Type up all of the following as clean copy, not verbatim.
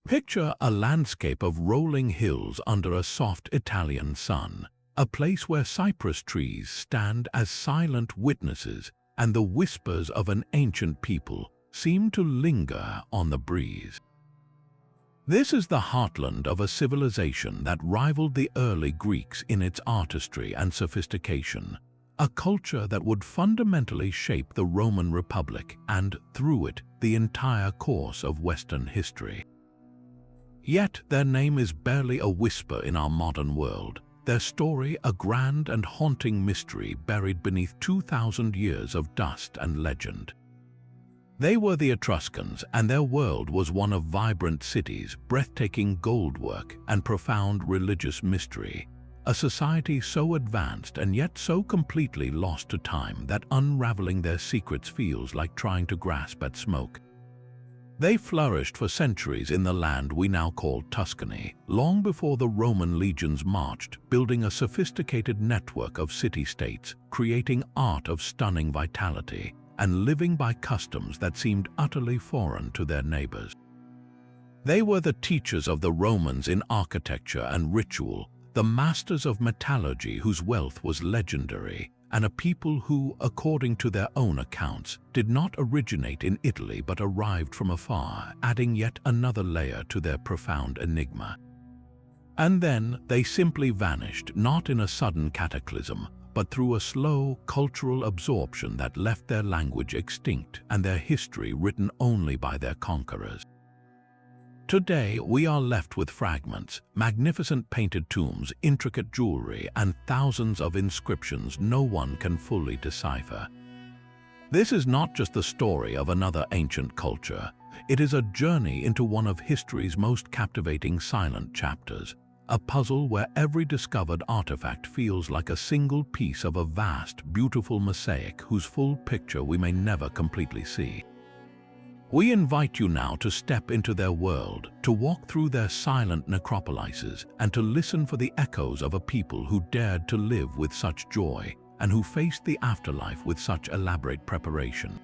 Picture a landscape of rolling hills under a soft Italian sun, a place where cypress trees stand as silent witnesses and the whispers of an ancient people seem to linger on the breeze. This is the heartland of a civilization that rivaled the early Greeks in its artistry and sophistication, a culture that would fundamentally shape the Roman Republic and, through it, the entire course of Western history. Yet their name is barely a whisper in our modern world, their story a grand and haunting mystery buried beneath 2,000 years of dust and legend. They were the Etruscans, and their world was one of vibrant cities, breathtaking goldwork, and profound religious mystery, a society so advanced and yet so completely lost to time that unraveling their secrets feels like trying to grasp at smoke. They flourished for centuries in the land we now call Tuscany, long before the Roman legions marched, building a sophisticated network of city-states, creating art of stunning vitality, and living by customs that seemed utterly foreign to their neighbors. They were the teachers of the Romans in architecture and ritual, the masters of metallurgy whose wealth was legendary, and a people who, according to their own accounts, did not originate in Italy but arrived from afar, adding yet another layer to their profound enigma. And then they simply vanished, not in a sudden cataclysm, but through a slow cultural absorption that left their language extinct and their history written only by their conquerors. Today, we are left with fragments, magnificent painted tombs, intricate jewelry, and thousands of inscriptions no one can fully decipher. This is not just the story of another ancient culture. It is a journey into one of history's most captivating silent chapters, a puzzle where every discovered artifact feels like a single piece of a vast, beautiful mosaic whose full picture we may never completely see. We invite you now to step into their world, to walk through their silent necropolises, and to listen for the echoes of a people who dared to live with such joy and who faced the afterlife with such elaborate preparation.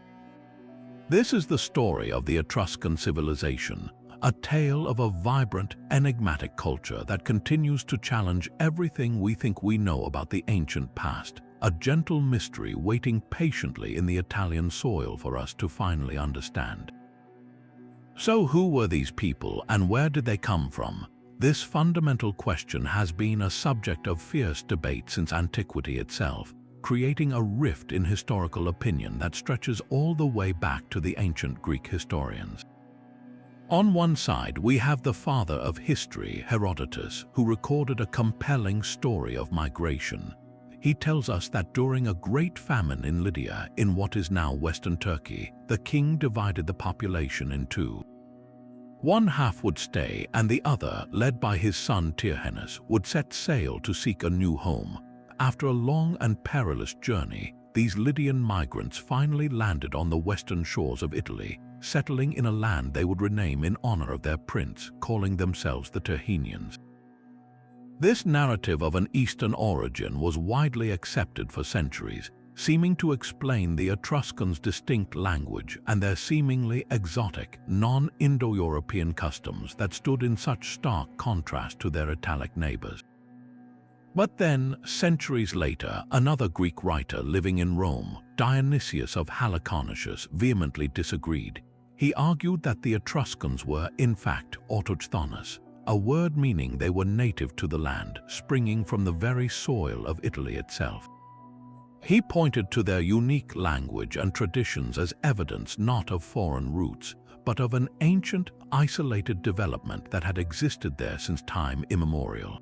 This is the story of the Etruscan civilization, a tale of a vibrant, enigmatic culture that continues to challenge everything we think we know about the ancient past, a gentle mystery waiting patiently in the Italian soil for us to finally understand. So who were these people and where did they come from? This fundamental question has been a subject of fierce debate since antiquity itself, creating a rift in historical opinion that stretches all the way back to the ancient Greek historians. On one side, we have the father of history, Herodotus, who recorded a compelling story of migration. He tells us that during a great famine in Lydia, in what is now Western Turkey, the king divided the population in two. One half would stay, and the other, led by his son Tyrrhenus, would set sail to seek a new home. After a long and perilous journey, these Lydian migrants finally landed on the western shores of Italy, settling in a land they would rename in honor of their prince, calling themselves the Tyrrhenians. This narrative of an Eastern origin was widely accepted for centuries, seeming to explain the Etruscans' distinct language and their seemingly exotic, non-Indo-European customs that stood in such stark contrast to their Italic neighbors. But then, centuries later, another Greek writer living in Rome, Dionysius of Halicarnassus, vehemently disagreed. He argued that the Etruscans were, in fact, autochthonous, a word meaning they were native to the land, springing from the very soil of Italy itself. He pointed to their unique language and traditions as evidence not of foreign roots, but of an ancient, isolated development that had existed there since time immemorial.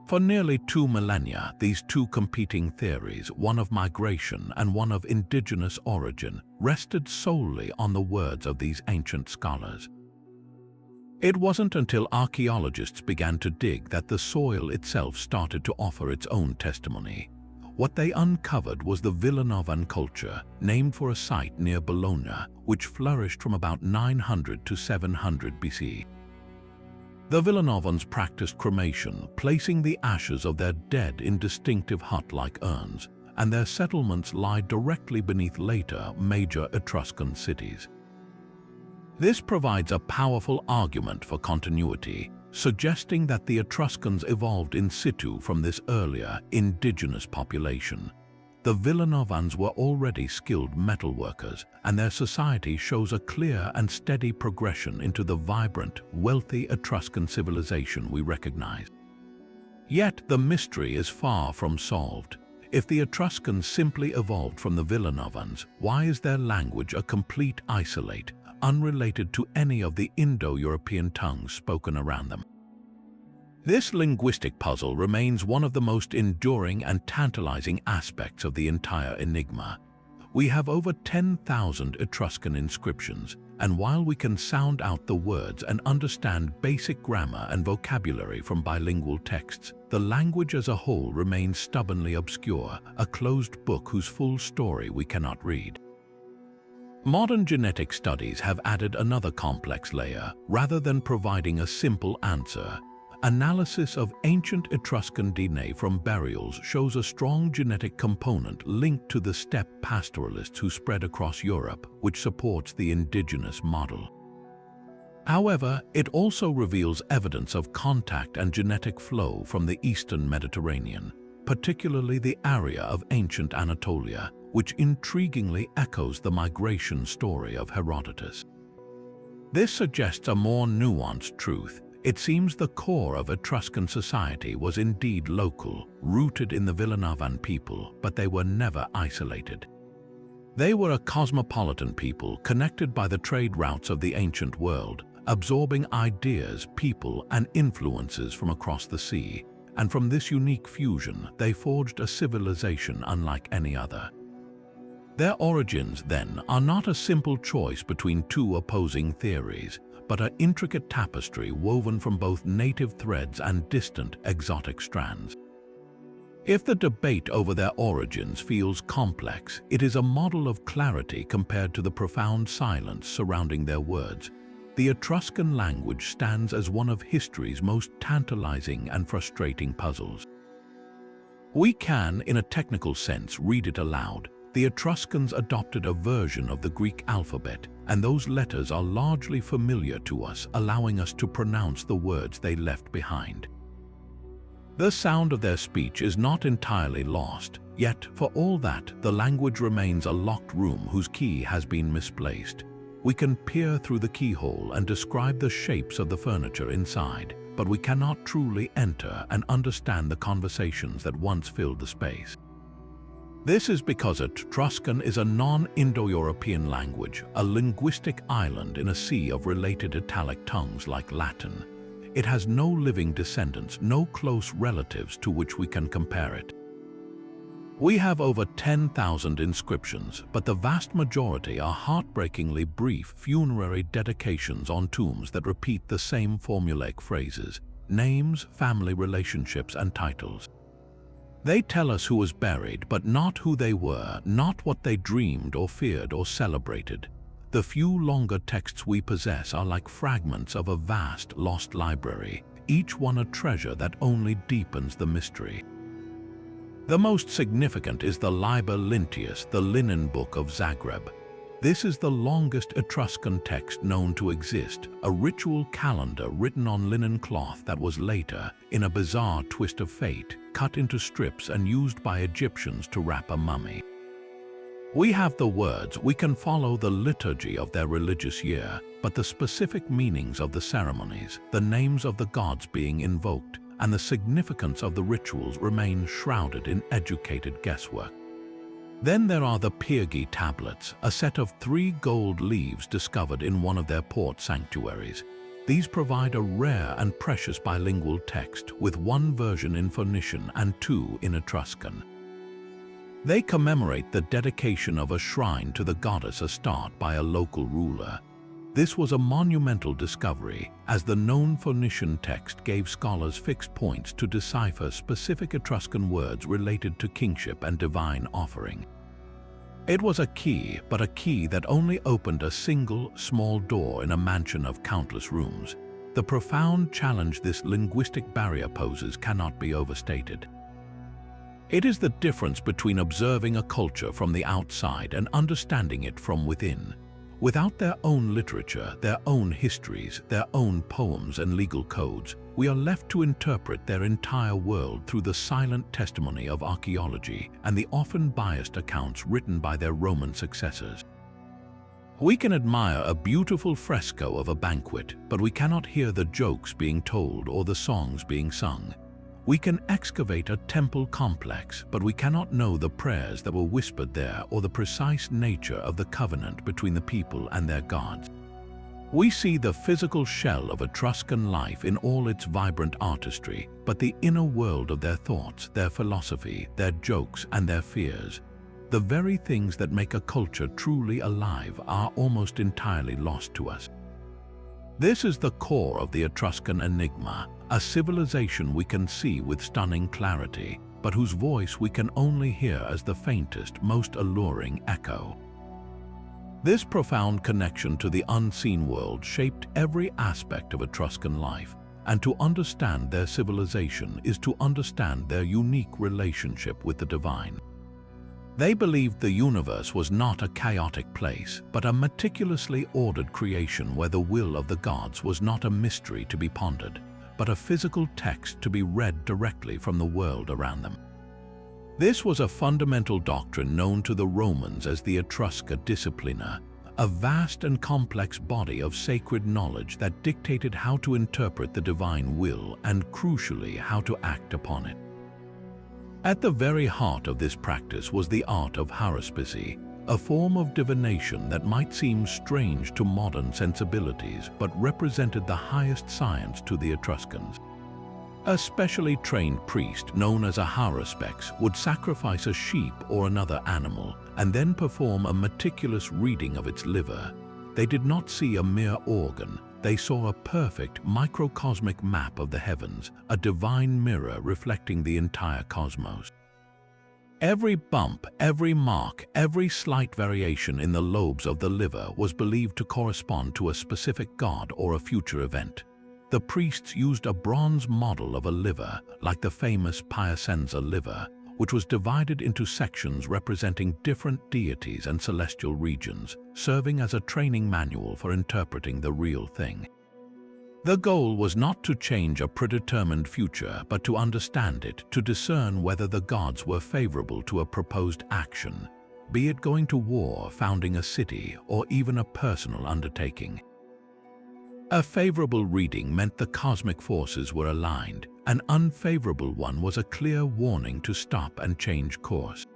For nearly 2 millennia, these two competing theories, one of migration and one of indigenous origin, rested solely on the words of these ancient scholars. It wasn't until archaeologists began to dig that the soil itself started to offer its own testimony. What they uncovered was the Villanovan culture, named for a site near Bologna, which flourished from about 900 to 700 BC. The Villanovans practiced cremation, placing the ashes of their dead in distinctive hut-like urns, and their settlements lie directly beneath later major Etruscan cities. This provides a powerful argument for continuity, suggesting that the Etruscans evolved in situ from this earlier, indigenous population. The Villanovans were already skilled metalworkers, and their society shows a clear and steady progression into the vibrant, wealthy Etruscan civilization we recognize. Yet the mystery is far from solved. If the Etruscans simply evolved from the Villanovans, why is their language a complete isolate, unrelated to any of the Indo-European tongues spoken around them? This linguistic puzzle remains one of the most enduring and tantalizing aspects of the entire enigma. We have over 10,000 Etruscan inscriptions, and while we can sound out the words and understand basic grammar and vocabulary from bilingual texts, the language as a whole remains stubbornly obscure, a closed book whose full story we cannot read. Modern genetic studies have added another complex layer. Rather than providing a simple answer, analysis of ancient Etruscan DNA from burials shows a strong genetic component linked to the steppe pastoralists who spread across Europe, which supports the indigenous model. However, it also reveals evidence of contact and genetic flow from the eastern Mediterranean, particularly the area of ancient Anatolia, which intriguingly echoes the migration story of Herodotus. This suggests a more nuanced truth. It seems the core of Etruscan society was indeed local, rooted in the Villanovan people, but they were never isolated. They were a cosmopolitan people connected by the trade routes of the ancient world, absorbing ideas, people, and influences from across the sea, and from this unique fusion, they forged a civilization unlike any other. Their origins, then, are not a simple choice between two opposing theories, but an intricate tapestry woven from both native threads and distant, exotic strands. If the debate over their origins feels complex, it is a model of clarity compared to the profound silence surrounding their words. The Etruscan language stands as one of history's most tantalizing and frustrating puzzles. We can, in a technical sense, read it aloud. The Etruscans adopted a version of the Greek alphabet, and those letters are largely familiar to us, allowing us to pronounce the words they left behind. The sound of their speech is not entirely lost, yet, for all that, the language remains a locked room whose key has been misplaced. We can peer through the keyhole and describe the shapes of the furniture inside, but we cannot truly enter and understand the conversations that once filled the space. This is because Etruscan is a non-Indo-European language, a linguistic island in a sea of related Italic tongues like Latin. It has no living descendants, no close relatives to which we can compare it. We have over 10,000 inscriptions, but the vast majority are heartbreakingly brief funerary dedications on tombs that repeat the same formulaic phrases: names, family relationships, and titles. They tell us who was buried, but not who they were, not what they dreamed or feared or celebrated. The few longer texts we possess are like fragments of a vast, lost library, each one a treasure that only deepens the mystery. The most significant is the Liber Linteus, the Linen Book of Zagreb. This is the longest Etruscan text known to exist, a ritual calendar written on linen cloth that was later, in a bizarre twist of fate, cut into strips and used by Egyptians to wrap a mummy. We have the words, we can follow the liturgy of their religious year, but the specific meanings of the ceremonies, the names of the gods being invoked, and the significance of the rituals remain shrouded in educated guesswork. Then there are the Pyrgi tablets, a set of 3 gold leaves discovered in one of their port sanctuaries. These provide a rare and precious bilingual text, with 1 version in Phoenician and 2 in Etruscan. They commemorate the dedication of a shrine to the goddess Astarte by a local ruler. This was a monumental discovery, as the known Phoenician text gave scholars fixed points to decipher specific Etruscan words related to kingship and divine offering. It was a key, but a key that only opened a single, small door in a mansion of countless rooms. The profound challenge this linguistic barrier poses cannot be overstated. It is the difference between observing a culture from the outside and understanding it from within. Without their own literature, their own histories, their own poems and legal codes, we are left to interpret their entire world through the silent testimony of archaeology and the often biased accounts written by their Roman successors. We can admire a beautiful fresco of a banquet, but we cannot hear the jokes being told or the songs being sung. We can excavate a temple complex, but we cannot know the prayers that were whispered there or the precise nature of the covenant between the people and their gods. We see the physical shell of Etruscan life in all its vibrant artistry, but the inner world of their thoughts, their philosophy, their jokes, and their fears, the very things that make a culture truly alive, are almost entirely lost to us. This is the core of the Etruscan enigma, a civilization we can see with stunning clarity, but whose voice we can only hear as the faintest, most alluring echo. This profound connection to the unseen world shaped every aspect of Etruscan life, and to understand their civilization is to understand their unique relationship with the divine. They believed the universe was not a chaotic place, but a meticulously ordered creation where the will of the gods was not a mystery to be pondered, but a physical text to be read directly from the world around them. This was a fundamental doctrine known to the Romans as the Etrusca Disciplina, a vast and complex body of sacred knowledge that dictated how to interpret the divine will and, crucially, how to act upon it. At the very heart of this practice was the art of haruspicy, a form of divination that might seem strange to modern sensibilities but represented the highest science to the Etruscans. A specially trained priest known as a haruspex would sacrifice a sheep or another animal and then perform a meticulous reading of its liver. They did not see a mere organ. They saw a perfect microcosmic map of the heavens, a divine mirror reflecting the entire cosmos. Every bump, every mark, every slight variation in the lobes of the liver was believed to correspond to a specific god or a future event. The priests used a bronze model of a liver, like the famous Piacenza liver, which was divided into sections representing different deities and celestial regions, serving as a training manual for interpreting the real thing. The goal was not to change a predetermined future, but to understand it, to discern whether the gods were favorable to a proposed action, be it going to war, founding a city, or even a personal undertaking. A favorable reading meant the cosmic forces were aligned. An unfavorable one was a clear warning to stop and change course.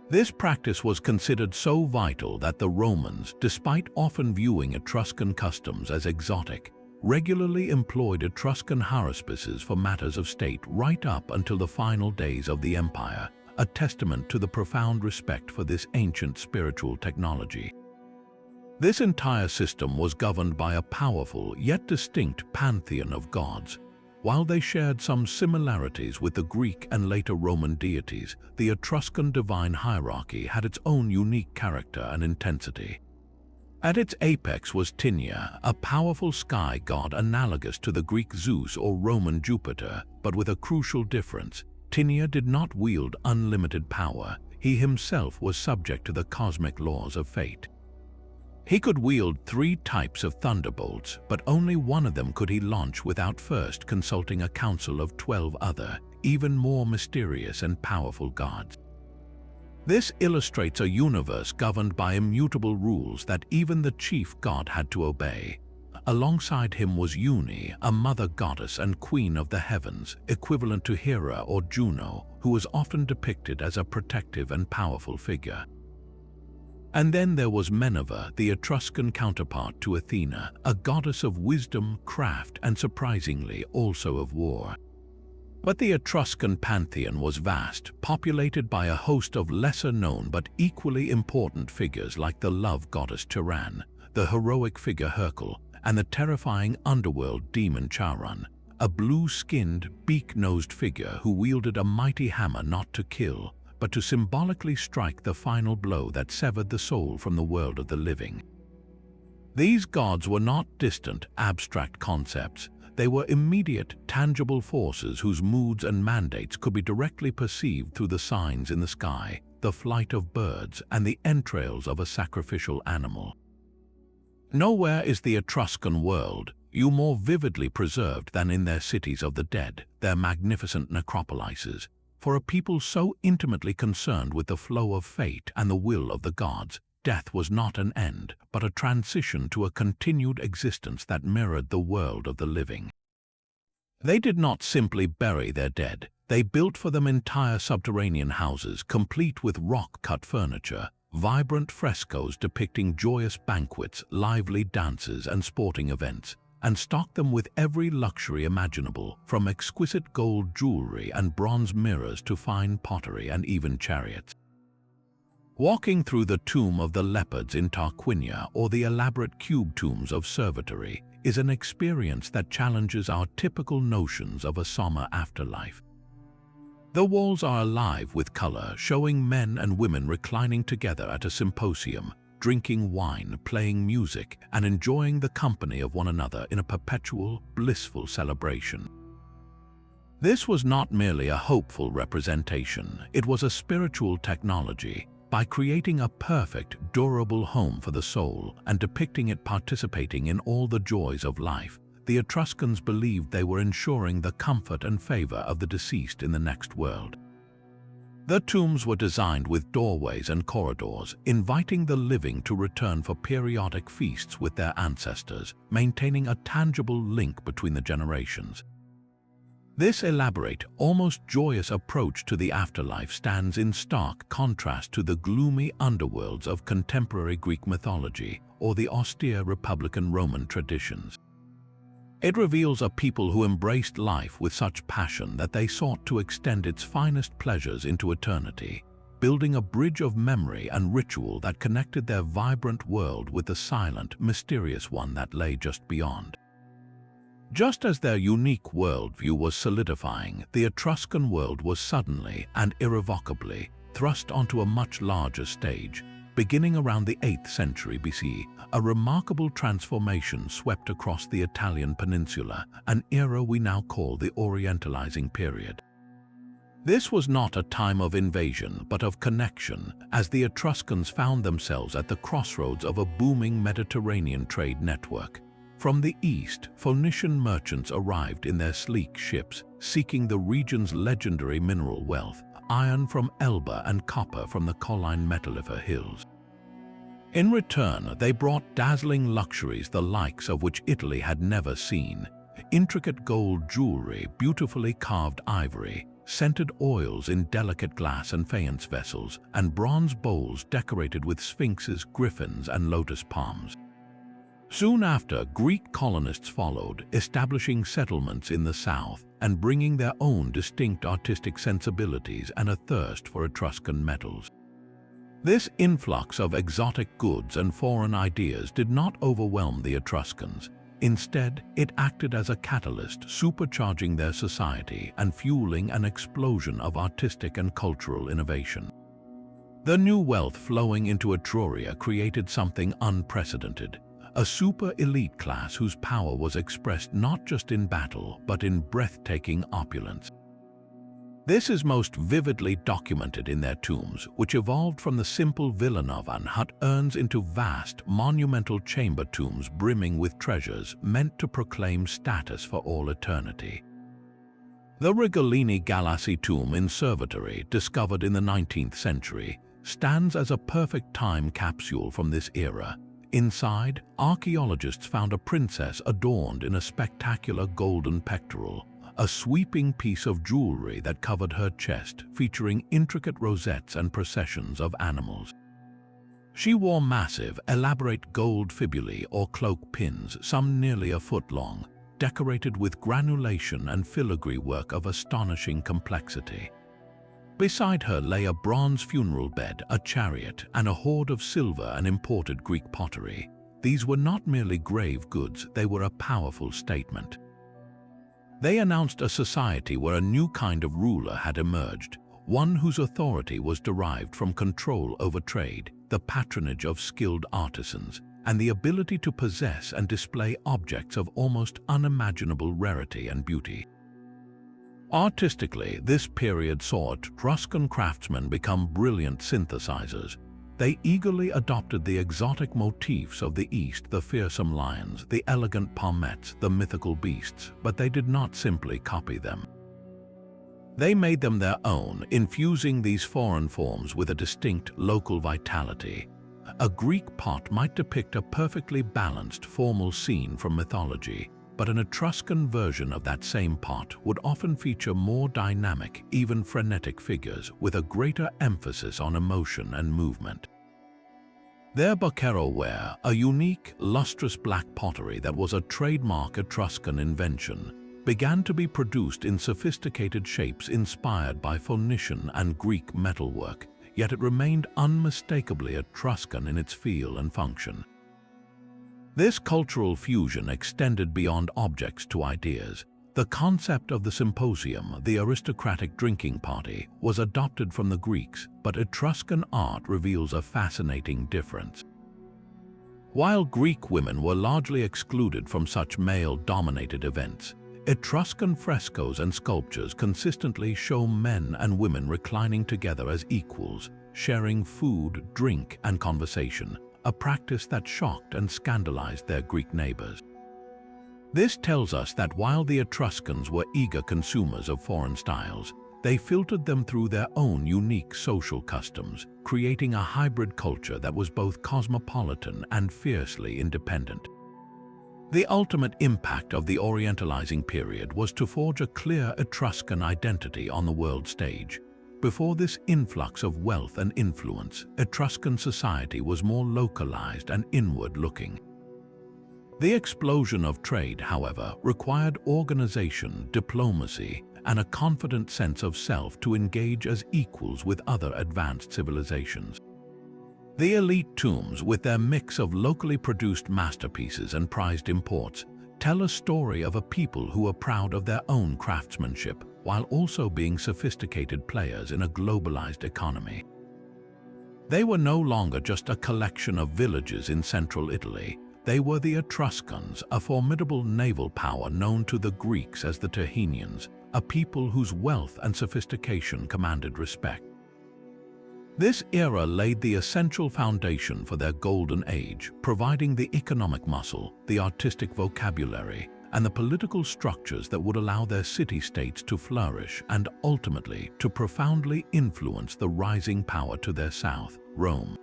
This practice was considered so vital that the Romans, despite often viewing Etruscan customs as exotic, regularly employed Etruscan haruspices for matters of state right up until the final days of the empire, a testament to the profound respect for this ancient spiritual technology. This entire system was governed by a powerful yet distinct pantheon of gods. While they shared some similarities with the Greek and later Roman deities, the Etruscan divine hierarchy had its own unique character and intensity. At its apex was Tinia, a powerful sky god analogous to the Greek Zeus or Roman Jupiter, but with a crucial difference. Tinia did not wield unlimited power. He himself was subject to the cosmic laws of fate. He could wield 3 types of thunderbolts, but only one of them could he launch without first consulting a council of 12 other, even more mysterious and powerful gods. This illustrates a universe governed by immutable rules that even the chief god had to obey. Alongside him was Uni, a mother goddess and queen of the heavens, equivalent to Hera or Juno, who was often depicted as a protective and powerful figure. And then there was Minerva, the Etruscan counterpart to Athena, a goddess of wisdom, craft, and surprisingly also of war. But the Etruscan pantheon was vast, populated by a host of lesser-known but equally important figures like the love goddess Tiran, the heroic figure Hercule, and the terrifying underworld demon Charon, a blue-skinned, beak-nosed figure who wielded a mighty hammer not to kill, but to symbolically strike the final blow that severed the soul from the world of the living. These gods were not distant, abstract concepts. They were immediate, tangible forces whose moods and mandates could be directly perceived through the signs in the sky, the flight of birds, and the entrails of a sacrificial animal. Nowhere is the Etruscan world more vividly preserved than in their cities of the dead, their magnificent necropolises. For a people so intimately concerned with the flow of fate and the will of the gods, death was not an end, but a transition to a continued existence that mirrored the world of the living. They did not simply bury their dead, they built for them entire subterranean houses complete with rock-cut furniture, vibrant frescoes depicting joyous banquets, lively dances and sporting events, and stocked them with every luxury imaginable, from exquisite gold jewelry and bronze mirrors to fine pottery and even chariots. Walking through the tomb of the leopards in Tarquinia or the elaborate cube tombs of Servitory is an experience that challenges our typical notions of a somber afterlife. The walls are alive with color, showing men and women reclining together at a symposium, drinking wine, playing music, and enjoying the company of one another in a perpetual, blissful celebration. This was not merely a hopeful representation, it was a spiritual technology. By creating a perfect, durable home for the soul and depicting it participating in all the joys of life, the Etruscans believed they were ensuring the comfort and favor of the deceased in the next world. The tombs were designed with doorways and corridors, inviting the living to return for periodic feasts with their ancestors, maintaining a tangible link between the generations. This elaborate, almost joyous approach to the afterlife stands in stark contrast to the gloomy underworlds of contemporary Greek mythology or the austere Republican Roman traditions. It reveals a people who embraced life with such passion that they sought to extend its finest pleasures into eternity, building a bridge of memory and ritual that connected their vibrant world with the silent, mysterious one that lay just beyond. Just as their unique worldview was solidifying, the Etruscan world was suddenly and irrevocably thrust onto a much larger stage. Beginning around the 8th century BC, a remarkable transformation swept across the Italian peninsula, an era we now call the Orientalizing period. This was not a time of invasion, but of connection, as the Etruscans found themselves at the crossroads of a booming Mediterranean trade network. From the east, Phoenician merchants arrived in their sleek ships, seeking the region's legendary mineral wealth, iron from Elba and copper from the Colline Metallifer hills. In return, they brought dazzling luxuries the likes of which Italy had never seen: intricate gold jewelry, beautifully carved ivory, scented oils in delicate glass and faience vessels, and bronze bowls decorated with sphinxes, griffins, and lotus palms. Soon after, Greek colonists followed, establishing settlements in the south and bringing their own distinct artistic sensibilities and a thirst for Etruscan metals. This influx of exotic goods and foreign ideas did not overwhelm the Etruscans. Instead, it acted as a catalyst, supercharging their society and fueling an explosion of artistic and cultural innovation. The new wealth flowing into Etruria created something unprecedented: a super-elite class whose power was expressed not just in battle, but in breathtaking opulence. This is most vividly documented in their tombs, which evolved from the simple Villanovan hut urns into vast, monumental chamber tombs brimming with treasures meant to proclaim status for all eternity. The Rigolini Galassi tomb in Servitory, discovered in the 19th century, stands as a perfect time capsule from this era. Inside, archaeologists found a princess adorned in a spectacular golden pectoral, a sweeping piece of jewelry that covered her chest, featuring intricate rosettes and processions of animals. She wore massive, elaborate gold fibulae or cloak pins, some nearly a foot long, decorated with granulation and filigree work of astonishing complexity. Beside her lay a bronze funeral bed, a chariot, and a hoard of silver and imported Greek pottery. These were not merely grave goods, they were a powerful statement. They announced a society where a new kind of ruler had emerged, one whose authority was derived from control over trade, the patronage of skilled artisans, and the ability to possess and display objects of almost unimaginable rarity and beauty. Artistically, this period saw Etruscan craftsmen become brilliant synthesizers. They eagerly adopted the exotic motifs of the East, the fearsome lions, the elegant palmettes, the mythical beasts, but they did not simply copy them. They made them their own, infusing these foreign forms with a distinct local vitality. A Greek pot might depict a perfectly balanced, formal scene from mythology, but an Etruscan version of that same pot would often feature more dynamic, even frenetic figures with a greater emphasis on emotion and movement. Their Bokharo ware, a unique, lustrous black pottery that was a trademark Etruscan invention, began to be produced in sophisticated shapes inspired by Phoenician and Greek metalwork, yet it remained unmistakably Etruscan in its feel and function. This cultural fusion extended beyond objects to ideas. The concept of the symposium, the aristocratic drinking party, was adopted from the Greeks, but Etruscan art reveals a fascinating difference. While Greek women were largely excluded from such male-dominated events, Etruscan frescoes and sculptures consistently show men and women reclining together as equals, sharing food, drink, and conversation, a practice that shocked and scandalized their Greek neighbors. This tells us that while the Etruscans were eager consumers of foreign styles, they filtered them through their own unique social customs, creating a hybrid culture that was both cosmopolitan and fiercely independent. The ultimate impact of the Orientalizing period was to forge a clear Etruscan identity on the world stage. Before this influx of wealth and influence, Etruscan society was more localized and inward-looking. The explosion of trade, however, required organization, diplomacy, and a confident sense of self to engage as equals with other advanced civilizations. The elite tombs, with their mix of locally produced masterpieces and prized imports, tell a story of a people who are proud of their own craftsmanship, while also being sophisticated players in a globalized economy. They were no longer just a collection of villages in central Italy. They were the Etruscans, a formidable naval power known to the Greeks as the Tyrrhenians, a people whose wealth and sophistication commanded respect. This era laid the essential foundation for their golden age, providing the economic muscle, the artistic vocabulary, and the political structures that would allow their city-states to flourish and ultimately to profoundly influence the rising power to their south, Rome.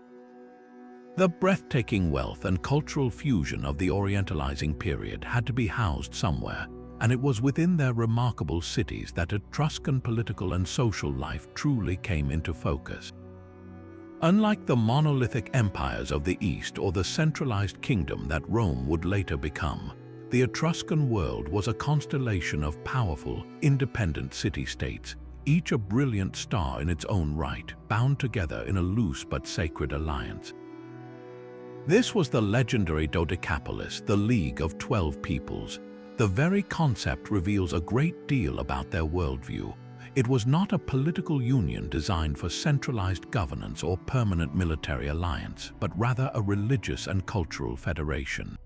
The breathtaking wealth and cultural fusion of the Orientalizing period had to be housed somewhere, and it was within their remarkable cities that Etruscan political and social life truly came into focus. Unlike the monolithic empires of the East or the centralized kingdom that Rome would later become, the Etruscan world was a constellation of powerful, independent city-states, each a brilliant star in its own right, bound together in a loose but sacred alliance. This was the legendary Dodecapolis, the League of 12 Peoples. The very concept reveals a great deal about their worldview. It was not a political union designed for centralized governance or permanent military alliance, but rather a religious and cultural federation.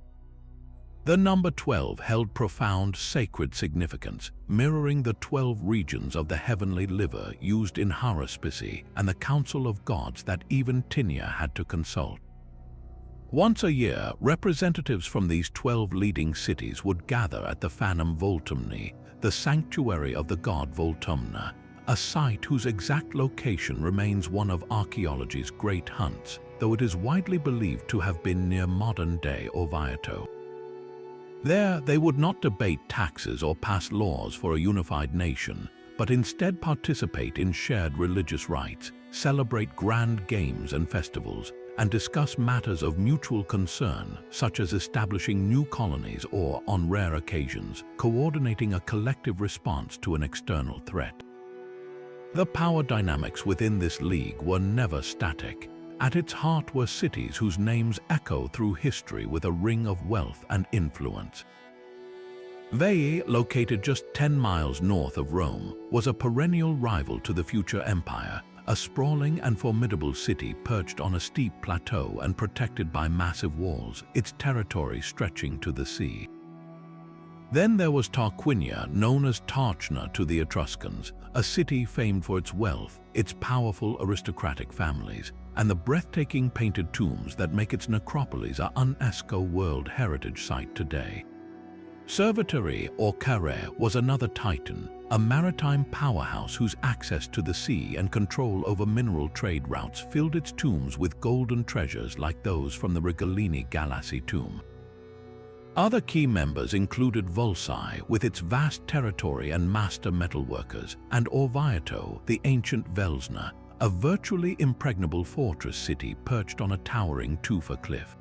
The number 12 held profound sacred significance, mirroring the 12 regions of the heavenly liver used in haruspicy and the council of gods that even Tinia had to consult. Once a year, representatives from these 12 leading cities would gather at the Phantom Voltumni, the sanctuary of the god Voltumna, a site whose exact location remains one of archaeology's great hunts, though it is widely believed to have been near modern-day Orvieto. There, they would not debate taxes or pass laws for a unified nation, but instead participate in shared religious rites, celebrate grand games and festivals, and discuss matters of mutual concern, such as establishing new colonies or, on rare occasions, coordinating a collective response to an external threat. The power dynamics within this league were never static. At its heart were cities whose names echo through history with a ring of wealth and influence. Veii, located just 10 miles north of Rome, was a perennial rival to the future empire, a sprawling and formidable city perched on a steep plateau and protected by massive walls, its territory stretching to the sea. Then there was Tarquinia, known as Tarchna to the Etruscans, a city famed for its wealth, its powerful aristocratic families, and the breathtaking painted tombs that make its necropolis a UNESCO World Heritage Site today. Cerveteri or Carrhae was another titan, a maritime powerhouse whose access to the sea and control over mineral trade routes filled its tombs with golden treasures like those from the Righelini Galassi tomb. Other key members included Volsai, with its vast territory and master metalworkers, and Orvieto, the ancient Velsna, a virtually impregnable fortress city perched on a towering tufa cliff.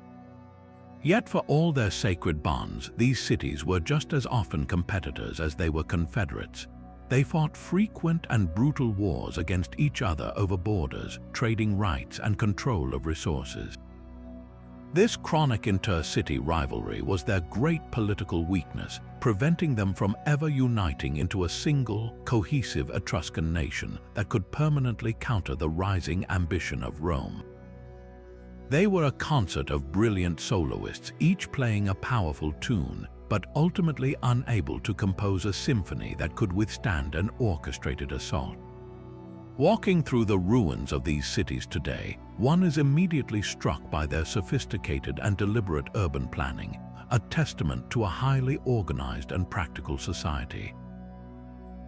Yet for all their sacred bonds, these cities were just as often competitors as they were confederates. They fought frequent and brutal wars against each other over borders, trading rights, and control of resources. This chronic inter-city rivalry was their great political weakness, preventing them from ever uniting into a single, cohesive Etruscan nation that could permanently counter the rising ambition of Rome. They were a concert of brilliant soloists, each playing a powerful tune, but ultimately unable to compose a symphony that could withstand an orchestrated assault. Walking through the ruins of these cities today, one is immediately struck by their sophisticated and deliberate urban planning, a testament to a highly organized and practical society.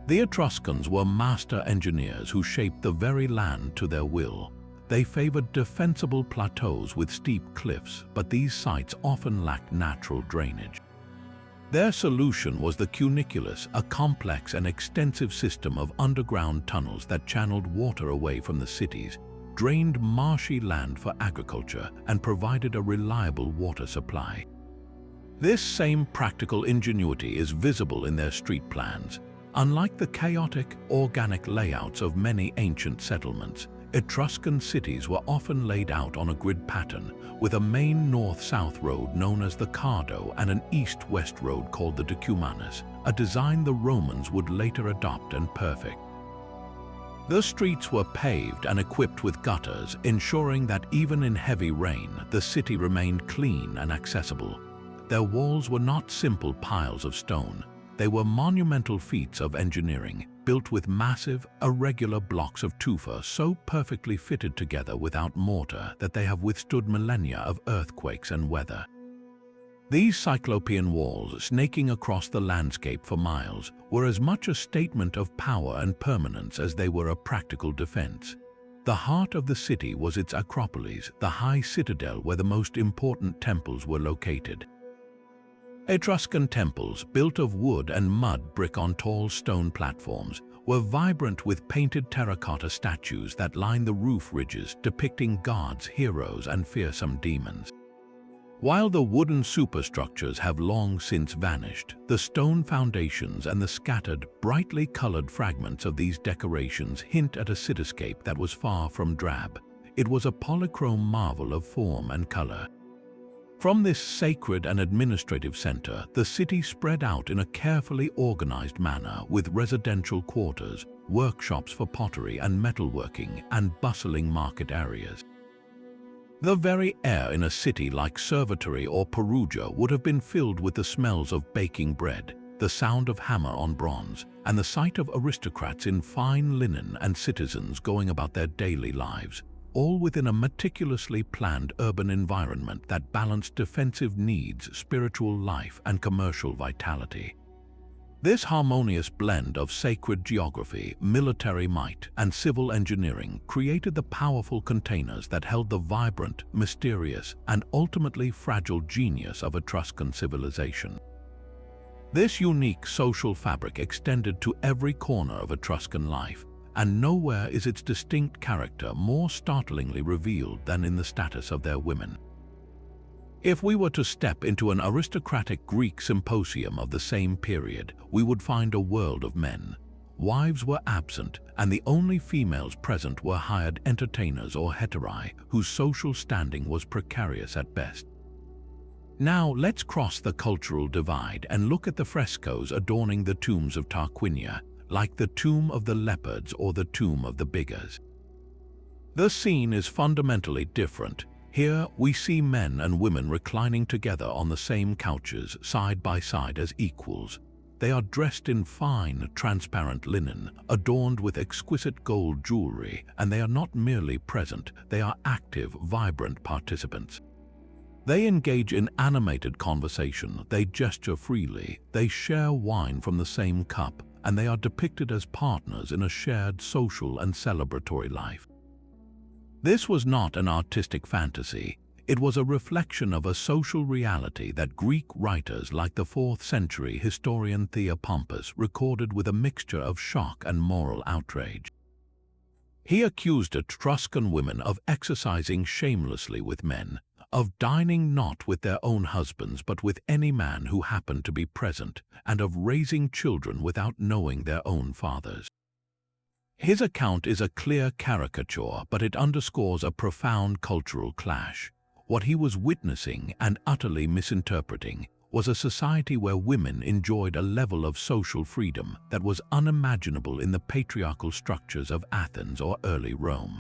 The Etruscans were master engineers who shaped the very land to their will. They favored defensible plateaus with steep cliffs, but these sites often lacked natural drainage. Their solution was the cuniculus, a complex and extensive system of underground tunnels that channeled water away from the cities, drained marshy land for agriculture, and provided a reliable water supply. This same practical ingenuity is visible in their street plans. Unlike the chaotic, organic layouts of many ancient settlements, Etruscan cities were often laid out on a grid pattern, with a main north-south road known as the Cardo and an east-west road called the Decumanus, a design the Romans would later adopt and perfect. The streets were paved and equipped with gutters, ensuring that even in heavy rain, the city remained clean and accessible. Their walls were not simple piles of stone. They were monumental feats of engineering, built with massive, irregular blocks of tufa so perfectly fitted together without mortar that they have withstood millennia of earthquakes and weather. These cyclopean walls, snaking across the landscape for miles, were as much a statement of power and permanence as they were a practical defense. The heart of the city was its Acropolis, the high citadel where the most important temples were located. Etruscan temples, built of wood and mud brick on tall stone platforms, were vibrant with painted terracotta statues that lined the roof ridges, depicting gods, heroes, and fearsome demons. While the wooden superstructures have long since vanished, the stone foundations and the scattered, brightly colored fragments of these decorations hint at a cityscape that was far from drab. It was a polychrome marvel of form and color. From this sacred and administrative center, the city spread out in a carefully organized manner with residential quarters, workshops for pottery and metalworking, and bustling market areas. The very air in a city like Cerveteri or Perugia would have been filled with the smells of baking bread, the sound of hammer on bronze, and the sight of aristocrats in fine linen and citizens going about their daily lives, all within a meticulously planned urban environment that balanced defensive needs, spiritual life, and commercial vitality. This harmonious blend of sacred geography, military might, and civil engineering created the powerful containers that held the vibrant, mysterious, and ultimately fragile genius of Etruscan civilization. This unique social fabric extended to every corner of Etruscan life, and nowhere is its distinct character more startlingly revealed than in the status of their women. If we were to step into an aristocratic Greek symposium of the same period, we would find a world of men. Wives were absent, and the only females present were hired entertainers or heterae, whose social standing was precarious at best. Now let's cross the cultural divide and look at the frescoes adorning the tombs of Tarquinia, like the Tomb of the Leopards or the Tomb of the Biggers. The scene is fundamentally different. Here we see men and women reclining together on the same couches, side by side as equals. They are dressed in fine, transparent linen, adorned with exquisite gold jewelry, and they are not merely present, they are active, vibrant participants. They engage in animated conversation, they gesture freely, they share wine from the same cup, and they are depicted as partners in a shared social and celebratory life. This was not an artistic fantasy. It was a reflection of a social reality that Greek writers like the 4th century historian Theopompus recorded with a mixture of shock and moral outrage. He accused Etruscan women of exercising shamelessly with men, of dining not with their own husbands but with any man who happened to be present, and of raising children without knowing their own fathers. His account is a clear caricature, but it underscores a profound cultural clash. What he was witnessing and utterly misinterpreting was a society where women enjoyed a level of social freedom that was unimaginable in the patriarchal structures of Athens or early Rome.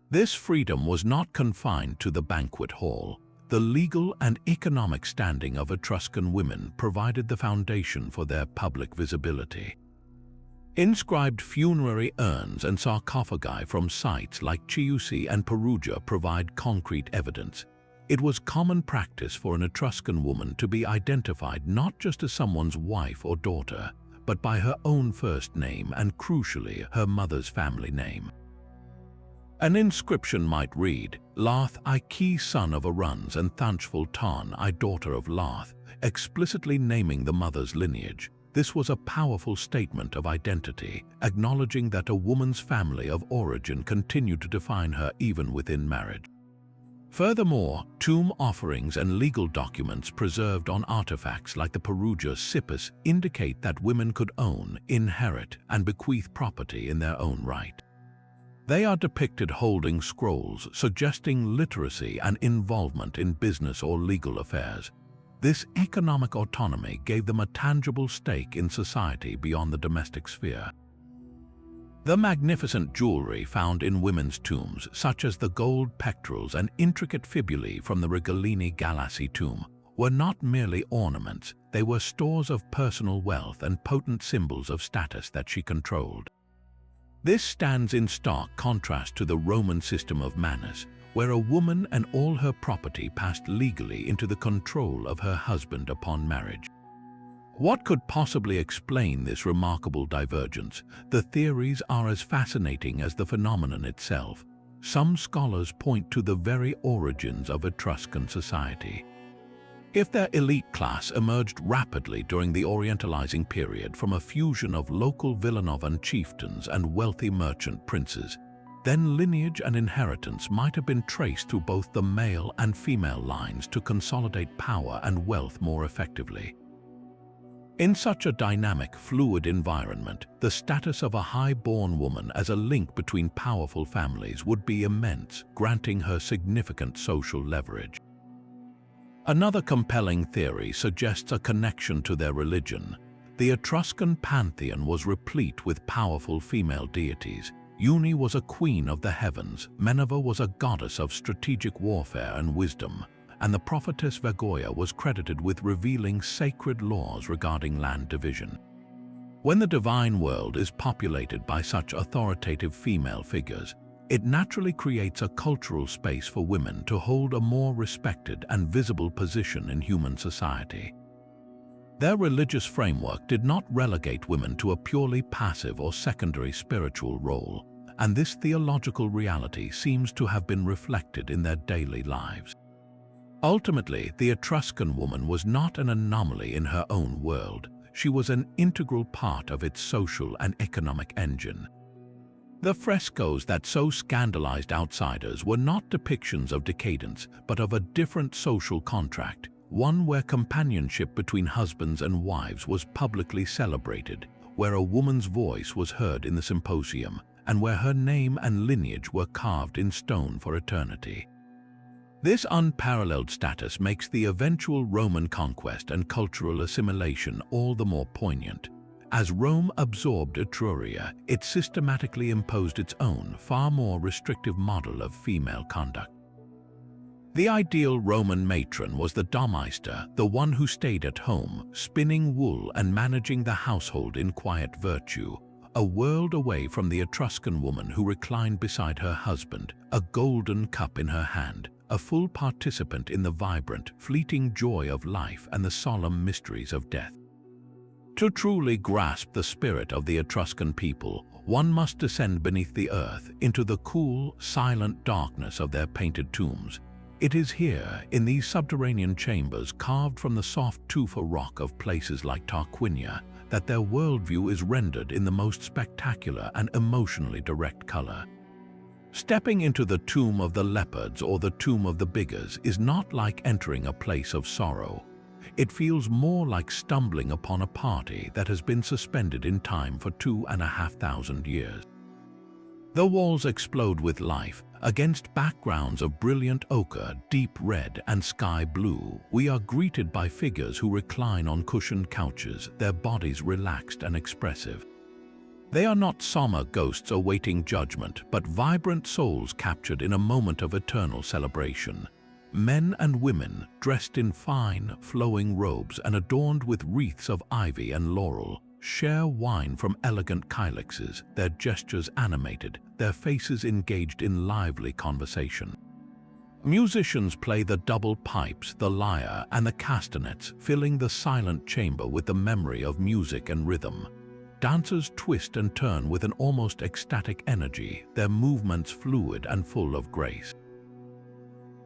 This freedom was not confined to the banquet hall. The legal and economic standing of Etruscan women provided the foundation for their public visibility. Inscribed funerary urns and sarcophagi from sites like Chiusi and Perugia provide concrete evidence. It was common practice for an Etruscan woman to be identified not just as someone's wife or daughter, but by her own first name and, crucially, her mother's family name. An inscription might read, "Lath I Ki son of Aruns and Thanchful Tarn I daughter of Lath," explicitly naming the mother's lineage. This was a powerful statement of identity, acknowledging that a woman's family of origin continued to define her even within marriage. Furthermore, tomb offerings and legal documents preserved on artifacts like the Perugia Sippus indicate that women could own, inherit, and bequeath property in their own right. They are depicted holding scrolls, suggesting literacy and involvement in business or legal affairs. This economic autonomy gave them a tangible stake in society beyond the domestic sphere. The magnificent jewelry found in women's tombs, such as the gold pectorals and intricate fibulae from the Regalini Galassi tomb, were not merely ornaments, they were stores of personal wealth and potent symbols of status that she controlled. This stands in stark contrast to the Roman system of manus, where a woman and all her property passed legally into the control of her husband upon marriage. What could possibly explain this remarkable divergence? The theories are as fascinating as the phenomenon itself. Some scholars point to the very origins of Etruscan society. If their elite class emerged rapidly during the Orientalizing period from a fusion of local Villanovan chieftains and wealthy merchant princes, then lineage and inheritance might have been traced through both the male and female lines to consolidate power and wealth more effectively. In such a dynamic, fluid environment, the status of a high-born woman as a link between powerful families would be immense, granting her significant social leverage. Another compelling theory suggests a connection to their religion. The Etruscan pantheon was replete with powerful female deities. Uni was a queen of the heavens, Minerva was a goddess of strategic warfare and wisdom, and the prophetess Vagoia was credited with revealing sacred laws regarding land division. When the divine world is populated by such authoritative female figures, it naturally creates a cultural space for women to hold a more respected and visible position in human society. Their religious framework did not relegate women to a purely passive or secondary spiritual role, and this theological reality seems to have been reflected in their daily lives. Ultimately, the Etruscan woman was not an anomaly in her own world. She was an integral part of its social and economic engine. The frescoes that so scandalized outsiders were not depictions of decadence, but of a different social contract, one where companionship between husbands and wives was publicly celebrated, where a woman's voice was heard in the symposium, and where her name and lineage were carved in stone for eternity. This unparalleled status makes the eventual Roman conquest and cultural assimilation all the more poignant. As Rome absorbed Etruria, it systematically imposed its own, far more restrictive model of female conduct. The ideal Roman matron was the domestica, the one who stayed at home, spinning wool and managing the household in quiet virtue, a world away from the Etruscan woman who reclined beside her husband, a golden cup in her hand, a full participant in the vibrant, fleeting joy of life and the solemn mysteries of death. To truly grasp the spirit of the Etruscan people, one must descend beneath the earth into the cool, silent darkness of their painted tombs. It is here, in these subterranean chambers carved from the soft tufa rock of places like Tarquinia, that their worldview is rendered in the most spectacular and emotionally direct color. Stepping into the tomb of the leopards or the tomb of the biggers is not like entering a place of sorrow. It feels more like stumbling upon a party that has been suspended in time for 2,500 years. The walls explode with life. Against backgrounds of brilliant ochre, deep red, and sky blue, we are greeted by figures who recline on cushioned couches, their bodies relaxed and expressive. They are not somber ghosts awaiting judgment, but vibrant souls captured in a moment of eternal celebration. Men and women, dressed in fine, flowing robes and adorned with wreaths of ivy and laurel, share wine from elegant kylixes, their gestures animated, their faces engaged in lively conversation. Musicians play the double pipes, the lyre, and the castanets, filling the silent chamber with the memory of music and rhythm. Dancers twist and turn with an almost ecstatic energy, their movements fluid and full of grace.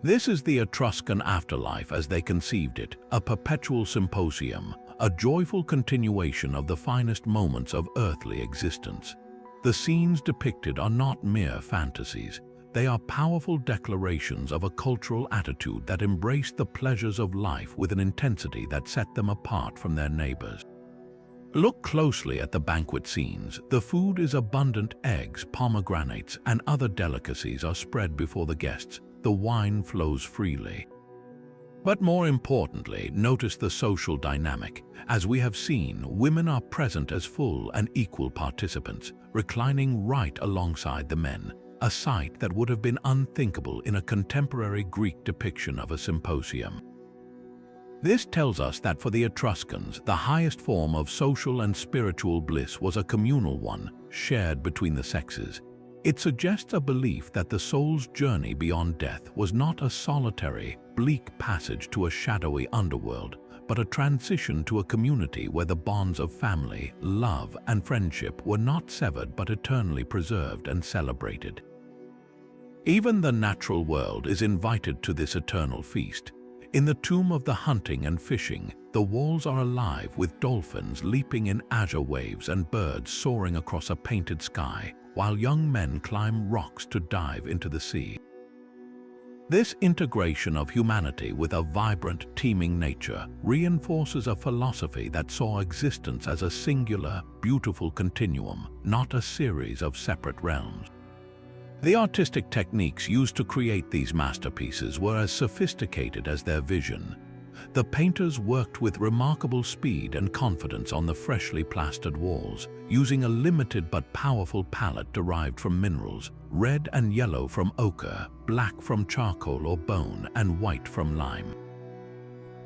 This is the Etruscan afterlife as they conceived it, a perpetual symposium, a joyful continuation of the finest moments of earthly existence. The scenes depicted are not mere fantasies. They are powerful declarations of a cultural attitude that embraced the pleasures of life with an intensity that set them apart from their neighbors. Look closely at the banquet scenes. The food is abundant. Eggs, pomegranates, and other delicacies are spread before the guests. The wine flows freely. But more importantly, notice the social dynamic. As we have seen, women are present as full and equal participants, reclining right alongside the men, a sight that would have been unthinkable in a contemporary Greek depiction of a symposium. This tells us that for the Etruscans, the highest form of social and spiritual bliss was a communal one, shared between the sexes. It suggests a belief that the soul's journey beyond death was not a solitary, bleak passage to a shadowy underworld, but a transition to a community where the bonds of family, love, and friendship were not severed but eternally preserved and celebrated. Even the natural world is invited to this eternal feast. In the tomb of the hunting and fishing, the walls are alive with dolphins leaping in azure waves and birds soaring across a painted sky, while young men climb rocks to dive into the sea. This integration of humanity with a vibrant, teeming nature reinforces a philosophy that saw existence as a singular, beautiful continuum, not a series of separate realms. The artistic techniques used to create these masterpieces were as sophisticated as their vision. The painters worked with remarkable speed and confidence on the freshly plastered walls, using a limited but powerful palette derived from minerals, red and yellow from ochre, black from charcoal or bone, and white from lime.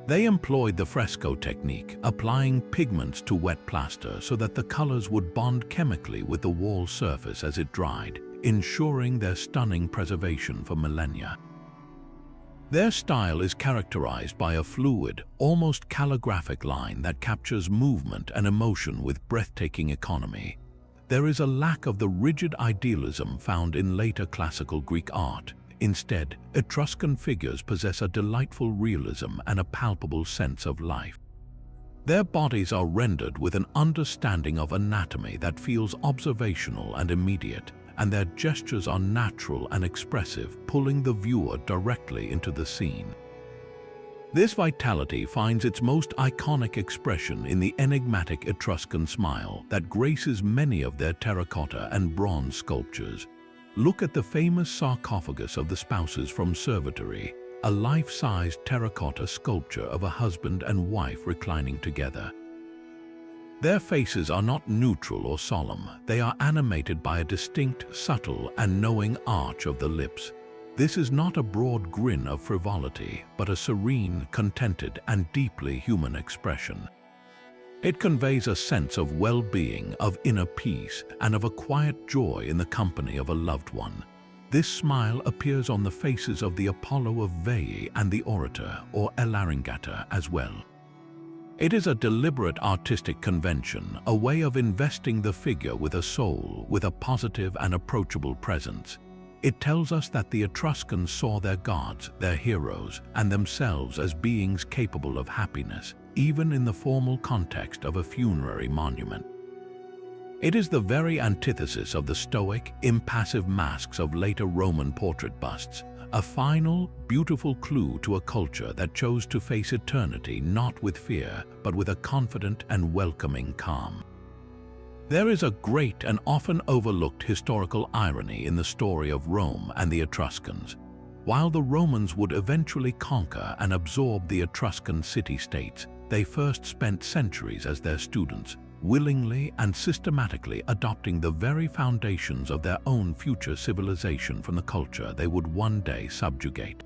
They employed the fresco technique, applying pigments to wet plaster so that the colors would bond chemically with the wall surface as it dried, ensuring their stunning preservation for millennia. Their style is characterized by a fluid, almost calligraphic line that captures movement and emotion with breathtaking economy. There is a lack of the rigid idealism found in later classical Greek art. Instead, Etruscan figures possess a delightful realism and a palpable sense of life. Their bodies are rendered with an understanding of anatomy that feels observational and immediate, and their gestures are natural and expressive, pulling the viewer directly into the scene. This vitality finds its most iconic expression in the enigmatic Etruscan smile that graces many of their terracotta and bronze sculptures. Look at the famous sarcophagus of the spouses from Servitory, a life-sized terracotta sculpture of a husband and wife reclining together. Their faces are not neutral or solemn. They are animated by a distinct, subtle, and knowing arch of the lips. This is not a broad grin of frivolity, but a serene, contented, and deeply human expression. It conveys a sense of well-being, of inner peace, and of a quiet joy in the company of a loved one. This smile appears on the faces of the Apollo of Veii and the orator, or Elaringata, as well. It is a deliberate artistic convention, a way of investing the figure with a soul, with a positive and approachable presence. It tells us that the Etruscans saw their gods, their heroes, and themselves as beings capable of happiness, even in the formal context of a funerary monument. It is the very antithesis of the stoic, impassive masks of later Roman portrait busts, a final, beautiful clue to a culture that chose to face eternity not with fear, but with a confident and welcoming calm. There is a great and often overlooked historical irony in the story of Rome and the Etruscans. While the Romans would eventually conquer and absorb the Etruscan city-states, they first spent centuries as their students, willingly and systematically adopting the very foundations of their own future civilization from the culture they would one day subjugate.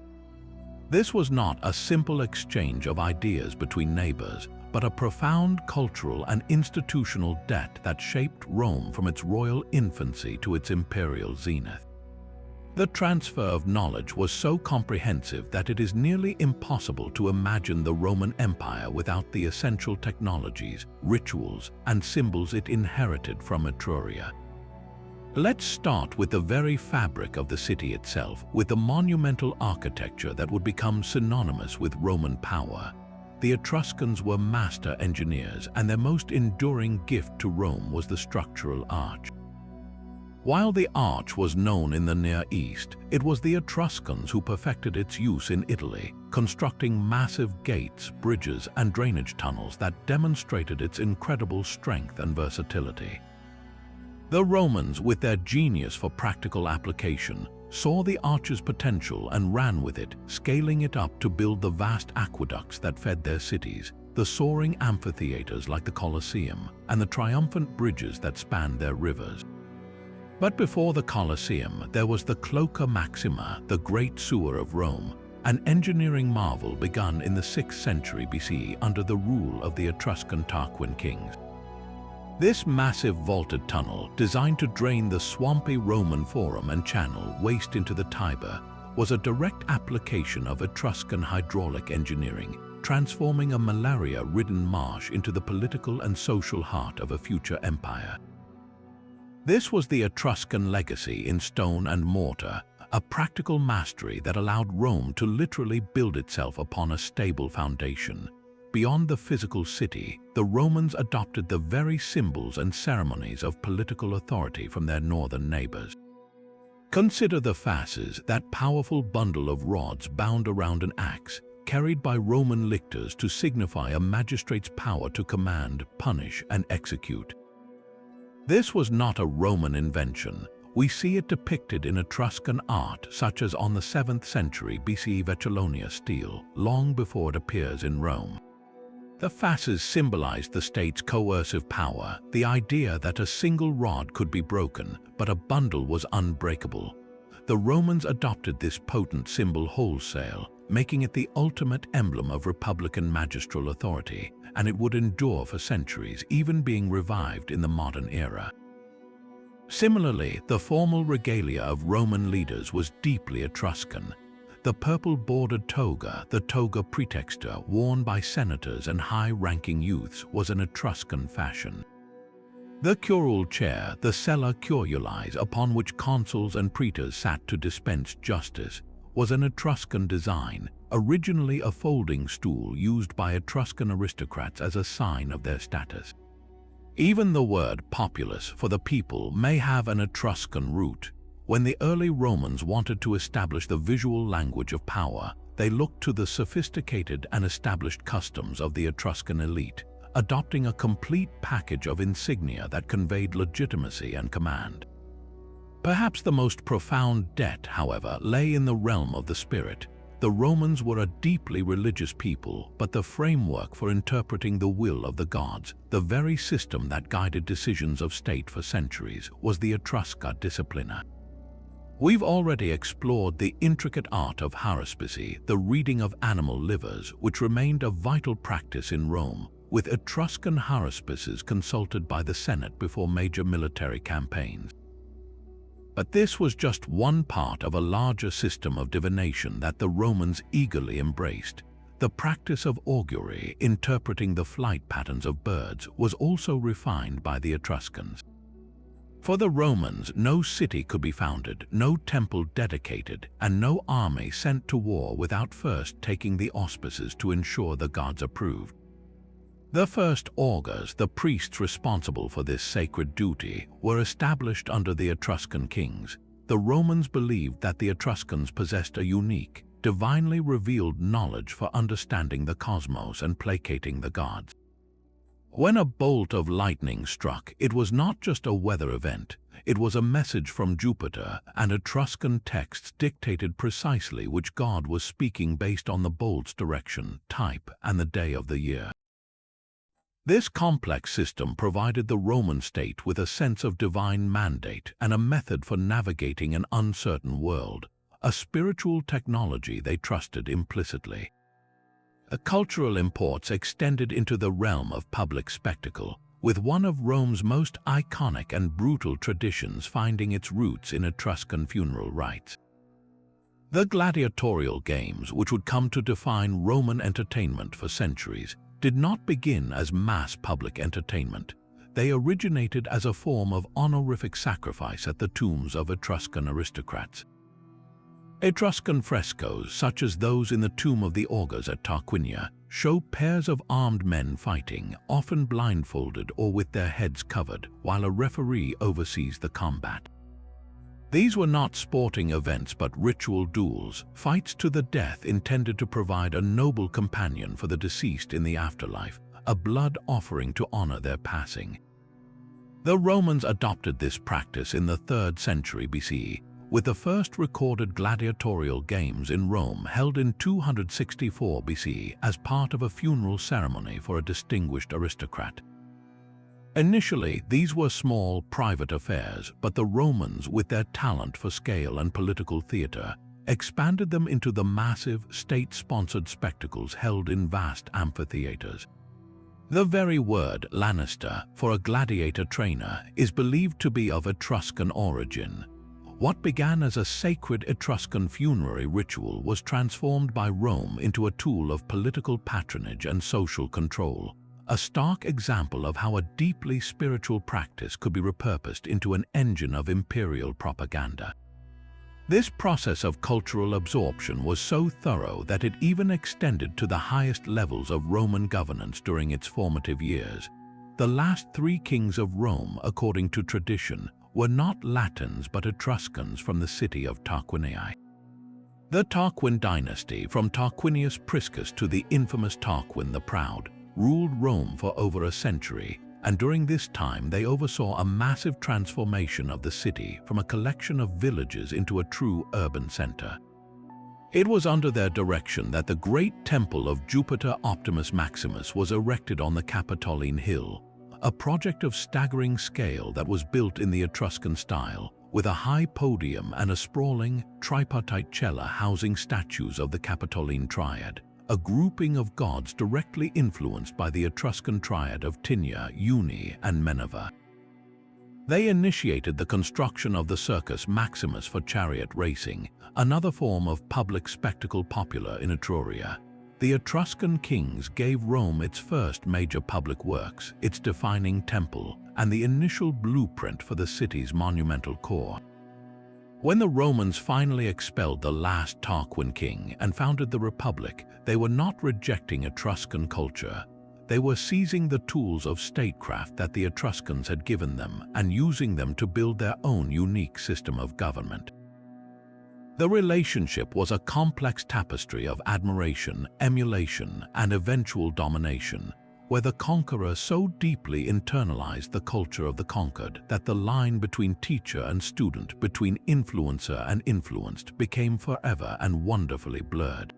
This was not a simple exchange of ideas between neighbors, but a profound cultural and institutional debt that shaped Rome from its royal infancy to its imperial zenith. The transfer of knowledge was so comprehensive that it is nearly impossible to imagine the Roman Empire without the essential technologies, rituals, and symbols it inherited from Etruria. Let's start with the very fabric of the city itself, with the monumental architecture that would become synonymous with Roman power. The Etruscans were master engineers, and their most enduring gift to Rome was the structural arch. While the arch was known in the Near East, it was the Etruscans who perfected its use in Italy, constructing massive gates, bridges, and drainage tunnels that demonstrated its incredible strength and versatility. The Romans, with their genius for practical application, saw the arch's potential and ran with it, scaling it up to build the vast aqueducts that fed their cities, the soaring amphitheaters like the Colosseum, and the triumphant bridges that spanned their rivers. But before the Colosseum, there was the Cloaca Maxima, the great sewer of Rome, an engineering marvel begun in the 6th century BCE under the rule of the Etruscan Tarquin kings. This massive vaulted tunnel, designed to drain the swampy Roman Forum and channel waste into the Tiber, was a direct application of Etruscan hydraulic engineering, transforming a malaria-ridden marsh into the political and social heart of a future empire. This was the Etruscan legacy in stone and mortar, a practical mastery that allowed Rome to literally build itself upon a stable foundation. Beyond the physical city, the Romans adopted the very symbols and ceremonies of political authority from their northern neighbors. Consider the fasces, that powerful bundle of rods bound around an axe, carried by Roman lictors to signify a magistrate's power to command, punish, and execute. This was not a Roman invention. We see it depicted in Etruscan art, such as on the 7th century BCE Vecellonian stele, long before it appears in Rome. The fasces symbolized the state's coercive power, the idea that a single rod could be broken, but a bundle was unbreakable. The Romans adopted this potent symbol wholesale, making it the ultimate emblem of republican magistral authority, and it would endure for centuries, even being revived in the modern era. Similarly, the formal regalia of Roman leaders was deeply Etruscan. The purple-bordered toga, the toga praetexta, worn by senators and high-ranking youths, was an Etruscan fashion. The curule chair, the sella curiulis, upon which consuls and praetors sat to dispense justice, was an Etruscan design, originally a folding stool used by Etruscan aristocrats as a sign of their status. Even the word populus, for the people, may have an Etruscan root. When the early Romans wanted to establish the visual language of power, they looked to the sophisticated and established customs of the Etruscan elite, adopting a complete package of insignia that conveyed legitimacy and command. Perhaps the most profound debt, however, lay in the realm of the spirit. The Romans were a deeply religious people, but the framework for interpreting the will of the gods, the very system that guided decisions of state for centuries, was the Etrusca disciplina. We've already explored the intricate art of haruspicy, the reading of animal livers, which remained a vital practice in Rome, with Etruscan haruspices consulted by the Senate before major military campaigns. But this was just one part of a larger system of divination that the Romans eagerly embraced. The practice of augury, interpreting the flight patterns of birds, was also refined by the Etruscans. For the Romans, no city could be founded, no temple dedicated, and no army sent to war without first taking the auspices to ensure the gods approved. The first augurs, the priests responsible for this sacred duty, were established under the Etruscan kings. The Romans believed that the Etruscans possessed a unique, divinely revealed knowledge for understanding the cosmos and placating the gods. When a bolt of lightning struck, it was not just a weather event, it was a message from Jupiter, and Etruscan texts dictated precisely which god was speaking based on the bolt's direction, type, and the day of the year. This complex system provided the Roman state with a sense of divine mandate and a method for navigating an uncertain world, a spiritual technology they trusted implicitly. Cultural imports extended into the realm of public spectacle, with one of Rome's most iconic and brutal traditions finding its roots in Etruscan funeral rites. The gladiatorial games, which would come to define Roman entertainment for centuries, did not begin as mass public entertainment. They originated as a form of honorific sacrifice at the tombs of Etruscan aristocrats. Etruscan frescoes, such as those in the Tomb of the Augurs at Tarquinia, show pairs of armed men fighting, often blindfolded or with their heads covered, while a referee oversees the combat. These were not sporting events but ritual duels, fights to the death intended to provide a noble companion for the deceased in the afterlife, a blood offering to honor their passing. The Romans adopted this practice in the 3rd century BCE, with the first recorded gladiatorial games in Rome held in 264 BCE as part of a funeral ceremony for a distinguished aristocrat. Initially, these were small, private affairs, but the Romans, with their talent for scale and political theater, expanded them into the massive, state-sponsored spectacles held in vast amphitheaters. The very word Lannister, for a gladiator trainer, is believed to be of Etruscan origin. What began as a sacred Etruscan funerary ritual was transformed by Rome into a tool of political patronage and social control, a stark example of how a deeply spiritual practice could be repurposed into an engine of imperial propaganda. This process of cultural absorption was so thorough that it even extended to the highest levels of Roman governance during its formative years. The last 3 kings of Rome, according to tradition, were not Latins but Etruscans from the city of Tarquinia. The Tarquin dynasty, from Tarquinius Priscus to the infamous Tarquin the Proud, ruled Rome for over a century, and during this time they oversaw a massive transformation of the city from a collection of villages into a true urban center. It was under their direction that the great temple of Jupiter Optimus Maximus was erected on the Capitoline Hill, a project of staggering scale that was built in the Etruscan style, with a high podium and a sprawling, tripartite cella housing statues of the Capitoline Triad, a grouping of gods directly influenced by the Etruscan triad of Tinia, Uni, and Minerva. They initiated the construction of the Circus Maximus for chariot racing, another form of public spectacle popular in Etruria. The Etruscan kings gave Rome its first major public works, its defining temple, and the initial blueprint for the city's monumental core. When the Romans finally expelled the last Tarquin king and founded the Republic, they were not rejecting Etruscan culture. They were seizing the tools of statecraft that the Etruscans had given them and using them to build their own unique system of government. The relationship was a complex tapestry of admiration, emulation, and eventual domination, where the conqueror so deeply internalized the culture of the conquered that the line between teacher and student, between influencer and influenced, became forever and wonderfully blurred.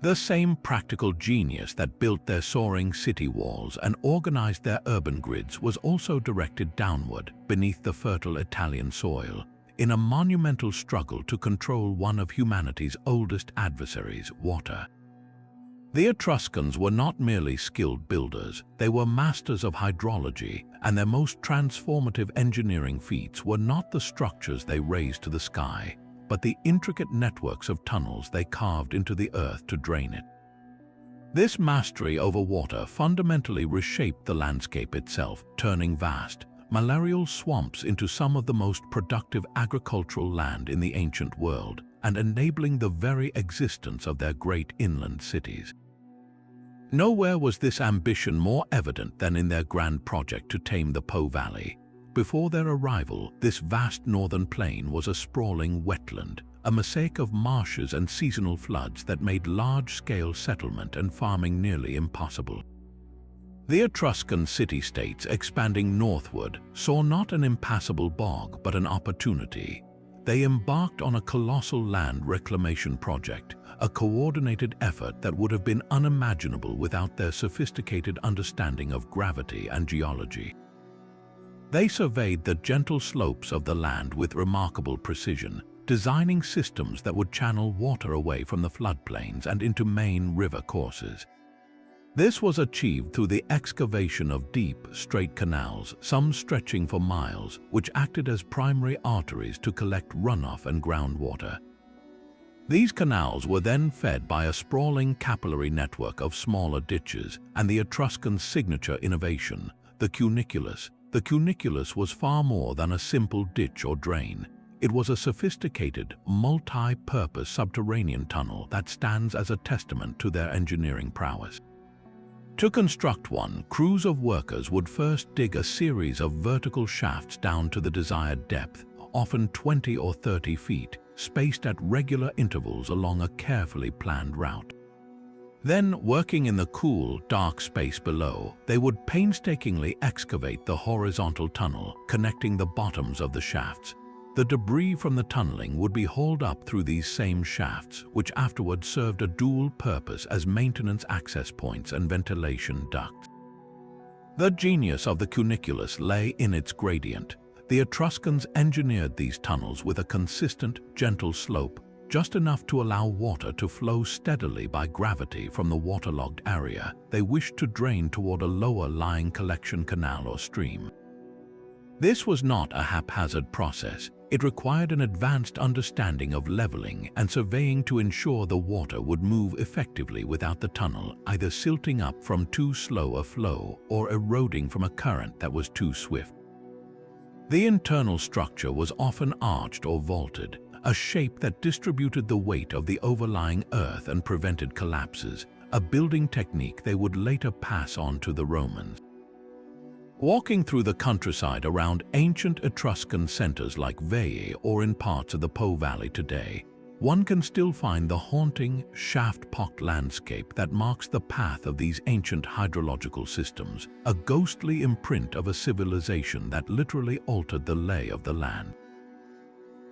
The same practical genius that built their soaring city walls and organized their urban grids was also directed downward, beneath the fertile Italian soil, in a monumental struggle to control one of humanity's oldest adversaries, water. The Etruscans were not merely skilled builders, they were masters of hydrology, and their most transformative engineering feats were not the structures they raised to the sky, but the intricate networks of tunnels they carved into the earth to drain it. This mastery over water fundamentally reshaped the landscape itself, turning vast, malarial swamps into some of the most productive agricultural land in the ancient world, and enabling the very existence of their great inland cities. Nowhere was this ambition more evident than in their grand project to tame the Po Valley. Before their arrival, this vast northern plain was a sprawling wetland, a mosaic of marshes and seasonal floods that made large-scale settlement and farming nearly impossible. The Etruscan city-states expanding northward saw not an impassable bog but an opportunity. They embarked on a colossal land reclamation project, a coordinated effort that would have been unimaginable without their sophisticated understanding of gravity and geology. They surveyed the gentle slopes of the land with remarkable precision, designing systems that would channel water away from the floodplains and into main river courses. This was achieved through the excavation of deep, straight canals, some stretching for miles, which acted as primary arteries to collect runoff and groundwater. These canals were then fed by a sprawling capillary network of smaller ditches and the Etruscan signature innovation, the cuniculus. The cuniculus was far more than a simple ditch or drain. It was a sophisticated, multi-purpose subterranean tunnel that stands as a testament to their engineering prowess. To construct one, crews of workers would first dig a series of vertical shafts down to the desired depth, often 20 or 30 feet, spaced at regular intervals along a carefully planned route. Then, working in the cool, dark space below, they would painstakingly excavate the horizontal tunnel, connecting the bottoms of the shafts. The debris from the tunneling would be hauled up through these same shafts, which afterward served a dual purpose as maintenance access points and ventilation ducts. The genius of the cuniculus lay in its gradient. The Etruscans engineered these tunnels with a consistent, gentle slope, just enough to allow water to flow steadily by gravity from the waterlogged area they wished to drain toward a lower-lying collection canal or stream. This was not a haphazard process. It required an advanced understanding of leveling and surveying to ensure the water would move effectively without the tunnel either silting up from too slow a flow or eroding from a current that was too swift. The internal structure was often arched or vaulted, a shape that distributed the weight of the overlying earth and prevented collapses, a building technique they would later pass on to the Romans. Walking through the countryside around ancient Etruscan centers like Veii or in parts of the Po Valley today, one can still find the haunting, shaft-pocked landscape that marks the path of these ancient hydrological systems, a ghostly imprint of a civilization that literally altered the lay of the land.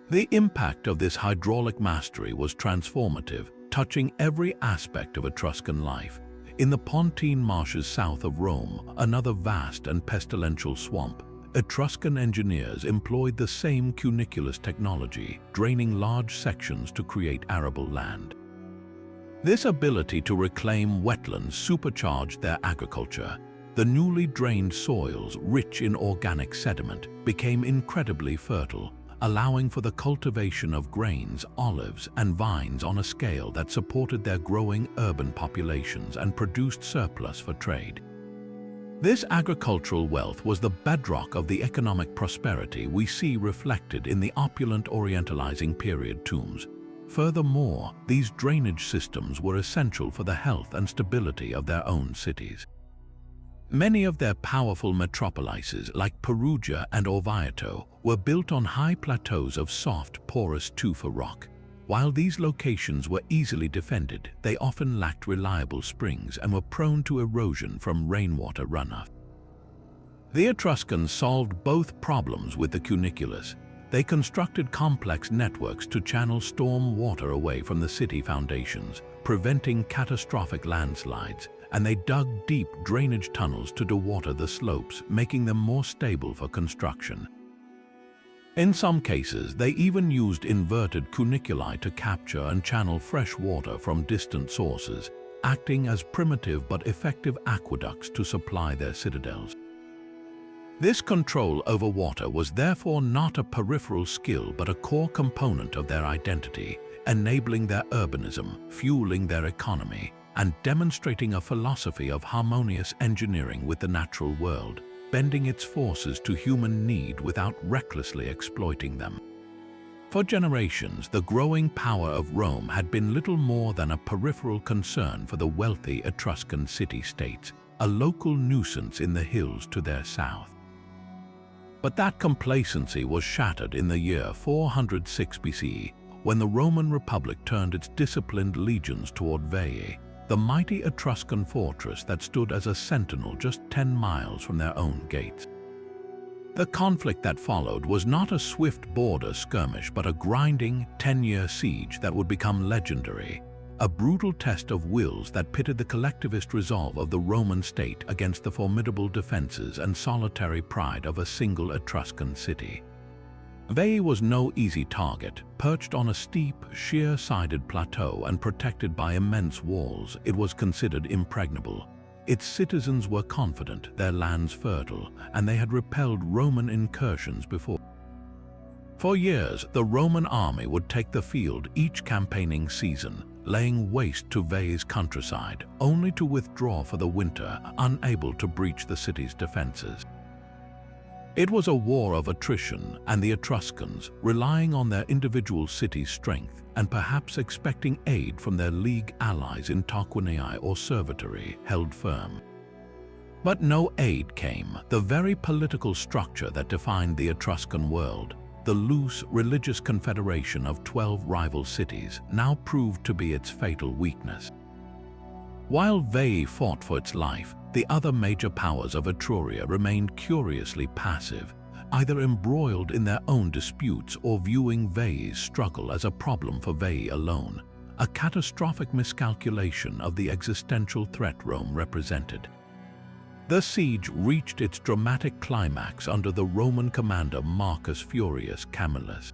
The impact of this hydraulic mastery was transformative, touching every aspect of Etruscan life. In the Pontine marshes south of Rome, another vast and pestilential swamp, Etruscan engineers employed the same cuniculus technology, draining large sections to create arable land. This ability to reclaim wetlands supercharged their agriculture. The newly drained soils, rich in organic sediment, became incredibly fertile, allowing for the cultivation of grains, olives, and vines on a scale that supported their growing urban populations and produced surplus for trade. This agricultural wealth was the bedrock of the economic prosperity we see reflected in the opulent Orientalizing period tombs. Furthermore, these drainage systems were essential for the health and stability of their own cities. Many of their powerful metropolises, like Perugia and Orvieto, were built on high plateaus of soft, porous tufa rock. While these locations were easily defended, they often lacked reliable springs and were prone to erosion from rainwater runoff. The Etruscans solved both problems with the cuniculus. They constructed complex networks to channel storm water away from the city foundations, preventing catastrophic landslides, and they dug deep drainage tunnels to dewater the slopes, making them more stable for construction. In some cases, they even used inverted cuniculi to capture and channel fresh water from distant sources, acting as primitive but effective aqueducts to supply their citadels. This control over water was therefore not a peripheral skill but a core component of their identity, enabling their urbanism, fueling their economy, and demonstrating a philosophy of harmonious engineering with the natural world, bending its forces to human need without recklessly exploiting them. For generations, the growing power of Rome had been little more than a peripheral concern for the wealthy Etruscan city-states, a local nuisance in the hills to their south. But that complacency was shattered in the year 406 BCE, when the Roman Republic turned its disciplined legions toward Veii, the mighty Etruscan fortress that stood as a sentinel just 10 miles from their own gates. The conflict that followed was not a swift border skirmish but a grinding 10-year siege that would become legendary, a brutal test of wills that pitted the collectivist resolve of the Roman state against the formidable defenses and solitary pride of a single Etruscan city. Veii was no easy target. Perched on a steep, sheer-sided plateau and protected by immense walls, it was considered impregnable. Its citizens were confident, their lands fertile, and they had repelled Roman incursions before. For years, the Roman army would take the field each campaigning season, laying waste to Veii's countryside, only to withdraw for the winter, unable to breach the city's defenses. It was a war of attrition, and the Etruscans, relying on their individual cities' strength and perhaps expecting aid from their league allies in Tarquinii or Servitory, held firm. But no aid came. The very political structure that defined the Etruscan world, the loose religious confederation of 12 rival cities, now proved to be its fatal weakness. While Veii fought for its life, the other major powers of Etruria remained curiously passive, either embroiled in their own disputes or viewing Veii's struggle as a problem for Veii alone, a catastrophic miscalculation of the existential threat Rome represented. The siege reached its dramatic climax under the Roman commander Marcus Furius Camillus.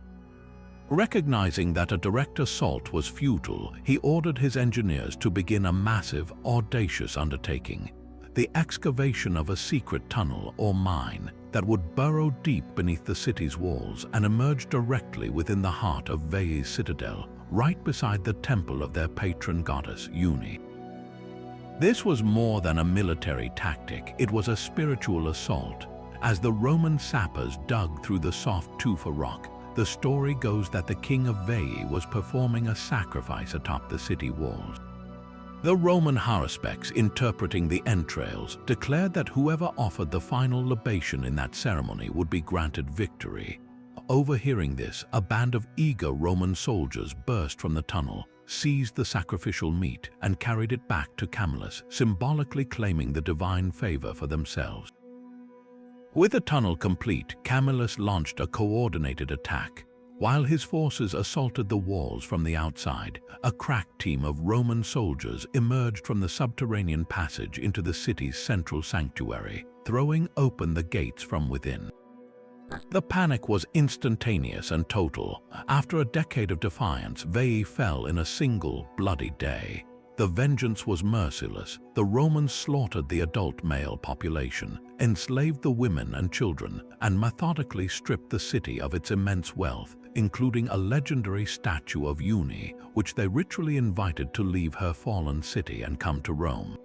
Recognizing that a direct assault was futile, he ordered his engineers to begin a massive, audacious undertaking, the excavation of a secret tunnel or mine that would burrow deep beneath the city's walls and emerge directly within the heart of Veii's citadel, right beside the temple of their patron goddess, Uni. This was more than a military tactic, it was a spiritual assault. As the Roman sappers dug through the soft tufa rock, the story goes that the king of Veii was performing a sacrifice atop the city walls. The Roman haruspics, interpreting the entrails, declared that whoever offered the final libation in that ceremony would be granted victory. Overhearing this, a band of eager Roman soldiers burst from the tunnel, seized the sacrificial meat, and carried it back to Camillus, symbolically claiming the divine favor for themselves. With the tunnel complete, Camillus launched a coordinated attack. While his forces assaulted the walls from the outside, a crack team of Roman soldiers emerged from the subterranean passage into the city's central sanctuary, throwing open the gates from within. The panic was instantaneous and total. After a decade of defiance, Veii fell in a single, bloody day. The vengeance was merciless. The Romans slaughtered the adult male population, enslaved the women and children, and methodically stripped the city of its immense wealth, including a legendary statue of Uni, which they ritually invited to leave her fallen city and come to Rome.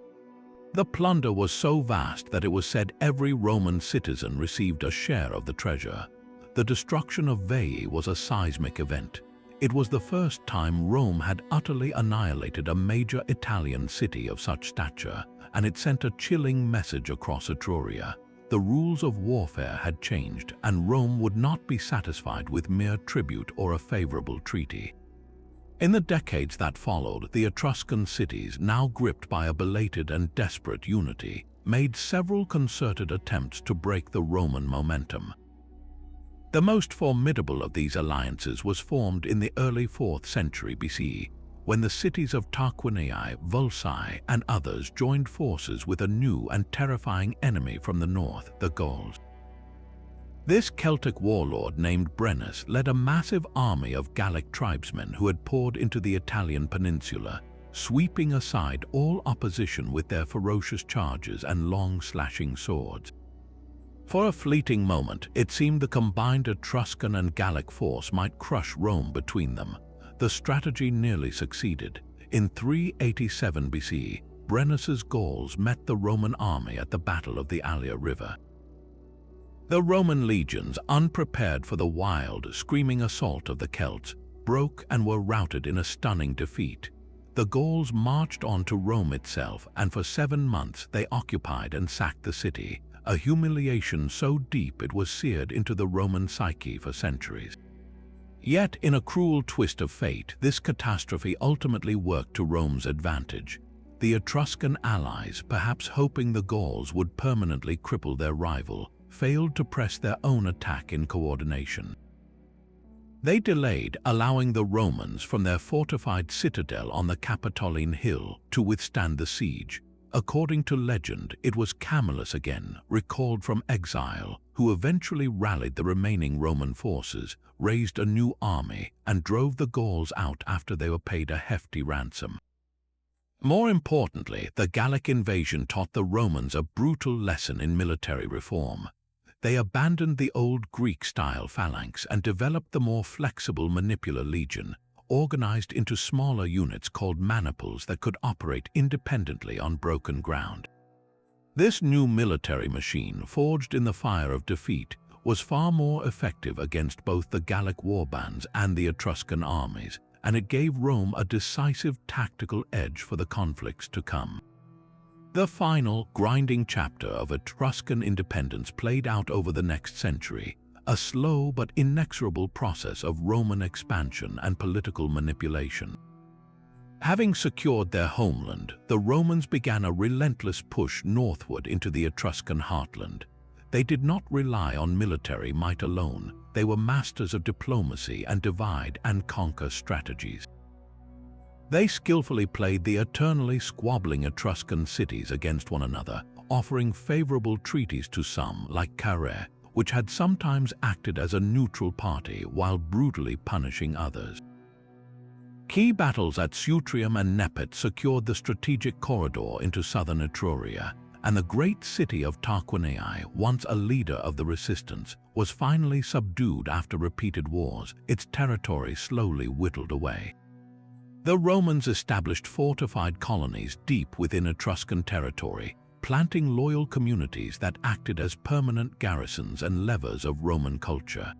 The plunder was so vast that it was said every Roman citizen received a share of the treasure. The destruction of Veii was a seismic event. It was the first time Rome had utterly annihilated a major Italian city of such stature, and it sent a chilling message across Etruria. The rules of warfare had changed, and Rome would not be satisfied with mere tribute or a favorable treaty. In the decades that followed, the Etruscan cities, now gripped by a belated and desperate unity, made several concerted attempts to break the Roman momentum. The most formidable of these alliances was formed in the early 4th century BCE, when the cities of Tarquinii, Volsci, and others joined forces with a new and terrifying enemy from the north, the Gauls. This Celtic warlord named Brennus led a massive army of Gallic tribesmen who had poured into the Italian peninsula, sweeping aside all opposition with their ferocious charges and long slashing swords. For a fleeting moment, it seemed the combined Etruscan and Gallic force might crush Rome between them. The strategy nearly succeeded. In 387 BC, Brennus's Gauls met the Roman army at the Battle of the Allia River. The Roman legions, unprepared for the wild, screaming assault of the Celts, broke and were routed in a stunning defeat. The Gauls marched on to Rome itself, and for 7 months they occupied and sacked the city, a humiliation so deep it was seared into the Roman psyche for centuries. Yet, in a cruel twist of fate, this catastrophe ultimately worked to Rome's advantage. The Etruscan allies, perhaps hoping the Gauls would permanently cripple their rival, failed to press their own attack in coordination. They delayed, allowing the Romans from their fortified citadel on the Capitoline Hill to withstand the siege. According to legend, it was Camillus again, recalled from exile, who eventually rallied the remaining Roman forces, raised a new army, and drove the Gauls out after they were paid a hefty ransom. More importantly, the Gallic invasion taught the Romans a brutal lesson in military reform. They abandoned the old Greek-style phalanx and developed the more flexible manipular legion, organized into smaller units called maniples that could operate independently on broken ground. This new military machine, forged in the fire of defeat, was far more effective against both the Gallic warbands and the Etruscan armies, and it gave Rome a decisive tactical edge for the conflicts to come. The final, grinding chapter of Etruscan independence played out over the next century, a slow but inexorable process of Roman expansion and political manipulation. Having secured their homeland, the Romans began a relentless push northward into the Etruscan heartland. They did not rely on military might alone. They were masters of diplomacy and divide and conquer strategies. They skillfully played the eternally squabbling Etruscan cities against one another, offering favorable treaties to some, like Carrhae, which had sometimes acted as a neutral party while brutally punishing others. Key battles at Sutrium and Nepet secured the strategic corridor into southern Etruria, and the great city of Tarquinii, once a leader of the resistance, was finally subdued after repeated wars, its territory slowly whittled away. The Romans established fortified colonies deep within Etruscan territory, planting loyal communities that acted as permanent garrisons and levers of Roman culture.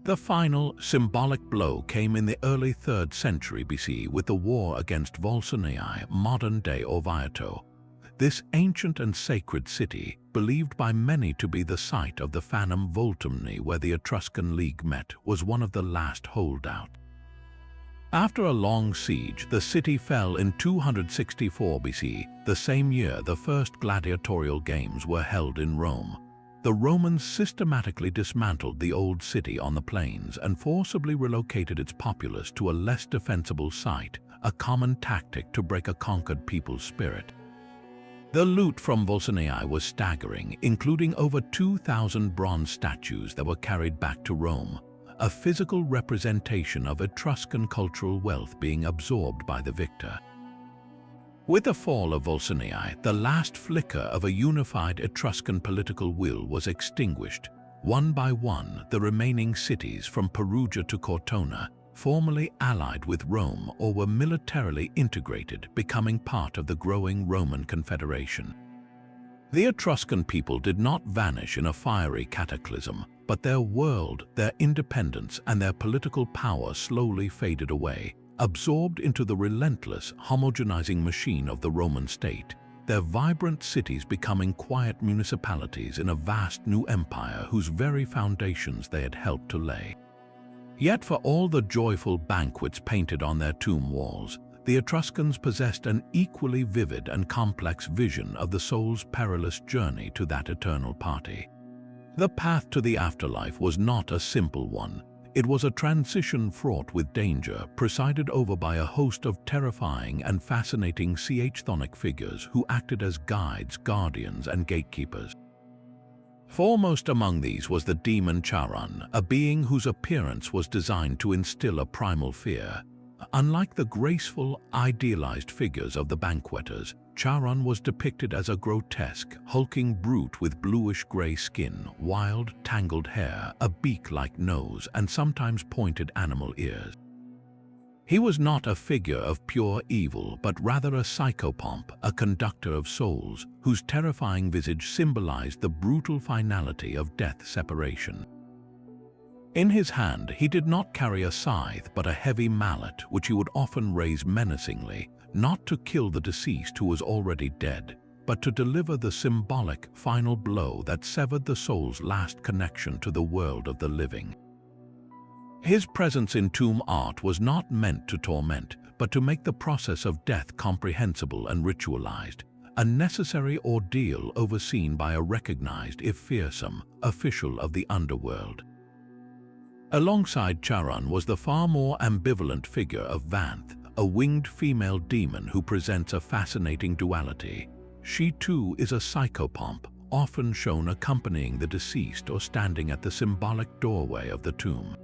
The final, symbolic blow came in the early 3rd century BC with the war against Volsiniae, modern-day Orvieto. This ancient and sacred city, believed by many to be the site of the Fanum Voltumni where the Etruscan League met, was one of the last holdouts. After a long siege, the city fell in 264 BC, the same year the first gladiatorial games were held in Rome. The Romans systematically dismantled the old city on the plains and forcibly relocated its populace to a less defensible site, a common tactic to break a conquered people's spirit. The loot from Volsiniae was staggering, including over 2,000 bronze statues that were carried back to Rome, a physical representation of Etruscan cultural wealth being absorbed by the victor. With the fall of Volsiniae, the last flicker of a unified Etruscan political will was extinguished. One by one, the remaining cities from Perugia to Cortona formally allied with Rome or were militarily integrated, becoming part of the growing Roman Confederation. The Etruscan people did not vanish in a fiery cataclysm, but their world, their independence, and their political power slowly faded away, absorbed into the relentless, homogenizing machine of the Roman state, their vibrant cities becoming quiet municipalities in a vast new empire whose very foundations they had helped to lay. Yet for all the joyful banquets painted on their tomb walls, the Etruscans possessed an equally vivid and complex vision of the soul's perilous journey to that eternal party. The path to the afterlife was not a simple one. It was a transition fraught with danger, presided over by a host of terrifying and fascinating chthonic figures who acted as guides, guardians, and gatekeepers. Foremost among these was the demon Charon, a being whose appearance was designed to instill a primal fear. Unlike the graceful, idealized figures of the banqueters, Charon was depicted as a grotesque, hulking brute with bluish-gray skin, wild, tangled hair, a beak-like nose, and sometimes pointed animal ears. He was not a figure of pure evil, but rather a psychopomp, a conductor of souls, whose terrifying visage symbolized the brutal finality of death separation. In his hand, he did not carry a scythe, but a heavy mallet, which he would often raise menacingly, not to kill the deceased who was already dead, but to deliver the symbolic final blow that severed the soul's last connection to the world of the living. His presence in tomb art was not meant to torment, but to make the process of death comprehensible and ritualized, a necessary ordeal overseen by a recognized, if fearsome, official of the underworld. Alongside Charon was the far more ambivalent figure of Vanth, a winged female demon who presents a fascinating duality. She too is a psychopomp, often shown accompanying the deceased or standing at the symbolic doorway of the tomb.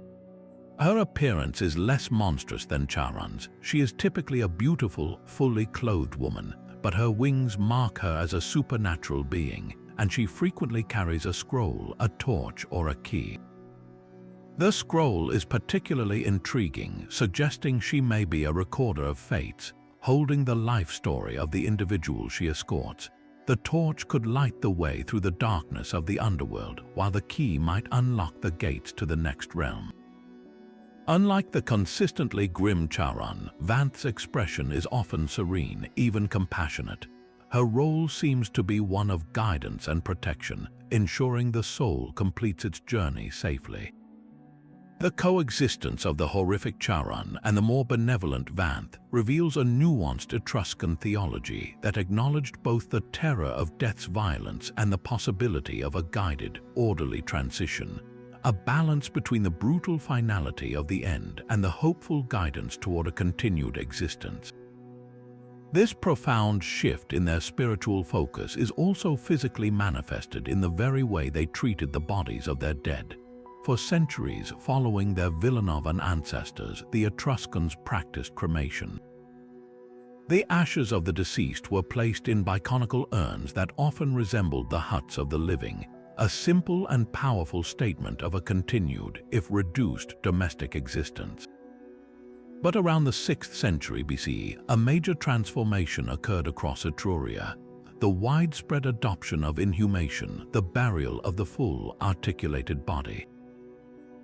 Her appearance is less monstrous than Charon's. She is typically a beautiful, fully clothed woman, but her wings mark her as a supernatural being, and she frequently carries a scroll, a torch, or a key. The scroll is particularly intriguing, suggesting she may be a recorder of fates, holding the life story of the individual she escorts. The torch could light the way through the darkness of the underworld, while the key might unlock the gates to the next realm. Unlike the consistently grim Charon, Vanth's expression is often serene, even compassionate. Her role seems to be one of guidance and protection, ensuring the soul completes its journey safely. The coexistence of the horrific Charon and the more benevolent Vanth reveals a nuanced Etruscan theology that acknowledged both the terror of death's violence and the possibility of a guided, orderly transition, a balance between the brutal finality of the end and the hopeful guidance toward a continued existence. This profound shift in their spiritual focus is also physically manifested in the very way they treated the bodies of their dead. For centuries following their Villanovan ancestors, the Etruscans practiced cremation. The ashes of the deceased were placed in biconical urns that often resembled the huts of the living, a simple and powerful statement of a continued, if reduced, domestic existence. But around the 6th century BCE, a major transformation occurred across Etruria: the widespread adoption of inhumation, the burial of the full, articulated body.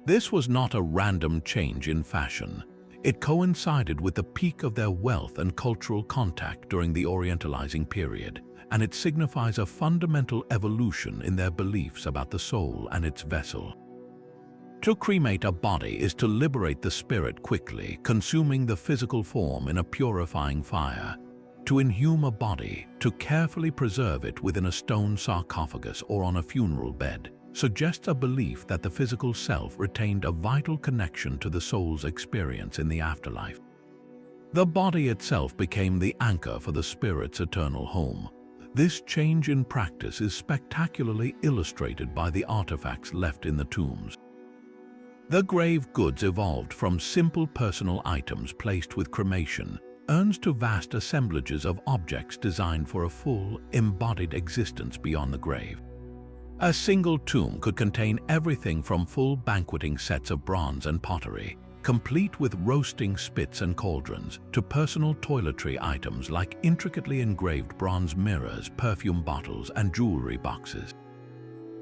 This was not a random change in fashion. It coincided with the peak of their wealth and cultural contact during the Orientalizing period, and it signifies a fundamental evolution in their beliefs about the soul and its vessel. To cremate a body is to liberate the spirit quickly, consuming the physical form in a purifying fire. To inhume a body, to carefully preserve it within a stone sarcophagus or on a funeral bed, suggests a belief that the physical self retained a vital connection to the soul's experience in the afterlife. The body itself became the anchor for the spirit's eternal home. This change in practice is spectacularly illustrated by the artifacts left in the tombs. The grave goods evolved from simple personal items placed with cremation, urns to vast assemblages of objects designed for a full, embodied existence beyond the grave. A single tomb could contain everything from full banqueting sets of bronze and pottery, complete with roasting spits and cauldrons, to personal toiletry items like intricately engraved bronze mirrors, perfume bottles, and jewelry boxes.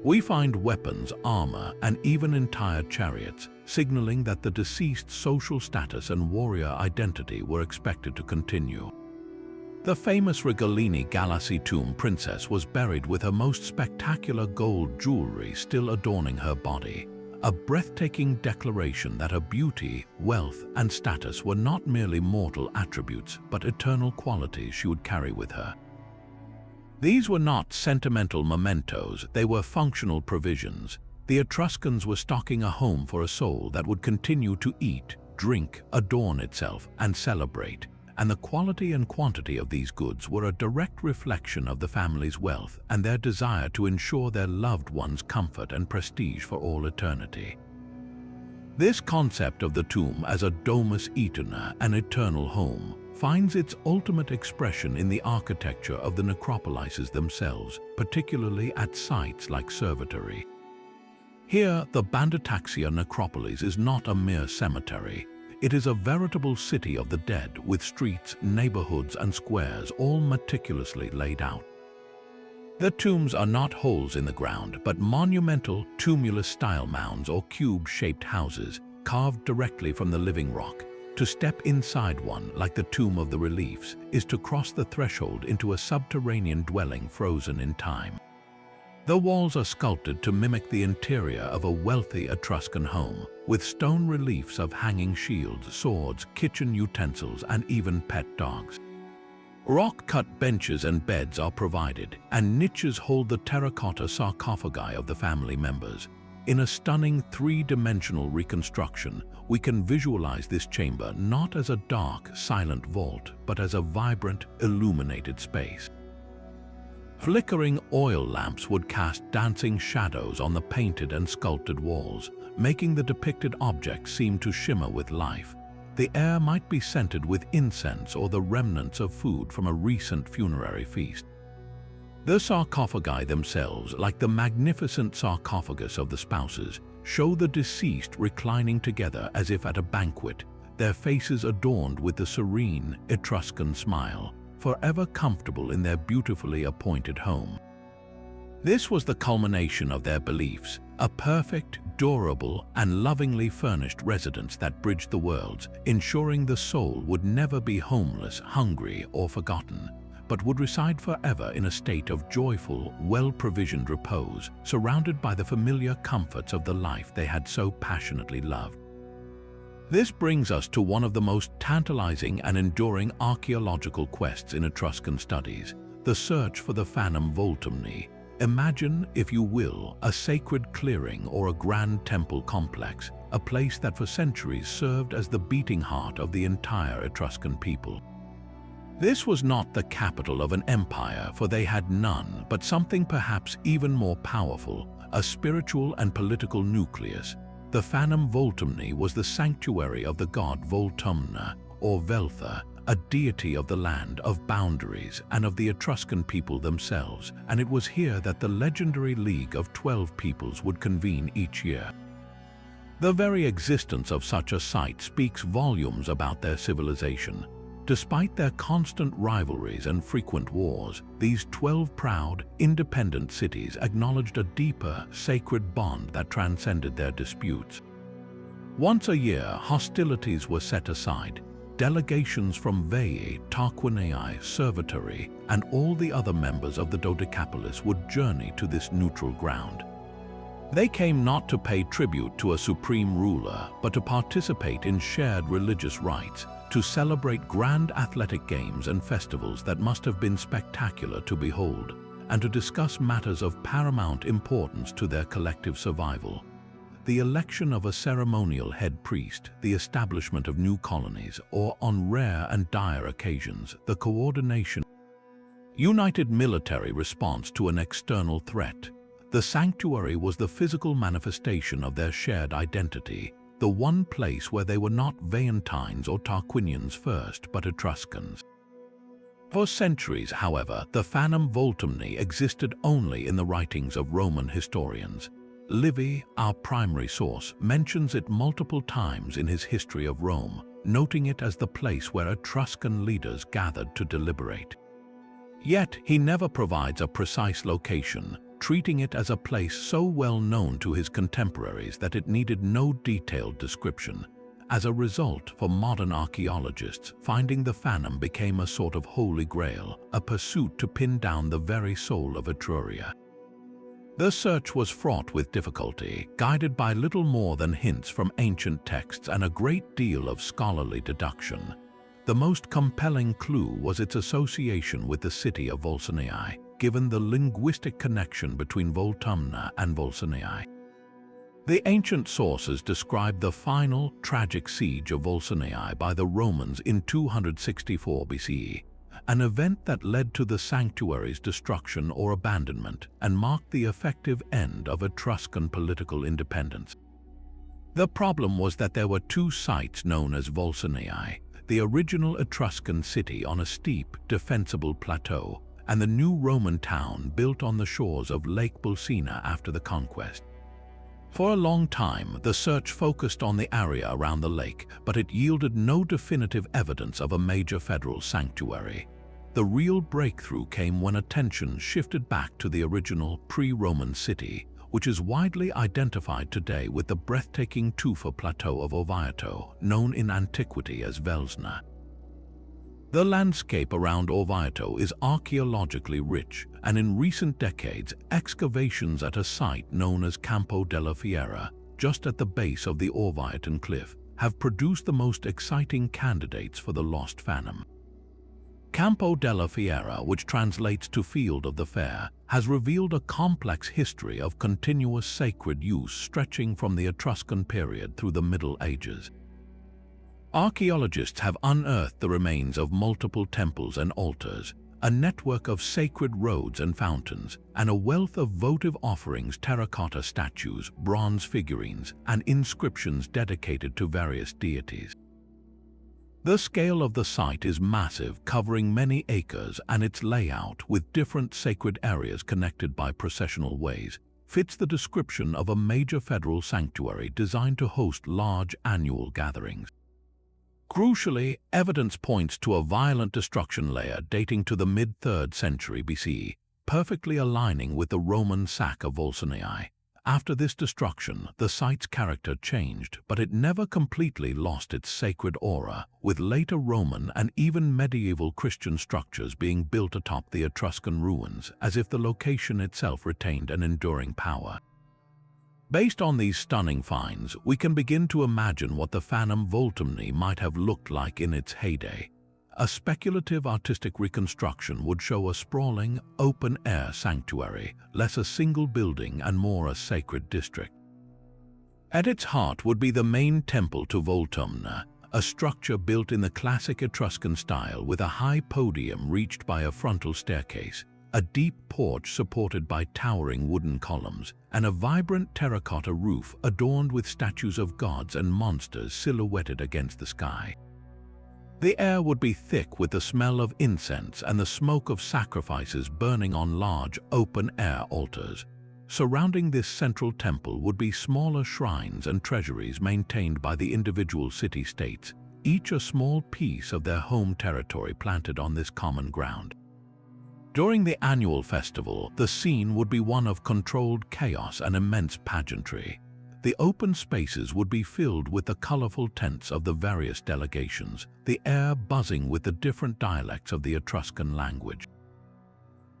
We find weapons, armor, and even entire chariots, signaling that the deceased's social status and warrior identity were expected to continue. The famous Rigolini Galassi tomb princess was buried with her most spectacular gold jewelry still adorning her body, a breathtaking declaration that her beauty, wealth, and status were not merely mortal attributes, but eternal qualities she would carry with her. These were not sentimental mementos, they were functional provisions. The Etruscans were stocking a home for a soul that would continue to eat, drink, adorn itself, and celebrate, and the quality and quantity of these goods were a direct reflection of the family's wealth and their desire to ensure their loved ones' comfort and prestige for all eternity. This concept of the tomb as a domus aeterna, an eternal home, finds its ultimate expression in the architecture of the necropolises themselves, particularly at sites like Servitory. Here, the Bandataxia necropolis is not a mere cemetery. It is a veritable city of the dead, with streets, neighborhoods, and squares all meticulously laid out. The tombs are not holes in the ground, but monumental tumulus-style mounds or cube-shaped houses carved directly from the living rock. To step inside one, like the Tomb of the Reliefs, is to cross the threshold into a subterranean dwelling frozen in time. The walls are sculpted to mimic the interior of a wealthy Etruscan home, with stone reliefs of hanging shields, swords, kitchen utensils, and even pet dogs. Rock-cut benches and beds are provided, and niches hold the terracotta sarcophagi of the family members. In a stunning three-dimensional reconstruction, we can visualize this chamber not as a dark, silent vault, but as a vibrant, illuminated space. Flickering oil lamps would cast dancing shadows on the painted and sculpted walls, making the depicted objects seem to shimmer with life. The air might be scented with incense or the remnants of food from a recent funerary feast. The sarcophagi themselves, like the magnificent sarcophagus of the spouses, show the deceased reclining together as if at a banquet, their faces adorned with the serene Etruscan smile, forever comfortable in their beautifully appointed home. This was the culmination of their beliefs, a perfect, durable, and lovingly furnished residence that bridged the worlds, ensuring the soul would never be homeless, hungry, or forgotten, but would reside forever in a state of joyful, well-provisioned repose, surrounded by the familiar comforts of the life they had so passionately loved. This brings us to one of the most tantalizing and enduring archaeological quests in Etruscan studies, the search for the Fanum Voltumni. Imagine, if you will, a sacred clearing or a grand temple complex, a place that for centuries served as the beating heart of the entire Etruscan people. This was not the capital of an empire, for they had none, but something perhaps even more powerful, a spiritual and political nucleus. The Fanum Voltumni was the sanctuary of the god Voltumna, or Veltha, a deity of the land, of boundaries, and of the Etruscan people themselves, and it was here that the legendary League of 12 Peoples would convene each year. The very existence of such a site speaks volumes about their civilization. Despite their constant rivalries and frequent wars, these 12 proud, independent cities acknowledged a deeper, sacred bond that transcended their disputes. Once a year, hostilities were set aside. Delegations from Veii, Tarquinii, Servitory, and all the other members of the Dodecapolis would journey to this neutral ground. They came not to pay tribute to a supreme ruler, but to participate in shared religious rites, to celebrate grand athletic games and festivals that must have been spectacular to behold, and to discuss matters of paramount importance to their collective survival. The election of a ceremonial head priest, the establishment of new colonies, or on rare and dire occasions, the coordination. United military response to an external threat. The sanctuary was the physical manifestation of their shared identity, the one place where they were not Veientines or Tarquinians first, but Etruscans. For centuries, however, the Fanum Voltumni existed only in the writings of Roman historians. Livy, our primary source, mentions it multiple times in his History of Rome, noting it as the place where Etruscan leaders gathered to deliberate. Yet, he never provides a precise location, treating it as a place so well known to his contemporaries that it needed no detailed description. As a result, for modern archaeologists, finding the Fanum became a sort of holy grail, a pursuit to pin down the very soul of Etruria. The search was fraught with difficulty, guided by little more than hints from ancient texts and a great deal of scholarly deduction. The most compelling clue was its association with the city of Volsinii, given the linguistic connection between Voltumna and Volsinii. The ancient sources describe the final, tragic siege of Volsiniae by the Romans in 264 BCE, an event that led to the sanctuary's destruction or abandonment and marked the effective end of Etruscan political independence. The problem was that there were two sites known as Volsiniae, the original Etruscan city on a steep, defensible plateau, and the new Roman town built on the shores of Lake Bolsena after the conquest. For a long time, the search focused on the area around the lake, but it yielded no definitive evidence of a major federal sanctuary. The real breakthrough came when attention shifted back to the original pre-Roman city, which is widely identified today with the breathtaking tufa plateau of Orvieto, known in antiquity as Velsna. The landscape around Orvieto is archaeologically rich, and in recent decades, excavations at a site known as Campo della Fiera, just at the base of the Orvietan cliff, have produced the most exciting candidates for the lost phantom. Campo della Fiera, which translates to Field of the Fair, has revealed a complex history of continuous sacred use stretching from the Etruscan period through the Middle Ages. Archaeologists have unearthed the remains of multiple temples and altars, a network of sacred roads and fountains, and a wealth of votive offerings, terracotta statues, bronze figurines, and inscriptions dedicated to various deities. The scale of the site is massive, covering many acres, and its layout, with different sacred areas connected by processional ways, fits the description of a major federal sanctuary designed to host large annual gatherings. Crucially, evidence points to a violent destruction layer dating to the mid-3rd century BCE, perfectly aligning with the Roman sack of Volsiniae. After this destruction, the site's character changed, but it never completely lost its sacred aura, with later Roman and even medieval Christian structures being built atop the Etruscan ruins, as if the location itself retained an enduring power. Based on these stunning finds, we can begin to imagine what the Phantom Voltumni might have looked like in its heyday. A speculative artistic reconstruction would show a sprawling, open-air sanctuary, less a single building and more a sacred district. At its heart would be the main temple to Voltumna, a structure built in the classic Etruscan style with a high podium reached by a frontal staircase, a deep porch supported by towering wooden columns, and a vibrant terracotta roof adorned with statues of gods and monsters silhouetted against the sky. The air would be thick with the smell of incense and the smoke of sacrifices burning on large, open-air altars. Surrounding this central temple would be smaller shrines and treasuries maintained by the individual city-states, each a small piece of their home territory planted on this common ground. During the annual festival, the scene would be one of controlled chaos and immense pageantry. The open spaces would be filled with the colorful tents of the various delegations, the air buzzing with the different dialects of the Etruscan language.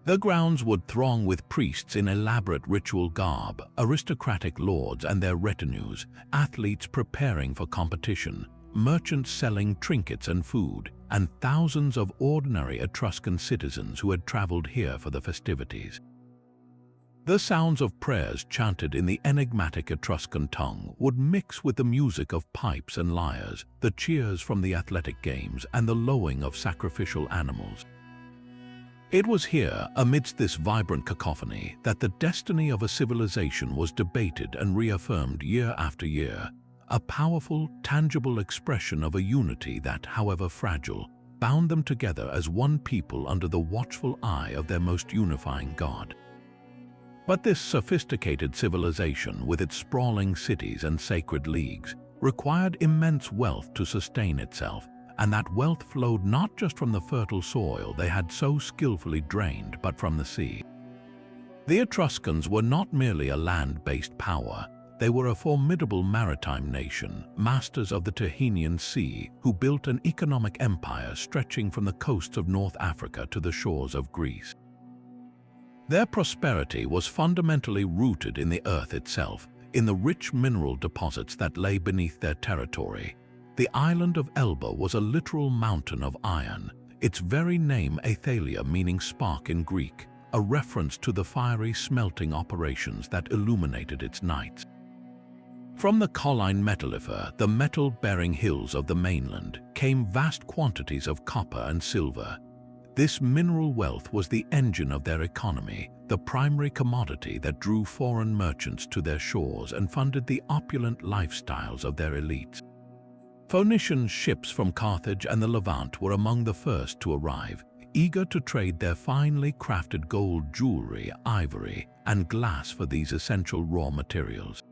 The grounds would throng with priests in elaborate ritual garb, aristocratic lords and their retinues, athletes preparing for competition, merchants selling trinkets and food, and thousands of ordinary Etruscan citizens who had traveled here for the festivities. The sounds of prayers chanted in the enigmatic Etruscan tongue would mix with the music of pipes and lyres, the cheers from the athletic games, and the lowing of sacrificial animals. It was here, amidst this vibrant cacophony, that the destiny of a civilization was debated and reaffirmed year after year, a powerful, tangible expression of a unity that, however fragile, bound them together as one people under the watchful eye of their most unifying God. But this sophisticated civilization, with its sprawling cities and sacred leagues, required immense wealth to sustain itself, and that wealth flowed not just from the fertile soil they had so skillfully drained, but from the sea. The Etruscans were not merely a land-based power. They were a formidable maritime nation, masters of the Tyrrhenian Sea, who built an economic empire stretching from the coasts of North Africa to the shores of Greece. Their prosperity was fundamentally rooted in the earth itself, in the rich mineral deposits that lay beneath their territory. The island of Elba was a literal mountain of iron, its very name Aethalia meaning spark in Greek, a reference to the fiery smelting operations that illuminated its nights. From the Colline metallifer, the metal-bearing hills of the mainland, came vast quantities of copper and silver. This mineral wealth was the engine of their economy, the primary commodity that drew foreign merchants to their shores and funded the opulent lifestyles of their elites. Phoenician ships from Carthage and the Levant were among the first to arrive, eager to trade their finely crafted gold jewelry, ivory, and glass for these essential raw materials.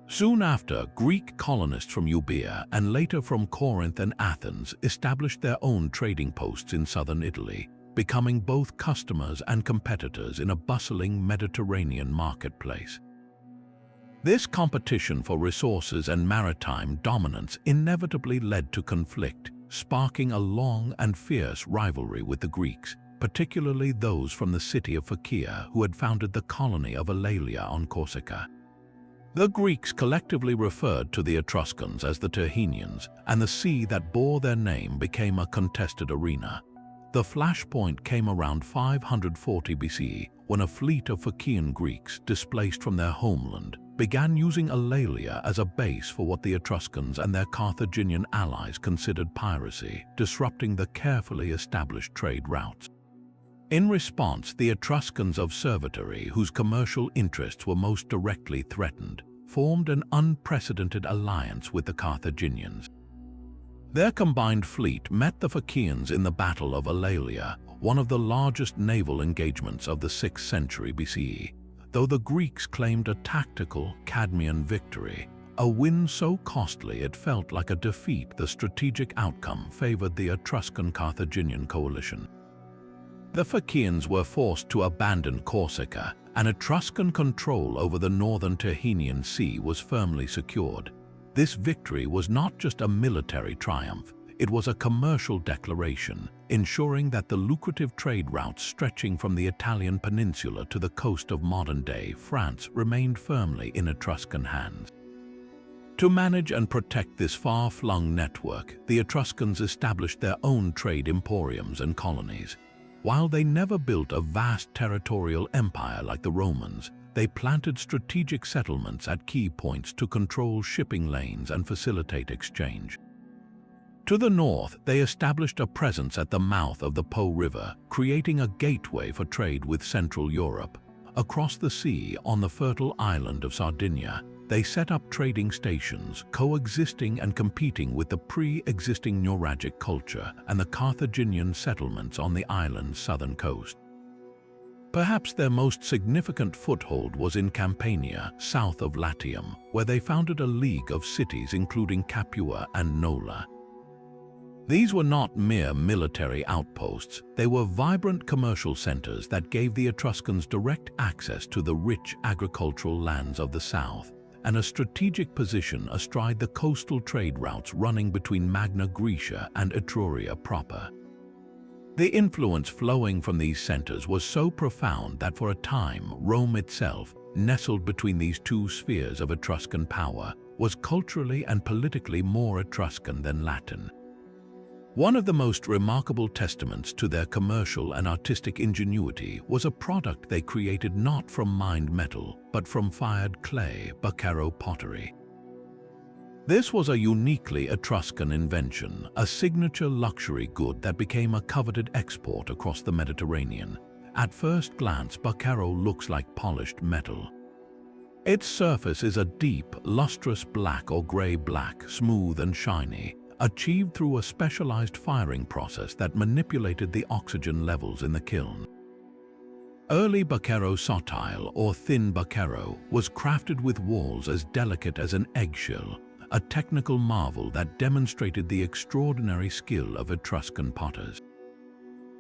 Soon after, Greek colonists from Euboea and later from Corinth and Athens established their own trading posts in southern Italy, becoming both customers and competitors in a bustling Mediterranean marketplace. This competition for resources and maritime dominance inevitably led to conflict, sparking a long and fierce rivalry with the Greeks, particularly those from the city of Phakia who had founded the colony of Eulalia on Corsica. The Greeks collectively referred to the Etruscans as the Tyrrhenians, and the sea that bore their name became a contested arena. The flashpoint came around 540 BCE, when a fleet of Phakian Greeks, displaced from their homeland, began using Eulalia as a base for what the Etruscans and their Carthaginian allies considered piracy, disrupting the carefully established trade routes. In response, the Etruscans of Cerveteri, whose commercial interests were most directly threatened, formed an unprecedented alliance with the Carthaginians. Their combined fleet met the Phakians in the Battle of Eulalia, one of the largest naval engagements of the 6th century BCE. Though the Greeks claimed a tactical Cadmean victory, a win so costly it felt like a defeat, the strategic outcome favored the Etruscan-Carthaginian coalition. The Phakians were forced to abandon Corsica, and Etruscan control over the northern Tyrrhenian Sea was firmly secured. This victory was not just a military triumph, it was a commercial declaration, ensuring that the lucrative trade routes stretching from the Italian peninsula to the coast of modern-day France remained firmly in Etruscan hands. To manage and protect this far-flung network, the Etruscans established their own trade emporiums and colonies. While they never built a vast territorial empire like the Romans, they planted strategic settlements at key points to control shipping lanes and facilitate exchange. To the north, they established a presence at the mouth of the Po River, creating a gateway for trade with Central Europe. Across the sea, on the fertile island of Sardinia, they set up trading stations, coexisting and competing with the pre-existing Nuragic culture and the Carthaginian settlements on the island's southern coast. Perhaps their most significant foothold was in Campania, south of Latium, where they founded a league of cities including Capua and Nola. These were not mere military outposts, they were vibrant commercial centers that gave the Etruscans direct access to the rich agricultural lands of the south, and a strategic position astride the coastal trade routes running between Magna Graecia and Etruria proper. The influence flowing from these centers was so profound that for a time Rome itself, nestled between these two spheres of Etruscan power, was culturally and politically more Etruscan than Latin. One of the most remarkable testaments to their commercial and artistic ingenuity was a product they created not from mined metal, but from fired clay, Baccaro pottery. This was a uniquely Etruscan invention, a signature luxury good that became a coveted export across the Mediterranean. At first glance, Baccaro looks like polished metal. Its surface is a deep, lustrous black or gray-black, smooth and shiny, achieved through a specialized firing process that manipulated the oxygen levels in the kiln. Early Baccaro sotile, or thin Baccaro, was crafted with walls as delicate as an eggshell, a technical marvel that demonstrated the extraordinary skill of Etruscan potters.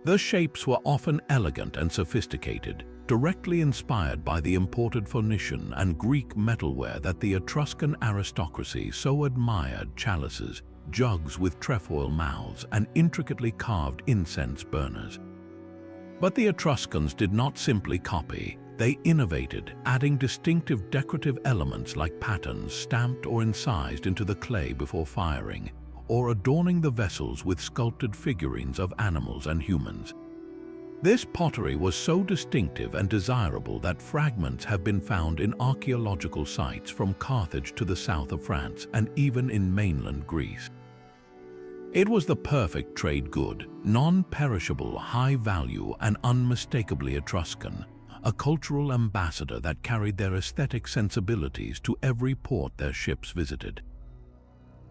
The shapes were often elegant and sophisticated, directly inspired by the imported Phoenician and Greek metalware that the Etruscan aristocracy so admired: chalices, jugs with trefoil mouths, and intricately carved incense burners. But the Etruscans did not simply copy, they innovated, adding distinctive decorative elements like patterns stamped or incised into the clay before firing, or adorning the vessels with sculpted figurines of animals and humans. This pottery was so distinctive and desirable that fragments have been found in archaeological sites from Carthage to the south of France and even in mainland Greece. It was the perfect trade good, non-perishable, high-value and unmistakably Etruscan, a cultural ambassador that carried their aesthetic sensibilities to every port their ships visited.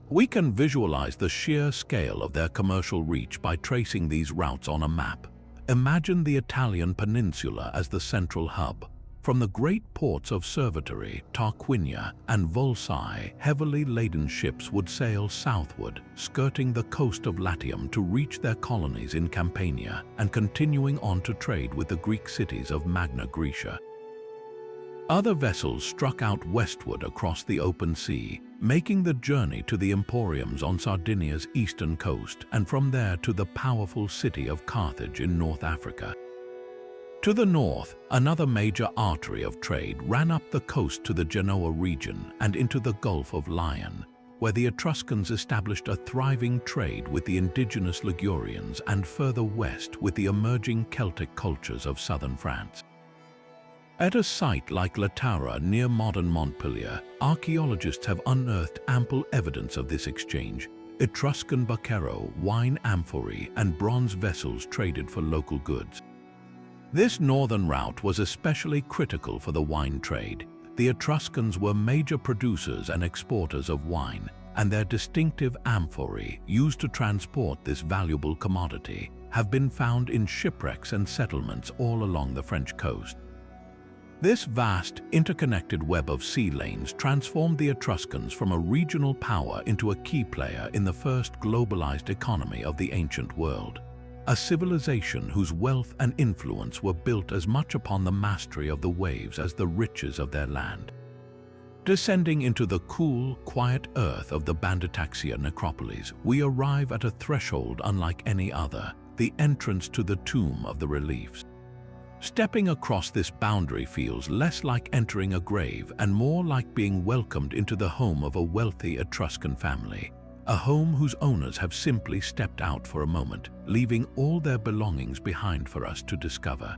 We can visualize the sheer scale of their commercial reach by tracing these routes on a map. Imagine the Italian peninsula as the central hub. From the great ports of Cerveteri, Tarquinia, and Volsae, heavily laden ships would sail southward, skirting the coast of Latium to reach their colonies in Campania and continuing on to trade with the Greek cities of Magna Graecia. Other vessels struck out westward across the open sea, making the journey to the emporiums on Sardinia's eastern coast and from there to the powerful city of Carthage in North Africa. To the north, another major artery of trade ran up the coast to the Genoa region and into the Gulf of Lion, where the Etruscans established a thriving trade with the indigenous Ligurians and further west with the emerging Celtic cultures of southern France. At a site like Latara near modern Montpellier, archaeologists have unearthed ample evidence of this exchange. Etruscan baquero, wine amphorae, and bronze vessels traded for local goods. This northern route was especially critical for the wine trade. The Etruscans were major producers and exporters of wine, and their distinctive amphorae, used to transport this valuable commodity, have been found in shipwrecks and settlements all along the French coast. This vast, interconnected web of sea lanes transformed the Etruscans from a regional power into a key player in the first globalized economy of the ancient world. A civilization whose wealth and influence were built as much upon the mastery of the waves as the riches of their land. Descending into the cool, quiet earth of the Banditaxia necropolis, we arrive at a threshold unlike any other, the entrance to the tomb of the reliefs. Stepping across this boundary feels less like entering a grave and more like being welcomed into the home of a wealthy Etruscan family, a home whose owners have simply stepped out for a moment, leaving all their belongings behind for us to discover.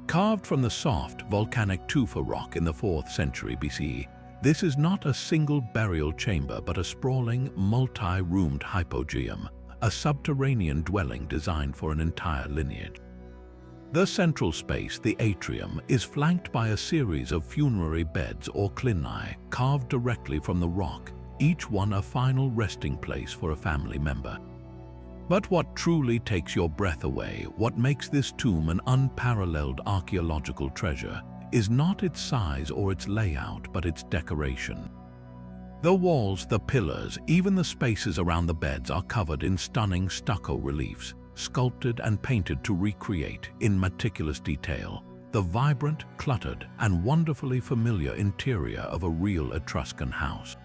Carved from the soft, volcanic tufa rock in the 4th century BCE, this is not a single burial chamber but a sprawling, multi-roomed hypogeum, a subterranean dwelling designed for an entire lineage. The central space, the atrium, is flanked by a series of funerary beds or clini carved directly from the rock, each one a final resting place for a family member. But what truly takes your breath away, what makes this tomb an unparalleled archaeological treasure, is not its size or its layout, but its decoration. The walls, the pillars, even the spaces around the beds are covered in stunning stucco reliefs, sculpted and painted to recreate, in meticulous detail, the vibrant, cluttered, and wonderfully familiar interior of a real Etruscan house.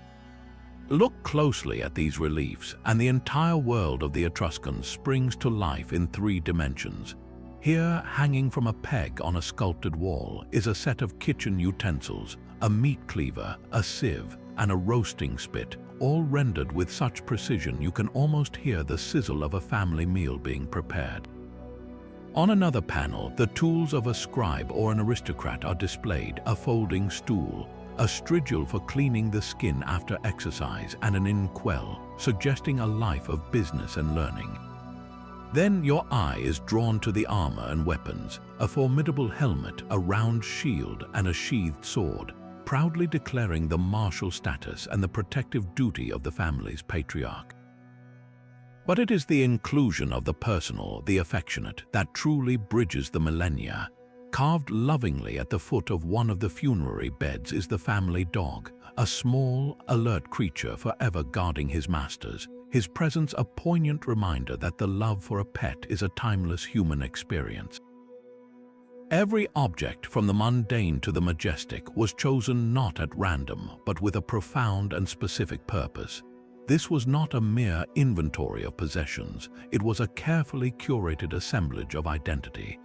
Look closely at these reliefs, and the entire world of the Etruscans springs to life in 3 dimensions. Here, hanging from a peg on a sculpted wall, is a set of kitchen utensils, a meat cleaver, a sieve, and a roasting spit, all rendered with such precision you can almost hear the sizzle of a family meal being prepared. On another panel, the tools of a scribe or an aristocrat are displayed: a folding stool, a strigil for cleaning the skin after exercise, and an inkwell, suggesting a life of business and learning. Then your eye is drawn to the armor and weapons: a formidable helmet, a round shield, and a sheathed sword, proudly declaring the martial status and the protective duty of the family's patriarch. But it is the inclusion of the personal, the affectionate, that truly bridges the millennia. Carved lovingly at the foot of one of the funerary beds is the family dog, a small, alert creature forever guarding his masters, his presence a poignant reminder that the love for a pet is a timeless human experience. Every object, from the mundane to the majestic, was chosen not at random, but with a profound and specific purpose. This was not a mere inventory of possessions, it was a carefully curated assemblage of identity.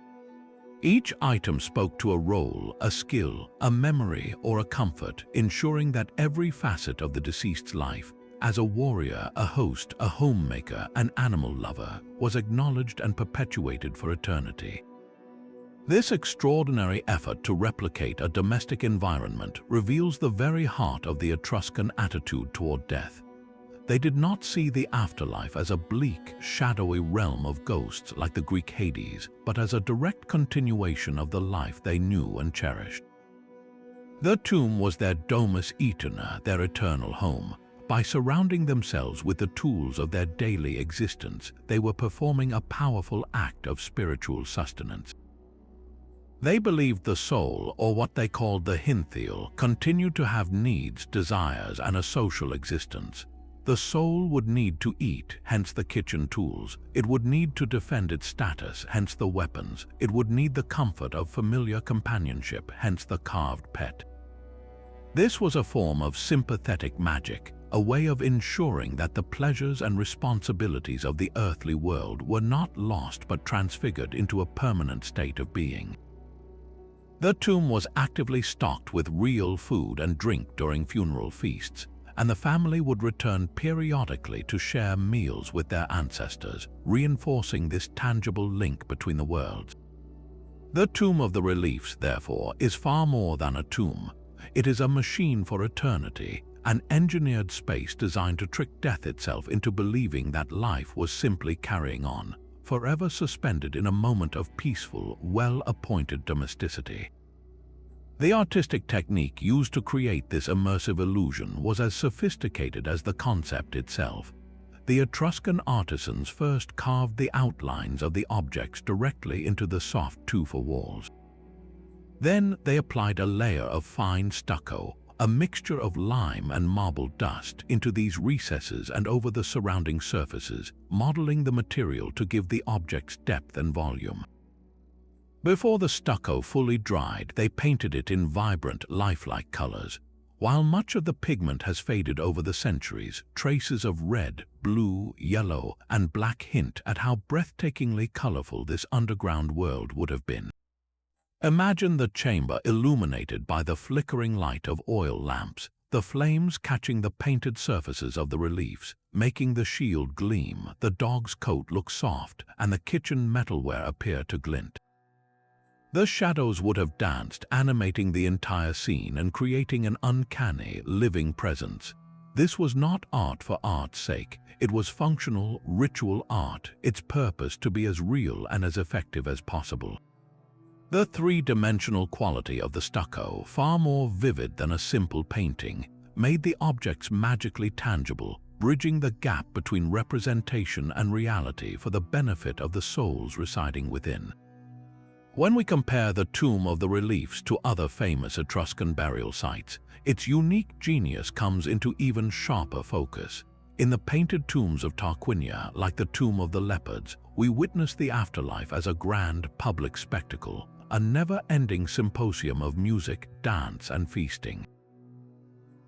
Each item spoke to a role, a skill, a memory, or a comfort, ensuring that every facet of the deceased's life, As a warrior, a host, a homemaker, an animal lover, was acknowledged and perpetuated for eternity. This extraordinary effort to replicate a domestic environment reveals the very heart of the Etruscan attitude toward death. They did not see the afterlife as a bleak, shadowy realm of ghosts like the Greek Hades, but as a direct continuation of the life they knew and cherished. The tomb was their domus aeterna, their eternal home. By surrounding themselves with the tools of their daily existence, they were performing a powerful act of spiritual sustenance. They believed the soul, or what they called the hintheal, continued to have needs, desires, and a social existence. The soul would need to eat, hence the kitchen tools. It would need to defend its status, hence the weapons. It would need the comfort of familiar companionship, hence the carved pet. This was a form of sympathetic magic, a way of ensuring that the pleasures and responsibilities of the earthly world were not lost but transfigured into a permanent state of being. The tomb was actively stocked with real food and drink during funeral feasts, and the family would return periodically to share meals with their ancestors, reinforcing this tangible link between the worlds. The Tomb of the Reliefs, therefore, is far more than a tomb. It is a machine for eternity, an engineered space designed to trick death itself into believing that life was simply carrying on, forever suspended in a moment of peaceful, well-appointed domesticity. The artistic technique used to create this immersive illusion was as sophisticated as the concept itself. The Etruscan artisans first carved the outlines of the objects directly into the soft tufa walls. Then they applied a layer of fine stucco, a mixture of lime and marble dust, into these recesses and over the surrounding surfaces, modeling the material to give the objects depth and volume. Before the stucco fully dried, they painted it in vibrant, lifelike colors. While much of the pigment has faded over the centuries, traces of red, blue, yellow, and black hint at how breathtakingly colorful this underground world would have been. Imagine the chamber illuminated by the flickering light of oil lamps, the flames catching the painted surfaces of the reliefs, making the shield gleam, the dog's coat look soft, and the kitchen metalware appear to glint. The shadows would have danced, animating the entire scene and creating an uncanny, living presence. This was not art for art's sake. It was functional, ritual art, its purpose to be as real and as effective as possible. The three-dimensional quality of the stucco, far more vivid than a simple painting, made the objects magically tangible, bridging the gap between representation and reality for the benefit of the souls residing within. When we compare the Tomb of the Reliefs to other famous Etruscan burial sites, its unique genius comes into even sharper focus. In the painted tombs of Tarquinia, like the Tomb of the Leopards, we witness the afterlife as a grand public spectacle, a never-ending symposium of music, dance, and feasting.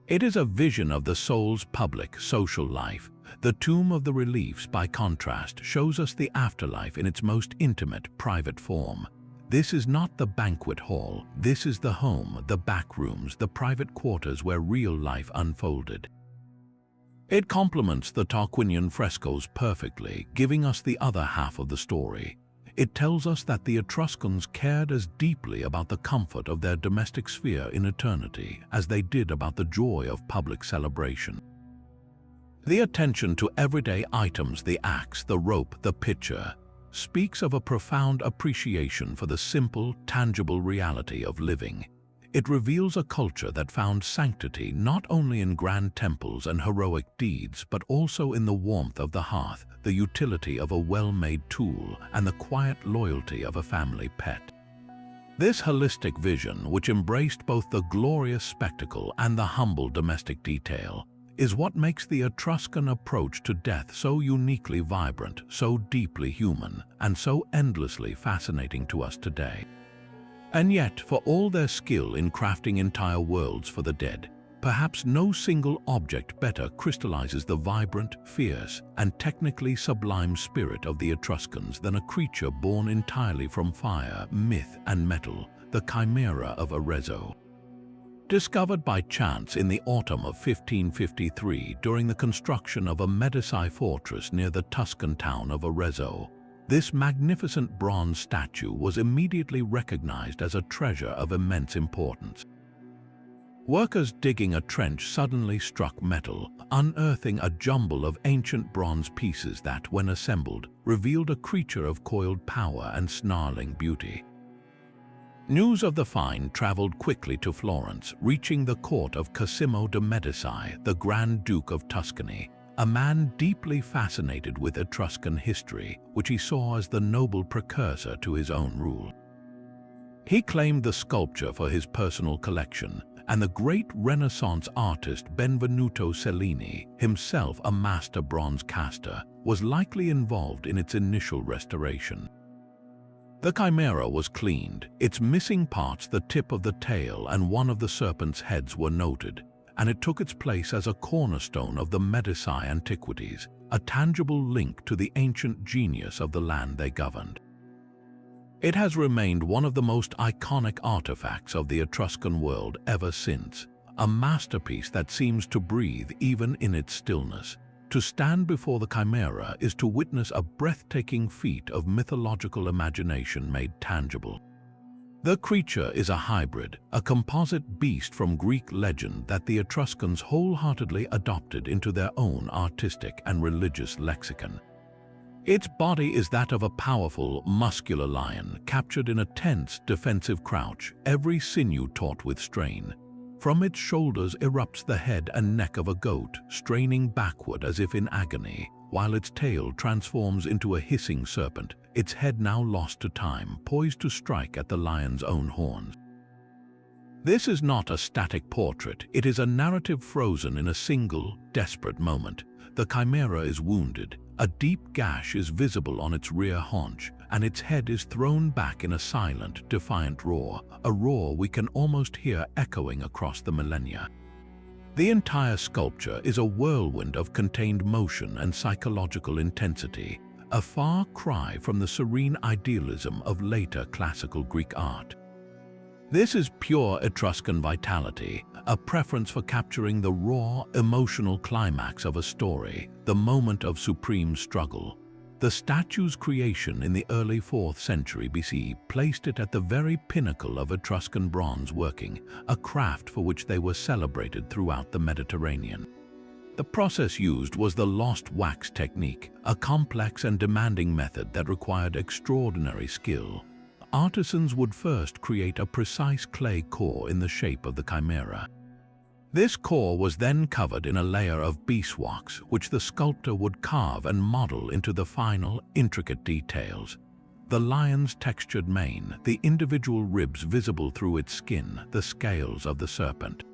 It is a vision of the soul's public, social life. The Tomb of the Reliefs, by contrast, shows us the afterlife in its most intimate, private form. This is not the banquet hall. This is the home, the back rooms, the private quarters where real life unfolded. It complements the Tarquinian frescoes perfectly, giving us the other half of the story. It tells us that the Etruscans cared as deeply about the comfort of their domestic sphere in eternity as they did about the joy of public celebration. The attention to everyday items, the axe, the rope, the pitcher, speaks of a profound appreciation for the simple, tangible reality of living. It reveals a culture that found sanctity not only in grand temples and heroic deeds, but also in the warmth of the hearth, the utility of a well-made tool, and the quiet loyalty of a family pet. This holistic vision, which embraced both the glorious spectacle and the humble domestic detail, is what makes the Etruscan approach to death so uniquely vibrant, so deeply human, and so endlessly fascinating to us today. And yet, for all their skill in crafting entire worlds for the dead, perhaps no single object better crystallizes the vibrant, fierce, and technically sublime spirit of the Etruscans than a creature born entirely from fire, myth, and metal, the chimera of Arezzo. Discovered by chance in the autumn of 1553 during the construction of a Medici fortress near the Tuscan town of Arezzo, this magnificent bronze statue was immediately recognized as a treasure of immense importance. Workers digging a trench suddenly struck metal, unearthing a jumble of ancient bronze pieces that, when assembled, revealed a creature of coiled power and snarling beauty. News of the find traveled quickly to Florence, reaching the court of Cosimo de' Medici, the Grand Duke of Tuscany, a man deeply fascinated with Etruscan history, which he saw as the noble precursor to his own rule. He claimed the sculpture for his personal collection, and the great Renaissance artist Benvenuto Cellini, himself a master bronze caster, was likely involved in its initial restoration. The chimera was cleaned, its missing parts, the tip of the tail and one of the serpent's heads, were noted, and it took its place as a cornerstone of the Medici antiquities, a tangible link to the ancient genius of the land they governed. It has remained one of the most iconic artifacts of the Etruscan world ever since, a masterpiece that seems to breathe even in its stillness. To stand before the chimera is to witness a breathtaking feat of mythological imagination made tangible. The creature is a hybrid, a composite beast from Greek legend that the Etruscans wholeheartedly adopted into their own artistic and religious lexicon. Its body is that of a powerful, muscular lion, captured in a tense, defensive crouch, every sinew taut with strain. From its shoulders erupts the head and neck of a goat, straining backward as if in agony, while its tail transforms into a hissing serpent, its head now lost to time, poised to strike at the lion's own horns. This is not a static portrait, it is a narrative frozen in a single, desperate moment. The chimera is wounded, a deep gash is visible on its rear haunch, and its head is thrown back in a silent, defiant roar, a roar we can almost hear echoing across the millennia. The entire sculpture is a whirlwind of contained motion and psychological intensity, a far cry from the serene idealism of later classical Greek art. This is pure Etruscan vitality, a preference for capturing the raw, emotional climax of a story, the moment of supreme struggle. The statue's creation in the early 4th century BC placed it at the very pinnacle of Etruscan bronze working, a craft for which they were celebrated throughout the Mediterranean. The process used was the lost wax technique, a complex and demanding method that required extraordinary skill. Artisans would first create a precise clay core in the shape of the chimera. This core was then covered in a layer of beeswax, which the sculptor would carve and model into the final, intricate details. The lion's textured mane, the individual ribs visible through its skin, the scales of the serpent.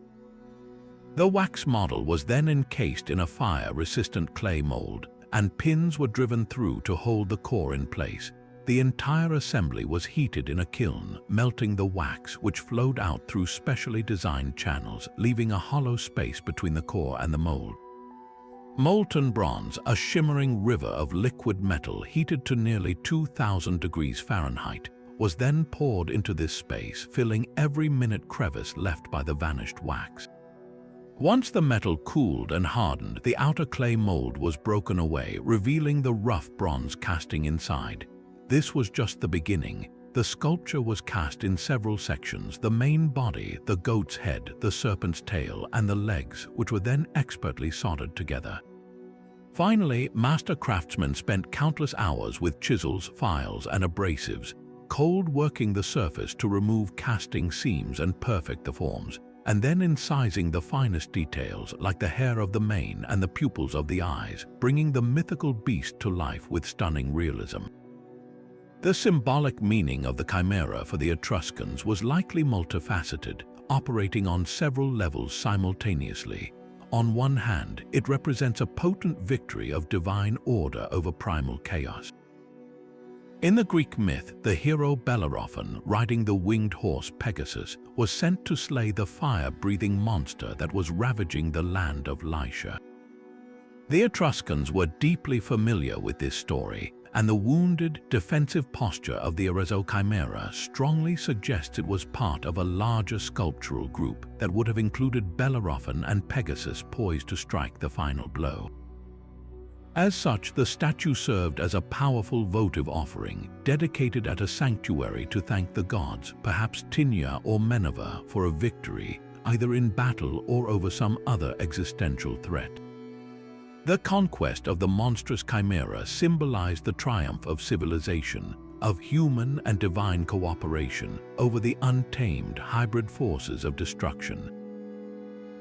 The wax model was then encased in a fire-resistant clay mold, and pins were driven through to hold the core in place. The entire assembly was heated in a kiln, melting the wax, which flowed out through specially designed channels, leaving a hollow space between the core and the mold. Molten bronze, a shimmering river of liquid metal heated to nearly 2,000 degrees Fahrenheit, was then poured into this space, filling every minute crevice left by the vanished wax. Once the metal cooled and hardened, the outer clay mold was broken away, revealing the rough bronze casting inside. This was just the beginning. The sculpture was cast in several sections: the main body, the goat's head, the serpent's tail, and the legs, which were then expertly soldered together. Finally, master craftsmen spent countless hours with chisels, files, and abrasives, cold working the surface to remove casting seams and perfect the forms, and then incising the finest details like the hair of the mane and the pupils of the eyes, bringing the mythical beast to life with stunning realism. The symbolic meaning of the chimera for the Etruscans was likely multifaceted, operating on several levels simultaneously. On one hand, it represents a potent victory of divine order over primal chaos. In the Greek myth, the hero Bellerophon, riding the winged horse Pegasus, was sent to slay the fire-breathing monster that was ravaging the land of Lycia. The Etruscans were deeply familiar with this story, and the wounded, defensive posture of the Arezzo chimera strongly suggests it was part of a larger sculptural group that would have included Bellerophon and Pegasus poised to strike the final blow. As such, the statue served as a powerful votive offering, dedicated at a sanctuary to thank the gods, perhaps Tinia or Minerva, for a victory, either in battle or over some other existential threat. The conquest of the monstrous chimera symbolized the triumph of civilization, of human and divine cooperation over the untamed hybrid forces of destruction.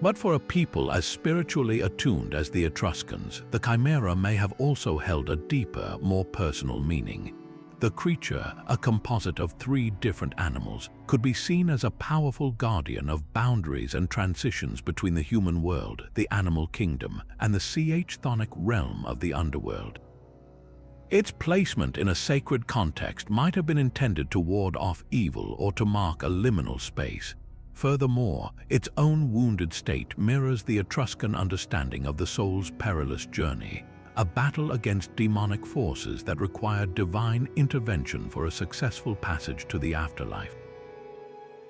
But for a people as spiritually attuned as the Etruscans, the chimera may have also held a deeper, more personal meaning. The creature, a composite of 3 different animals, could be seen as a powerful guardian of boundaries and transitions between the human world, the animal kingdom, and the chthonic realm of the underworld. Its placement in a sacred context might have been intended to ward off evil or to mark a liminal space. Furthermore, its own wounded state mirrors the Etruscan understanding of the soul's perilous journey, a battle against demonic forces that required divine intervention for a successful passage to the afterlife.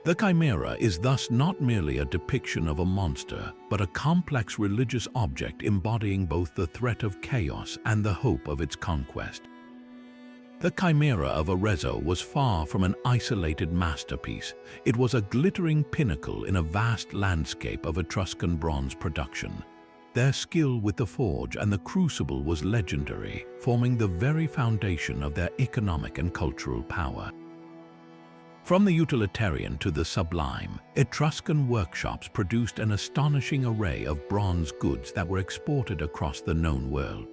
The chimera is thus not merely a depiction of a monster, but a complex religious object embodying both the threat of chaos and the hope of its conquest. The chimera of Arezzo was far from an isolated masterpiece. It was a glittering pinnacle in a vast landscape of Etruscan bronze production. Their skill with the forge and the crucible was legendary, forming the very foundation of their economic and cultural power. From the utilitarian to the sublime, Etruscan workshops produced an astonishing array of bronze goods that were exported across the known world.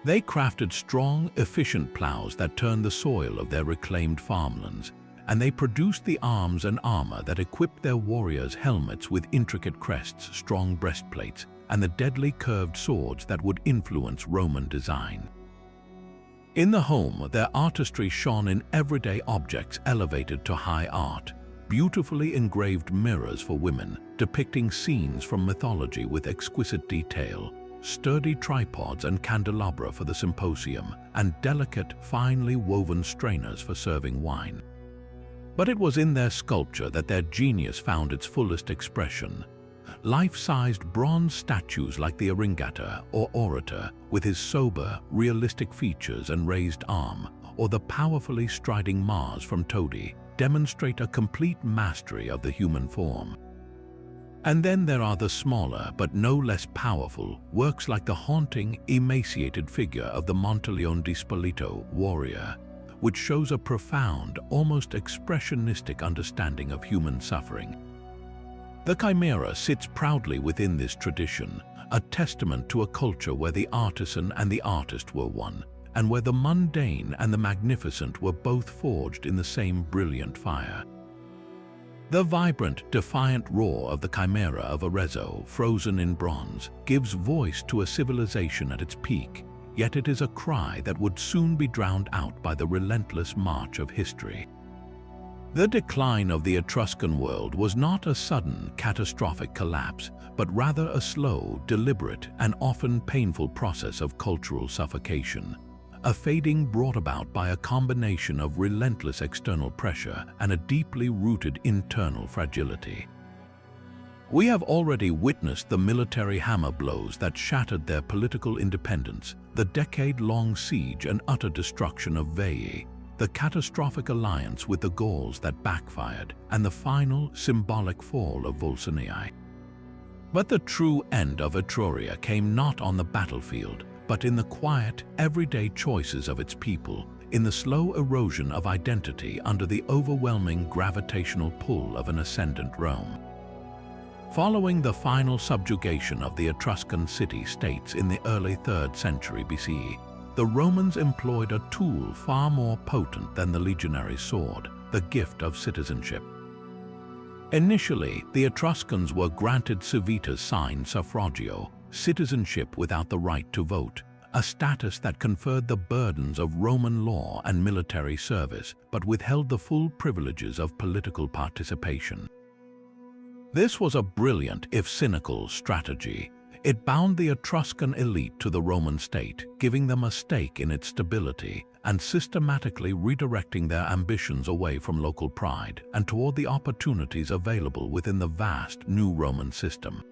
They crafted strong, efficient plows that turned the soil of their reclaimed farmlands, and they produced the arms and armor that equipped their warriors' helmets with intricate crests, strong breastplates, and the deadly curved swords that would influence Roman design. In the home, their artistry shone in everyday objects elevated to high art, beautifully engraved mirrors for women, depicting scenes from mythology with exquisite detail, sturdy tripods and candelabra for the symposium, and delicate, finely woven strainers for serving wine. But it was in their sculpture that their genius found its fullest expression. Life-sized bronze statues like the Aringator or Orator, with his sober, realistic features and raised arm, or the powerfully striding Mars from Todi, demonstrate a complete mastery of the human form. And then there are the smaller, but no less powerful, works like the haunting, emaciated figure of the Monteleone di Spoleto warrior, which shows a profound, almost expressionistic understanding of human suffering. The chimera sits proudly within this tradition, a testament to a culture where the artisan and the artist were one, and where the mundane and the magnificent were both forged in the same brilliant fire. The vibrant, defiant roar of the chimera of Arezzo, frozen in bronze, gives voice to a civilization at its peak, yet it is a cry that would soon be drowned out by the relentless march of history. The decline of the Etruscan world was not a sudden, catastrophic collapse, but rather a slow, deliberate, and often painful process of cultural suffocation. A fading brought about by a combination of relentless external pressure and a deeply rooted internal fragility. We have already witnessed the military hammer blows that shattered their political independence, the decade-long siege and utter destruction of Veii, the catastrophic alliance with the Gauls that backfired, and the final, symbolic fall of Volsinii. But the true end of Etruria came not on the battlefield, but in the quiet, everyday choices of its people, in the slow erosion of identity under the overwhelming gravitational pull of an ascendant Rome. Following the final subjugation of the Etruscan city-states in the early 3rd century BCE, the Romans employed a tool far more potent than the legionary sword, the gift of citizenship. Initially, the Etruscans were granted civitas sine suffragio, citizenship without the right to vote, a status that conferred the burdens of Roman law and military service, but withheld the full privileges of political participation. This was a brilliant, if cynical, strategy. It bound the Etruscan elite to the Roman state, giving them a stake in its stability and systematically redirecting their ambitions away from local pride and toward the opportunities available within the vast new Roman system.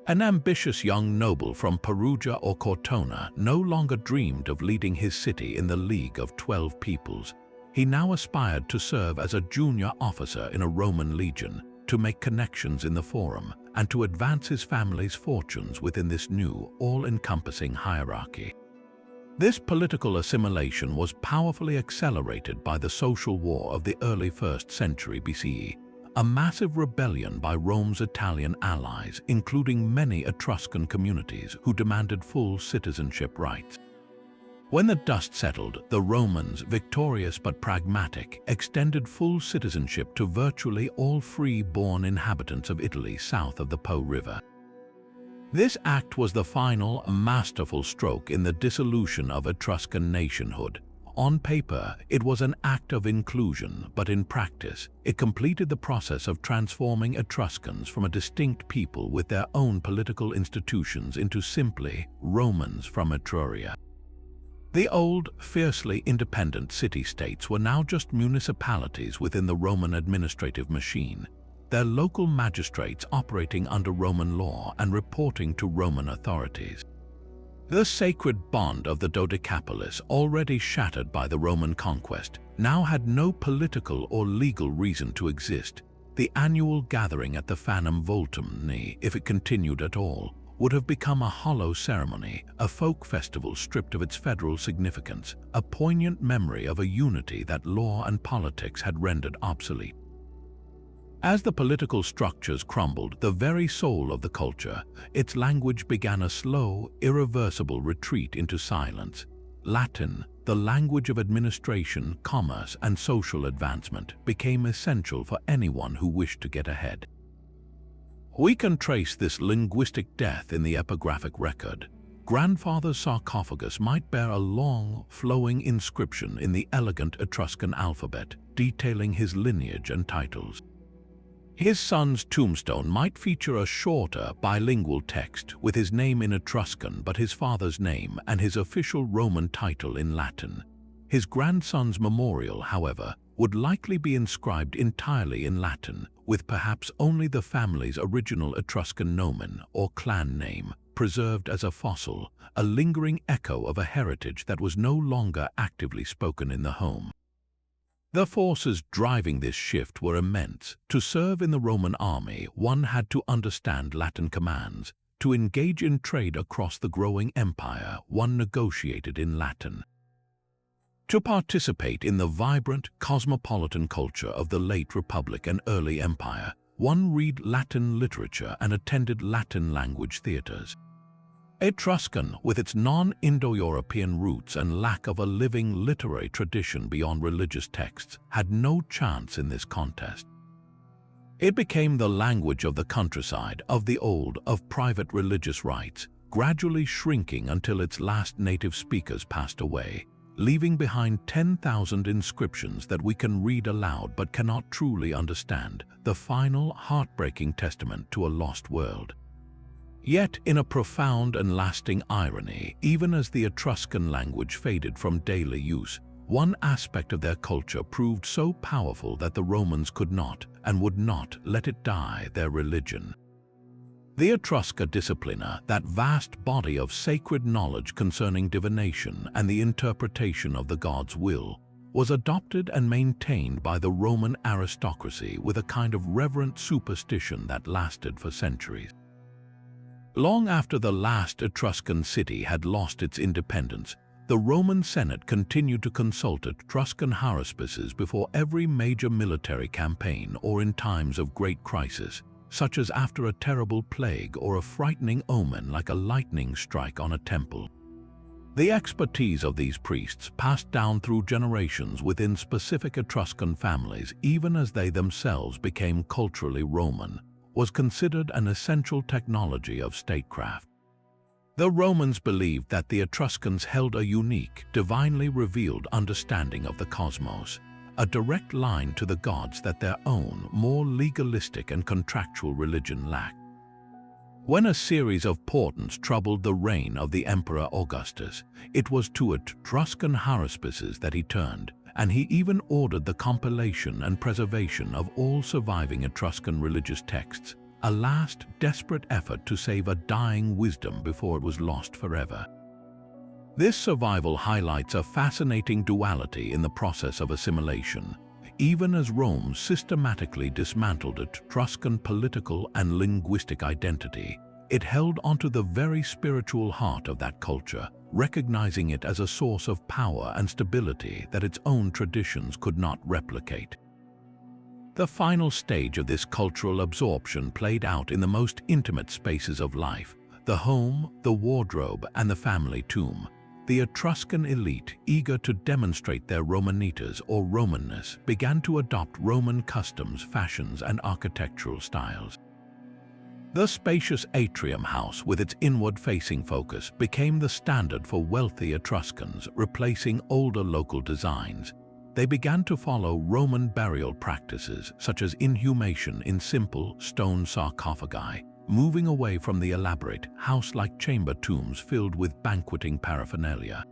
An ambitious young noble from Perugia or Cortona no longer dreamed of leading his city in the League of 12 Peoples. He now aspired to serve as a junior officer in a Roman legion, to make connections in the Forum, and to advance his family's fortunes within this new, all-encompassing hierarchy. This political assimilation was powerfully accelerated by the social war of the early 1st century BCE, a massive rebellion by Rome's Italian allies, including many Etruscan communities who demanded full citizenship rights. When the dust settled, the Romans, victorious but pragmatic, extended full citizenship to virtually all free-born inhabitants of Italy south of the Po River. This act was the final, masterful stroke in the dissolution of Etruscan nationhood. On paper, it was an act of inclusion, but in practice, it completed the process of transforming Etruscans from a distinct people with their own political institutions into simply Romans from Etruria. The old, fiercely independent city-states were now just municipalities within the Roman administrative machine, their local magistrates operating under Roman law and reporting to Roman authorities. The sacred bond of the Dodecapolis, already shattered by the Roman conquest, now had no political or legal reason to exist. The annual gathering at the Fanum Voltumni, if it continued at all, would have become a hollow ceremony, a folk festival stripped of its federal significance, a poignant memory of a unity that law and politics had rendered obsolete. As the political structures crumbled, the very soul of the culture, its language began a slow, irreversible retreat into silence. Latin, the language of administration, commerce, and social advancement, became essential for anyone who wished to get ahead. We can trace this linguistic death in the epigraphic record. Grandfather's sarcophagus might bear a long, flowing inscription in the elegant Etruscan alphabet, detailing his lineage and titles. His son's tombstone might feature a shorter, bilingual text with his name in Etruscan but his father's name and his official Roman title in Latin. His grandson's memorial, however, would likely be inscribed entirely in Latin, with perhaps only the family's original Etruscan nomen or clan name preserved as a fossil, a lingering echo of a heritage that was no longer actively spoken in the home. The forces driving this shift were immense. To serve in the Roman army, one had to understand Latin commands. To engage in trade across the growing empire, one negotiated in Latin. To participate in the vibrant, cosmopolitan culture of the late Republic and early Empire, one read Latin literature and attended Latin language theaters. Etruscan, with its non-Indo-European roots and lack of a living literary tradition beyond religious texts, had no chance in this contest. It became the language of the countryside, of the old, of private religious rites, gradually shrinking until its last native speakers passed away, leaving behind 10,000 inscriptions that we can read aloud but cannot truly understand, the final, heartbreaking testament to a lost world. Yet, in a profound and lasting irony, even as the Etruscan language faded from daily use, one aspect of their culture proved so powerful that the Romans could not and would not let it die: their religion. The Etrusca Disciplina, that vast body of sacred knowledge concerning divination and the interpretation of the god's will, was adopted and maintained by the Roman aristocracy with a kind of reverent superstition that lasted for centuries. Long after the last Etruscan city had lost its independence, the Roman Senate continued to consult Etruscan haruspices before every major military campaign or in times of great crisis, such as after a terrible plague or a frightening omen like a lightning strike on a temple. The expertise of these priests, passed down through generations within specific Etruscan families even as they themselves became culturally Roman, was considered an essential technology of statecraft. The Romans believed that the Etruscans held a unique, divinely revealed understanding of the cosmos, a direct line to the gods that their own, more legalistic and contractual religion lacked. When a series of portents troubled the reign of the Emperor Augustus, it was to Etruscan haruspices that he turned, and he even ordered the compilation and preservation of all surviving Etruscan religious texts, a last desperate effort to save a dying wisdom before it was lost forever. This survival highlights a fascinating duality in the process of assimilation. Even as Rome systematically dismantled Etruscan political and linguistic identity, it held onto the very spiritual heart of that culture, recognizing it as a source of power and stability that its own traditions could not replicate. The final stage of this cultural absorption played out in the most intimate spaces of life: the home, the wardrobe, and the family tomb. The Etruscan elite, eager to demonstrate their Romanitas or Romanness, began to adopt Roman customs, fashions, and architectural styles. The spacious atrium house, with its inward-facing focus, became the standard for wealthy Etruscans, replacing older local designs. They began to follow Roman burial practices, such as inhumation in simple stone sarcophagi, moving away from the elaborate, house-like chamber tombs filled with banqueting paraphernalia.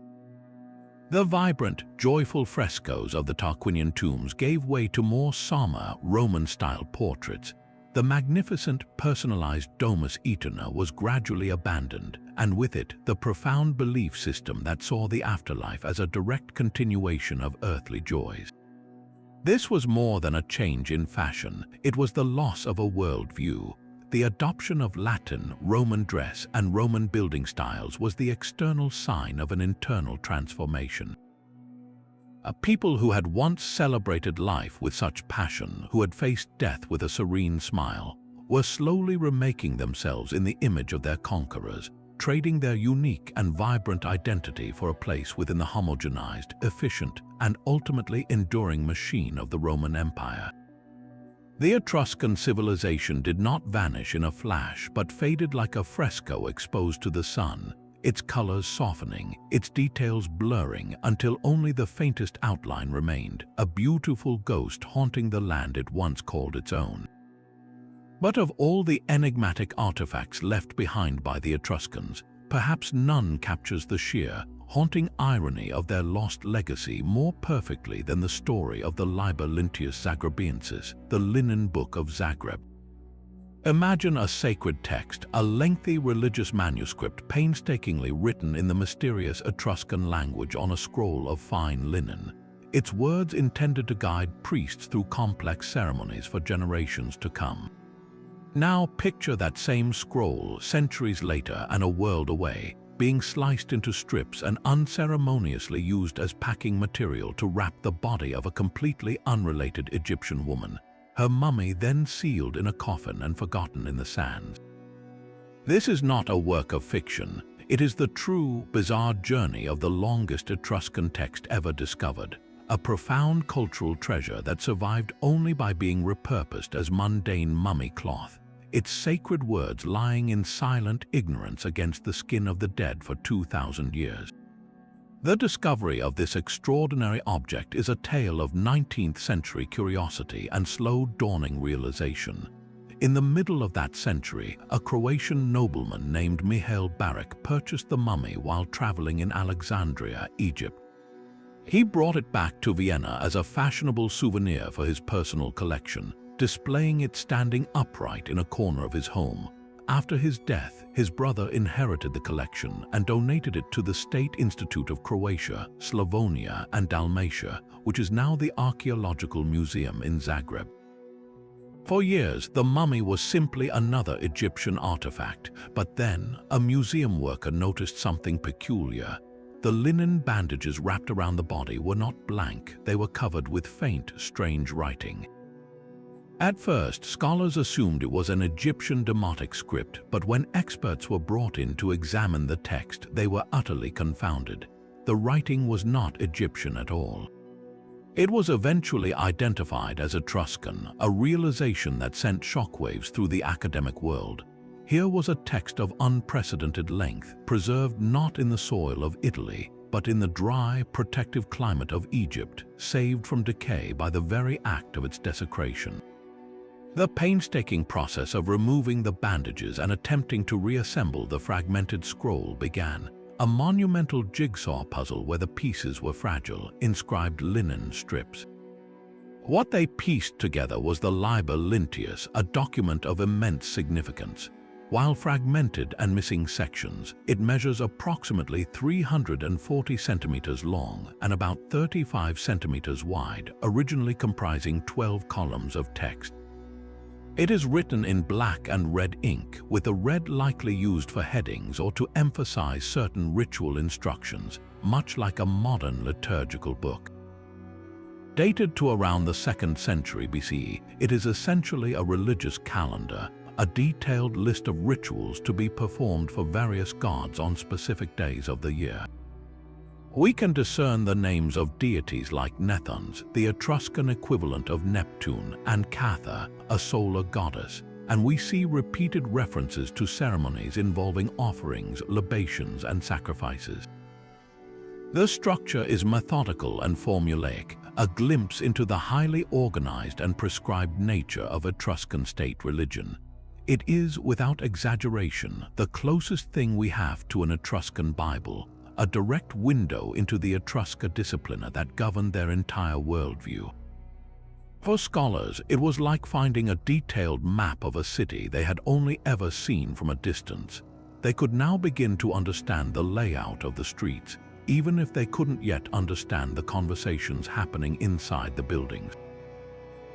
The vibrant, joyful frescoes of the Tarquinian tombs gave way to more somber, Roman-style portraits. The magnificent, personalized Domus Aeterna was gradually abandoned, and with it, the profound belief system that saw the afterlife as a direct continuation of earthly joys. This was more than a change in fashion. It was the loss of a worldview. The adoption of Latin, Roman dress, and Roman building styles was the external sign of an internal transformation. A people who had once celebrated life with such passion, who had faced death with a serene smile, were slowly remaking themselves in the image of their conquerors, trading their unique and vibrant identity for a place within the homogenized, efficient, and ultimately enduring machine of the Roman Empire. The Etruscan civilization did not vanish in a flash, but faded like a fresco exposed to the sun, its colors softening, its details blurring until only the faintest outline remained, a beautiful ghost haunting the land it once called its own. But of all the enigmatic artifacts left behind by the Etruscans, perhaps none captures the sheer, haunting irony of their lost legacy more perfectly than the story of the Liber Linteus Zagrebiensis, the Linen Book of Zagreb. Imagine a sacred text, a lengthy religious manuscript painstakingly written in the mysterious Etruscan language on a scroll of fine linen, its words intended to guide priests through complex ceremonies for generations to come. Now picture that same scroll centuries later and a world away, being sliced into strips and unceremoniously used as packing material to wrap the body of a completely unrelated Egyptian woman, her mummy then sealed in a coffin and forgotten in the sands. This is not a work of fiction. It is the true, bizarre journey of the longest Etruscan text ever discovered, a profound cultural treasure that survived only by being repurposed as mundane mummy cloth, its sacred words lying in silent ignorance against the skin of the dead for 2,000 years. The discovery of this extraordinary object is a tale of 19th century curiosity and slow dawning realization. In the middle of that century, a Croatian nobleman named Mihail Barak purchased the mummy while traveling in Alexandria, Egypt. He brought it back to Vienna as a fashionable souvenir for his personal collection, displaying it standing upright in a corner of his home. After his death, his brother inherited the collection and donated it to the State Institute of Croatia, Slavonia, and Dalmatia, which is now the Archaeological Museum in Zagreb. For years, the mummy was simply another Egyptian artifact, but then a museum worker noticed something peculiar. The linen bandages wrapped around the body were not blank, they were covered with faint, strange writing. At first, scholars assumed it was an Egyptian Demotic script, but when experts were brought in to examine the text, they were utterly confounded. The writing was not Egyptian at all. It was eventually identified as Etruscan, a realization that sent shockwaves through the academic world. Here was a text of unprecedented length, preserved not in the soil of Italy, but in the dry, protective climate of Egypt, saved from decay by the very act of its desecration. The painstaking process of removing the bandages and attempting to reassemble the fragmented scroll began, a monumental jigsaw puzzle where the pieces were fragile, inscribed linen strips. What they pieced together was the Liber Linteus, a document of immense significance. While fragmented and missing sections, it measures approximately 340 centimeters long and about 35 centimeters wide, originally comprising 12 columns of text. It is written in black and red ink, with the red likely used for headings or to emphasize certain ritual instructions, much like a modern liturgical book. Dated to around the 2nd century BCE, it is essentially a religious calendar, a detailed list of rituals to be performed for various gods on specific days of the year. We can discern the names of deities like Nethons, the Etruscan equivalent of Neptune, and Catha, a solar goddess, and we see repeated references to ceremonies involving offerings, libations, and sacrifices. The structure is methodical and formulaic, a glimpse into the highly organized and prescribed nature of Etruscan state religion. It is, without exaggeration, the closest thing we have to an Etruscan Bible, a direct window into the Etruscan disciplina that governed their entire worldview. For scholars, it was like finding a detailed map of a city they had only ever seen from a distance. They could now begin to understand the layout of the streets, even if they couldn't yet understand the conversations happening inside the buildings.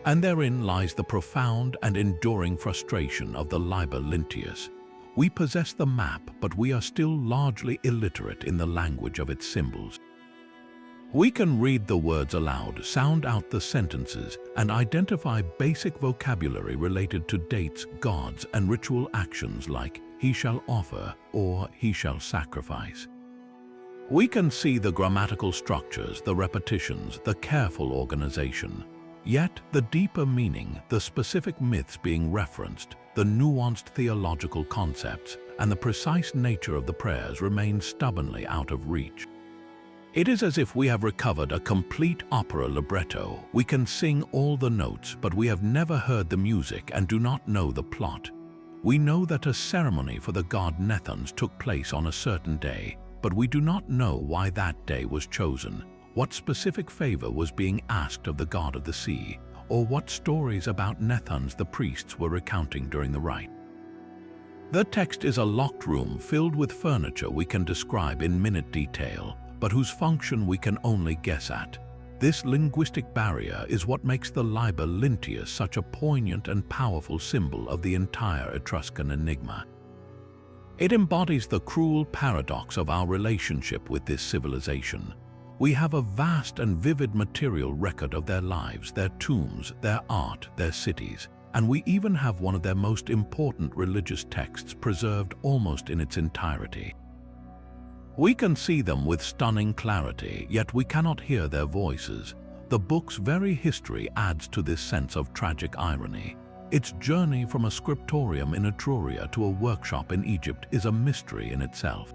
And therein lies the profound and enduring frustration of the Liber Linteus. We possess the map, but we are still largely illiterate in the language of its symbols. We can read the words aloud, sound out the sentences, and identify basic vocabulary related to dates, gods, and ritual actions like "he shall offer" or "he shall sacrifice." We can see the grammatical structures, the repetitions, the careful organization. Yet, the deeper meaning, the specific myths being referenced, the nuanced theological concepts, and the precise nature of the prayers remain stubbornly out of reach. It is as if we have recovered a complete opera libretto. We can sing all the notes, but we have never heard the music and do not know the plot. We know that a ceremony for the god Nethons took place on a certain day, but we do not know why that day was chosen, what specific favor was being asked of the god of the sea, or what stories about Nethons the priests were recounting during the rite. The text is a locked room filled with furniture we can describe in minute detail, but whose function we can only guess at. This linguistic barrier is what makes the Liber Linteus such a poignant and powerful symbol of the entire Etruscan enigma. It embodies the cruel paradox of our relationship with this civilization. We have a vast and vivid material record of their lives, their tombs, their art, their cities, and we even have one of their most important religious texts preserved almost in its entirety. We can see them with stunning clarity, yet we cannot hear their voices. The book's very history adds to this sense of tragic irony. Its journey from a scriptorium in Etruria to a workshop in Egypt is a mystery in itself.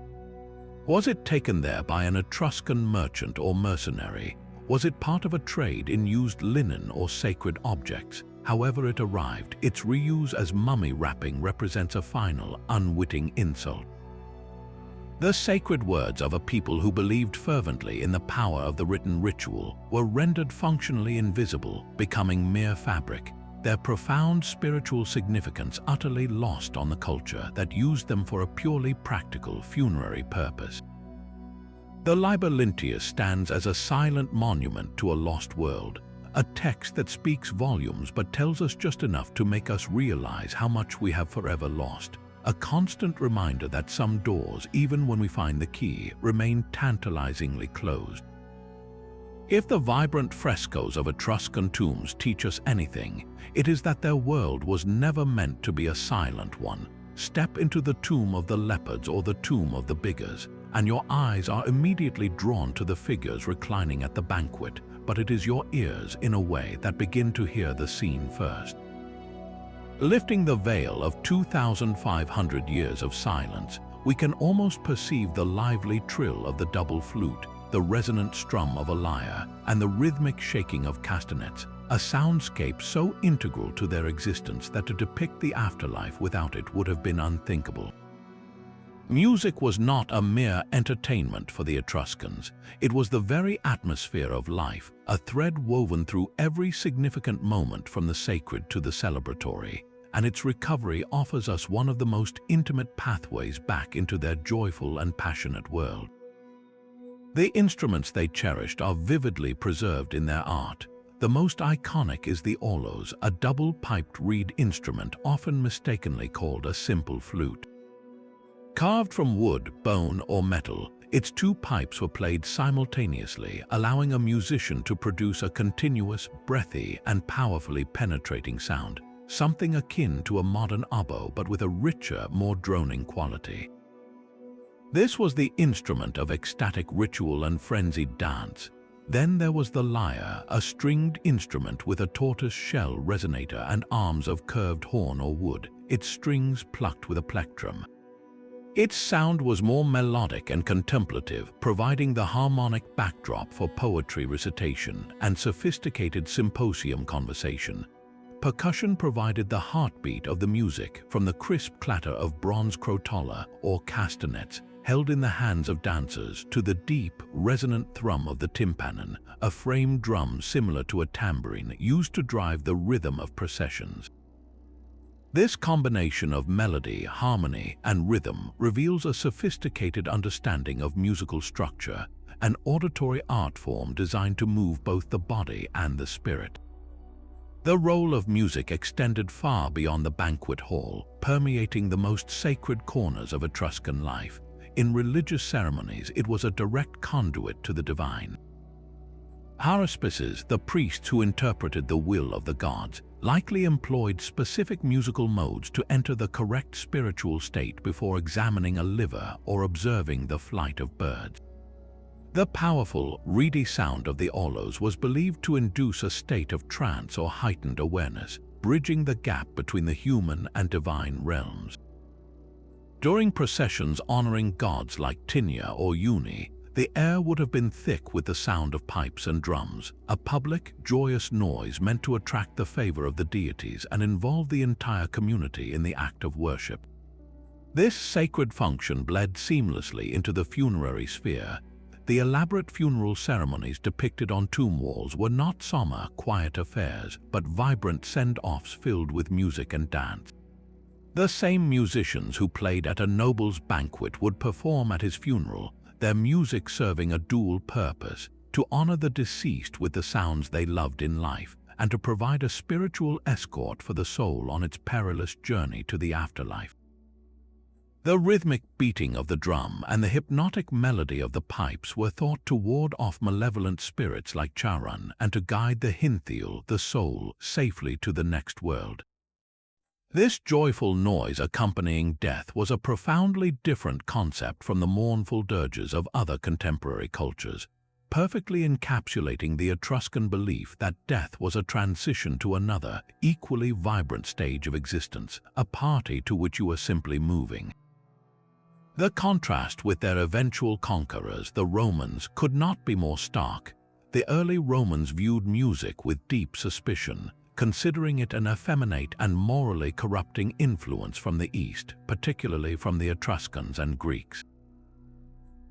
Was it taken there by an Etruscan merchant or mercenary? Was it part of a trade in used linen or sacred objects? However it arrived, its reuse as mummy wrapping represents a final, unwitting insult. The sacred words of a people who believed fervently in the power of the written ritual were rendered functionally invisible, becoming mere fabric, their profound spiritual significance utterly lost on the culture that used them for a purely practical funerary purpose. The Liber Linteus stands as a silent monument to a lost world, a text that speaks volumes but tells us just enough to make us realize how much we have forever lost, a constant reminder that some doors, even when we find the key, remain tantalizingly closed. If the vibrant frescoes of Etruscan tombs teach us anything, it is that their world was never meant to be a silent one. Step into the tomb of the leopards or the tomb of the biggers, and your eyes are immediately drawn to the figures reclining at the banquet, but it is your ears, in a way, that begin to hear the scene first. Lifting the veil of 2,500 years of silence, we can almost perceive the lively trill of the double flute, the resonant strum of a lyre, and the rhythmic shaking of castanets, a soundscape so integral to their existence that to depict the afterlife without it would have been unthinkable. Music was not a mere entertainment for the Etruscans. It was the very atmosphere of life, a thread woven through every significant moment from the sacred to the celebratory, and its recovery offers us one of the most intimate pathways back into their joyful and passionate world. The instruments they cherished are vividly preserved in their art. The most iconic is the aulos, a double-piped reed instrument often mistakenly called a simple flute. Carved from wood, bone, or metal, its two pipes were played simultaneously, allowing a musician to produce a continuous, breathy, and powerfully penetrating sound, something akin to a modern oboe but with a richer, more droning quality. This was the instrument of ecstatic ritual and frenzied dance. Then there was the lyre, a stringed instrument with a tortoise-shell resonator and arms of curved horn or wood, its strings plucked with a plectrum. Its sound was more melodic and contemplative, providing the harmonic backdrop for poetry recitation and sophisticated symposium conversation. Percussion provided the heartbeat of the music, from the crisp clatter of bronze crotola or castanets held in the hands of dancers to the deep, resonant thrum of the tympanon, a framed drum similar to a tambourine used to drive the rhythm of processions. This combination of melody, harmony, and rhythm reveals a sophisticated understanding of musical structure, an auditory art form designed to move both the body and the spirit. The role of music extended far beyond the banquet hall, permeating the most sacred corners of Etruscan life. In religious ceremonies, it was a direct conduit to the divine. Haruspices, the priests who interpreted the will of the gods, likely employed specific musical modes to enter the correct spiritual state before examining a liver or observing the flight of birds. The powerful, reedy sound of the aulos was believed to induce a state of trance or heightened awareness, bridging the gap between the human and divine realms. During processions honoring gods like Tinia or Uni, the air would have been thick with the sound of pipes and drums, a public, joyous noise meant to attract the favor of the deities and involve the entire community in the act of worship. This sacred function bled seamlessly into the funerary sphere. The elaborate funeral ceremonies depicted on tomb walls were not somber, quiet affairs, but vibrant send-offs filled with music and dance. The same musicians who played at a noble's banquet would perform at his funeral, their music serving a dual purpose: to honor the deceased with the sounds they loved in life, and to provide a spiritual escort for the soul on its perilous journey to the afterlife. The rhythmic beating of the drum and the hypnotic melody of the pipes were thought to ward off malevolent spirits like Charon and to guide the Hinthiel, the soul, safely to the next world. This joyful noise accompanying death was a profoundly different concept from the mournful dirges of other contemporary cultures, perfectly encapsulating the Etruscan belief that death was a transition to another, equally vibrant stage of existence, a party to which you were simply moving. The contrast with their eventual conquerors, the Romans, could not be more stark. The early Romans viewed music with deep suspicion, considering it an effeminate and morally corrupting influence from the East, particularly from the Etruscans and Greeks.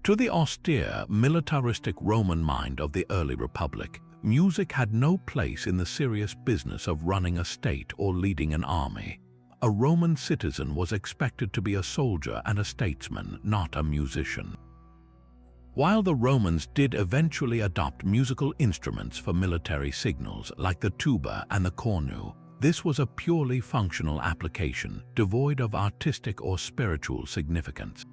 To the austere, militaristic Roman mind of the early Republic, music had no place in the serious business of running a state or leading an army. A Roman citizen was expected to be a soldier and a statesman, not a musician. While the Romans did eventually adopt musical instruments for military signals like the tuba and the cornu, this was a purely functional application, devoid of artistic or spiritual significance.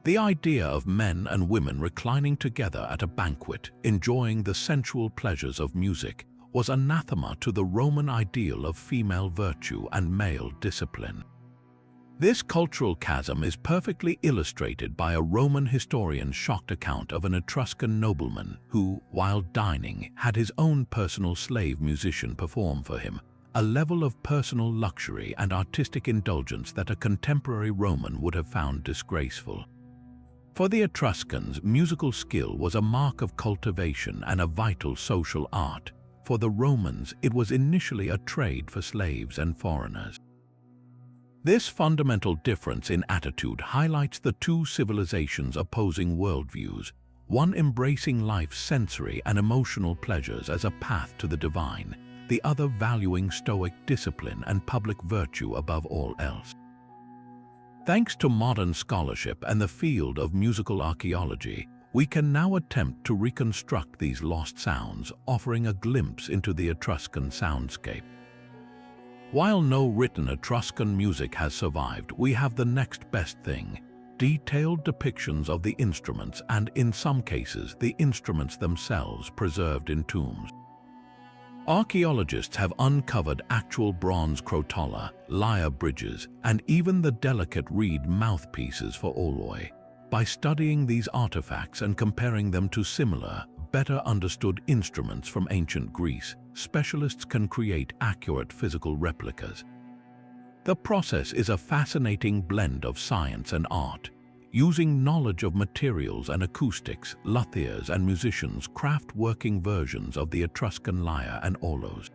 The idea of men and women reclining together at a banquet, enjoying the sensual pleasures of music, was anathema to the Roman ideal of female virtue and male discipline. This cultural chasm is perfectly illustrated by a Roman historian's shocked account of an Etruscan nobleman who, while dining, had his own personal slave musician perform for him, a level of personal luxury and artistic indulgence that a contemporary Roman would have found disgraceful. For the Etruscans, musical skill was a mark of cultivation and a vital social art. For the Romans, it was initially a trade for slaves and foreigners. This fundamental difference in attitude highlights the two civilizations' opposing worldviews, one embracing life's sensory and emotional pleasures as a path to the divine, the other valuing stoic discipline and public virtue above all else. Thanks to modern scholarship and the field of musical archaeology, we can now attempt to reconstruct these lost sounds, offering a glimpse into the Etruscan soundscape. While no written Etruscan music has survived, we have the next best thing: detailed depictions of the instruments and, in some cases, the instruments themselves preserved in tombs. Archaeologists have uncovered actual bronze crotola, lyre bridges, and even the delicate reed mouthpieces for oloi. By studying these artifacts and comparing them to similar, better understood instruments from ancient Greece, specialists can create accurate physical replicas. The process is a fascinating blend of science and art. Using knowledge of materials and acoustics, luthiers and musicians craft working versions of the Etruscan lyre and aulos.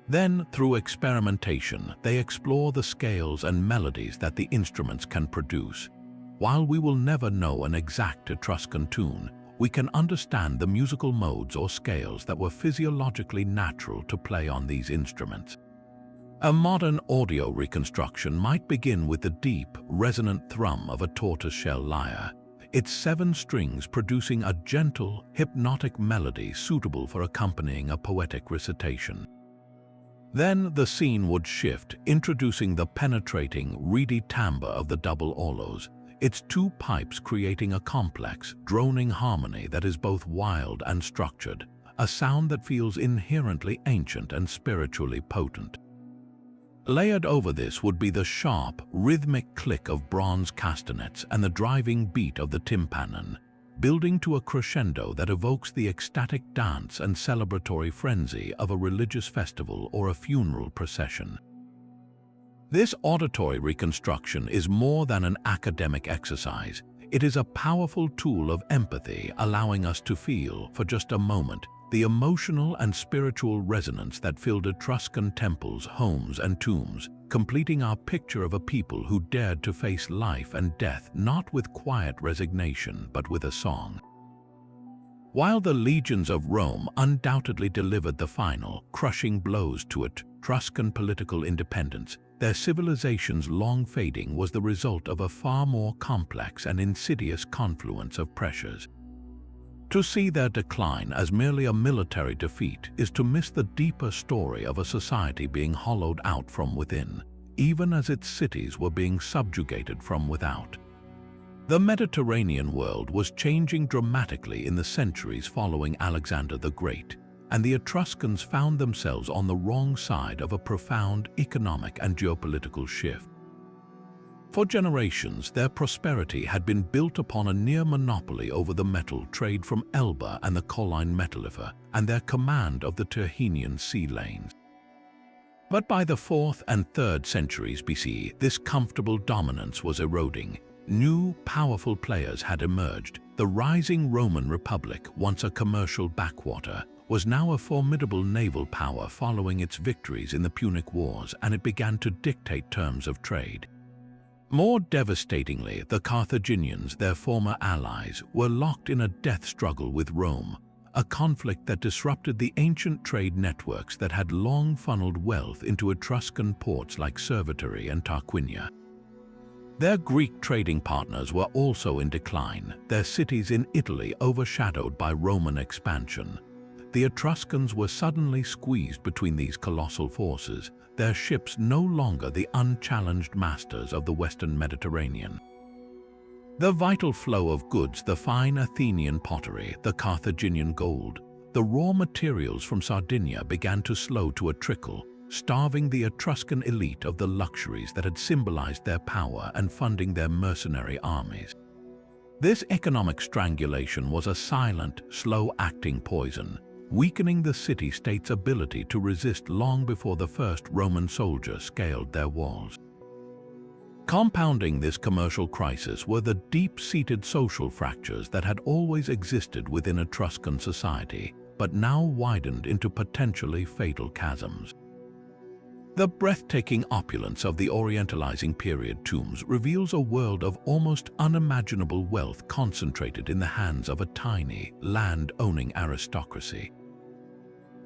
Then, through experimentation, they explore the scales and melodies that the instruments can produce. While we will never know an exact Etruscan tune, we can understand the musical modes or scales that were physiologically natural to play on these instruments. A modern audio reconstruction might begin with the deep, resonant thrum of a tortoiseshell lyre, its 7 strings producing a gentle, hypnotic melody suitable for accompanying a poetic recitation. Then the scene would shift, introducing the penetrating, reedy timbre of the double aulos, its 2 pipes creating a complex, droning harmony that is both wild and structured, a sound that feels inherently ancient and spiritually potent. Layered over this would be the sharp, rhythmic click of bronze castanets and the driving beat of the tympanon, building to a crescendo that evokes the ecstatic dance and celebratory frenzy of a religious festival or a funeral procession. This auditory reconstruction is more than an academic exercise. It is a powerful tool of empathy, allowing us to feel, for just a moment, the emotional and spiritual resonance that filled Etruscan temples, homes, and tombs, completing our picture of a people who dared to face life and death not with quiet resignation but with a song. While the legions of Rome undoubtedly delivered the final, crushing blows to Etruscan political independence, their civilization's long fading was the result of a far more complex and insidious confluence of pressures. To see their decline as merely a military defeat is to miss the deeper story of a society being hollowed out from within, even as its cities were being subjugated from without. The Mediterranean world was changing dramatically in the centuries following Alexander the Great, and the Etruscans found themselves on the wrong side of a profound economic and geopolitical shift. For generations, their prosperity had been built upon a near monopoly over the metal trade from Elba and the Colline Metallifer, and their command of the Tyrrhenian sea lanes. But by the 4th and 3rd centuries BCE, this comfortable dominance was eroding. New, powerful players had emerged. The rising Roman Republic, once a commercial backwater, was now a formidable naval power following its victories in the Punic Wars, and it began to dictate terms of trade. More devastatingly, the Carthaginians, their former allies, were locked in a death struggle with Rome, a conflict that disrupted the ancient trade networks that had long funneled wealth into Etruscan ports like Cerveteri and Tarquinia. Their Greek trading partners were also in decline, their cities in Italy overshadowed by Roman expansion. The Etruscans were suddenly squeezed between these colossal forces, their ships no longer the unchallenged masters of the Western Mediterranean. The vital flow of goods, the fine Athenian pottery, the Carthaginian gold, the raw materials from Sardinia began to slow to a trickle, starving the Etruscan elite of the luxuries that had symbolized their power and funding their mercenary armies. This economic strangulation was a silent, slow-acting poison, weakening the city-state's ability to resist long before the first Roman soldier scaled their walls. Compounding this commercial crisis were the deep-seated social fractures that had always existed within Etruscan society, but now widened into potentially fatal chasms. The breathtaking opulence of the Orientalizing period tombs reveals a world of almost unimaginable wealth concentrated in the hands of a tiny, land-owning aristocracy.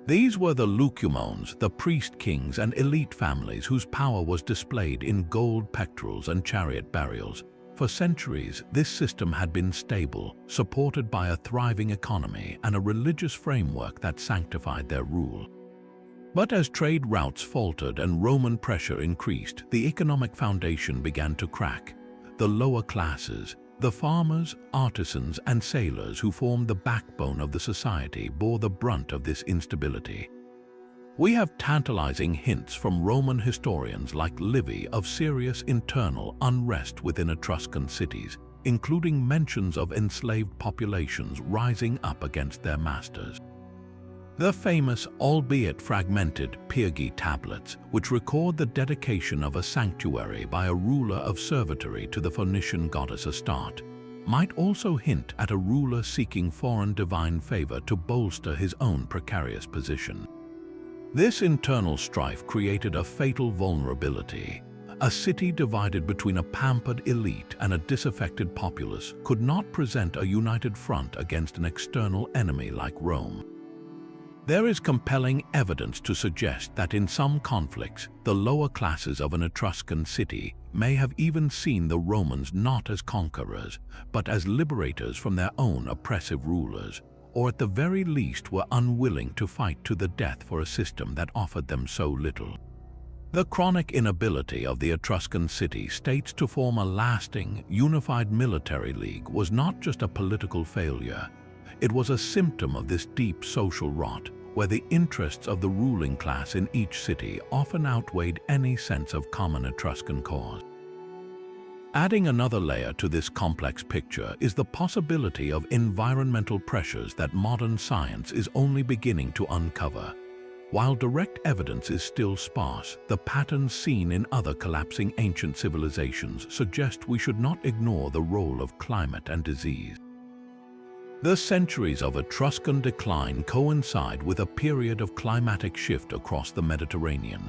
These were the Lucumones, the priest-kings and elite families whose power was displayed in gold pectorals and chariot burials. For centuries, this system had been stable, supported by a thriving economy and a religious framework that sanctified their rule. But as trade routes faltered and Roman pressure increased, the economic foundation began to crack. The lower classes, the farmers, artisans, and sailors who formed the backbone of the society bore the brunt of this instability. We have tantalizing hints from Roman historians like Livy of serious internal unrest within Etruscan cities, including mentions of enslaved populations rising up against their masters. The famous, albeit fragmented, Pyrgi tablets, which record the dedication of a sanctuary by a ruler of servitory to the Phoenician goddess Astarte, might also hint at a ruler seeking foreign divine favor to bolster his own precarious position. This internal strife created a fatal vulnerability. A city divided between a pampered elite and a disaffected populace could not present a united front against an external enemy like Rome. There is compelling evidence to suggest that in some conflicts, the lower classes of an Etruscan city may have even seen the Romans not as conquerors, but as liberators from their own oppressive rulers, or at the very least were unwilling to fight to the death for a system that offered them so little. The chronic inability of the Etruscan city-states to form a lasting, unified military league was not just a political failure. It was a symptom of this deep social rot, where the interests of the ruling class in each city often outweighed any sense of common Etruscan cause. Adding another layer to this complex picture is the possibility of environmental pressures that modern science is only beginning to uncover. While direct evidence is still sparse, the patterns seen in other collapsing ancient civilizations suggest we should not ignore the role of climate and disease. The centuries of Etruscan decline coincide with a period of climatic shift across the Mediterranean.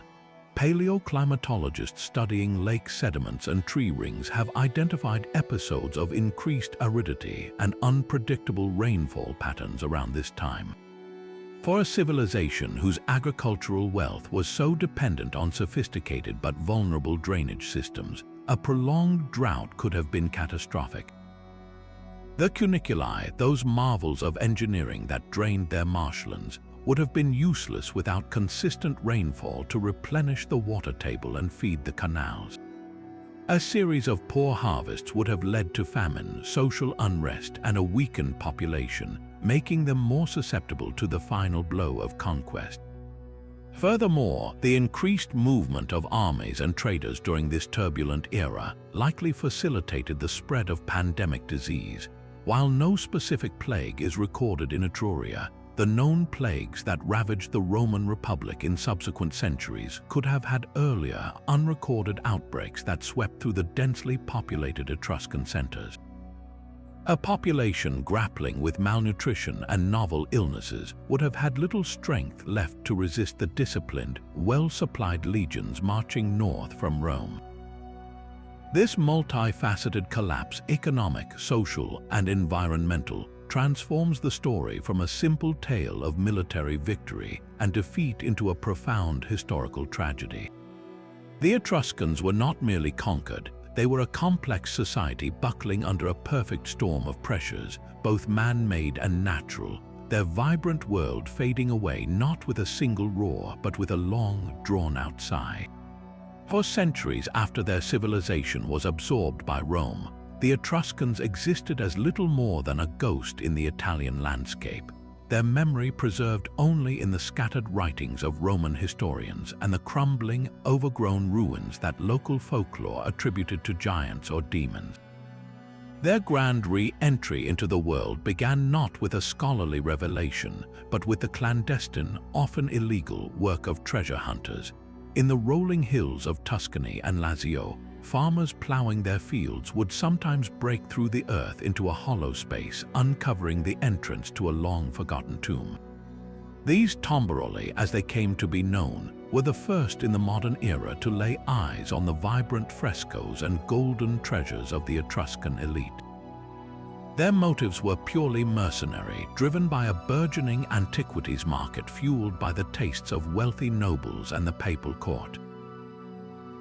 Paleoclimatologists studying lake sediments and tree rings have identified episodes of increased aridity and unpredictable rainfall patterns around this time. For a civilization whose agricultural wealth was so dependent on sophisticated but vulnerable drainage systems, a prolonged drought could have been catastrophic. The cuniculi, those marvels of engineering that drained their marshlands, would have been useless without consistent rainfall to replenish the water table and feed the canals. A series of poor harvests would have led to famine, social unrest, and a weakened population, making them more susceptible to the final blow of conquest. Furthermore, the increased movement of armies and traders during this turbulent era likely facilitated the spread of pandemic disease. While no specific plague is recorded in Etruria, the known plagues that ravaged the Roman Republic in subsequent centuries could have had earlier, unrecorded outbreaks that swept through the densely populated Etruscan centers. A population grappling with malnutrition and novel illnesses would have had little strength left to resist the disciplined, well-supplied legions marching north from Rome. This multifaceted collapse, economic, social, and environmental, transforms the story from a simple tale of military victory and defeat into a profound historical tragedy. The Etruscans were not merely conquered, they were a complex society buckling under a perfect storm of pressures, both man-made and natural, their vibrant world fading away not with a single roar but with a long, drawn-out sigh. For centuries after their civilization was absorbed by Rome, the Etruscans existed as little more than a ghost in the Italian landscape, their memory preserved only in the scattered writings of Roman historians and the crumbling, overgrown ruins that local folklore attributed to giants or demons. Their grand re-entry into the world began not with a scholarly revelation, but with the clandestine, often illegal, work of treasure hunters. In the rolling hills of Tuscany and Lazio, farmers plowing their fields would sometimes break through the earth into a hollow space, uncovering the entrance to a long-forgotten tomb. These tomberoli, as they came to be known, were the first in the modern era to lay eyes on the vibrant frescoes and golden treasures of the Etruscan elite. Their motives were purely mercenary, driven by a burgeoning antiquities market fueled by the tastes of wealthy nobles and the papal court.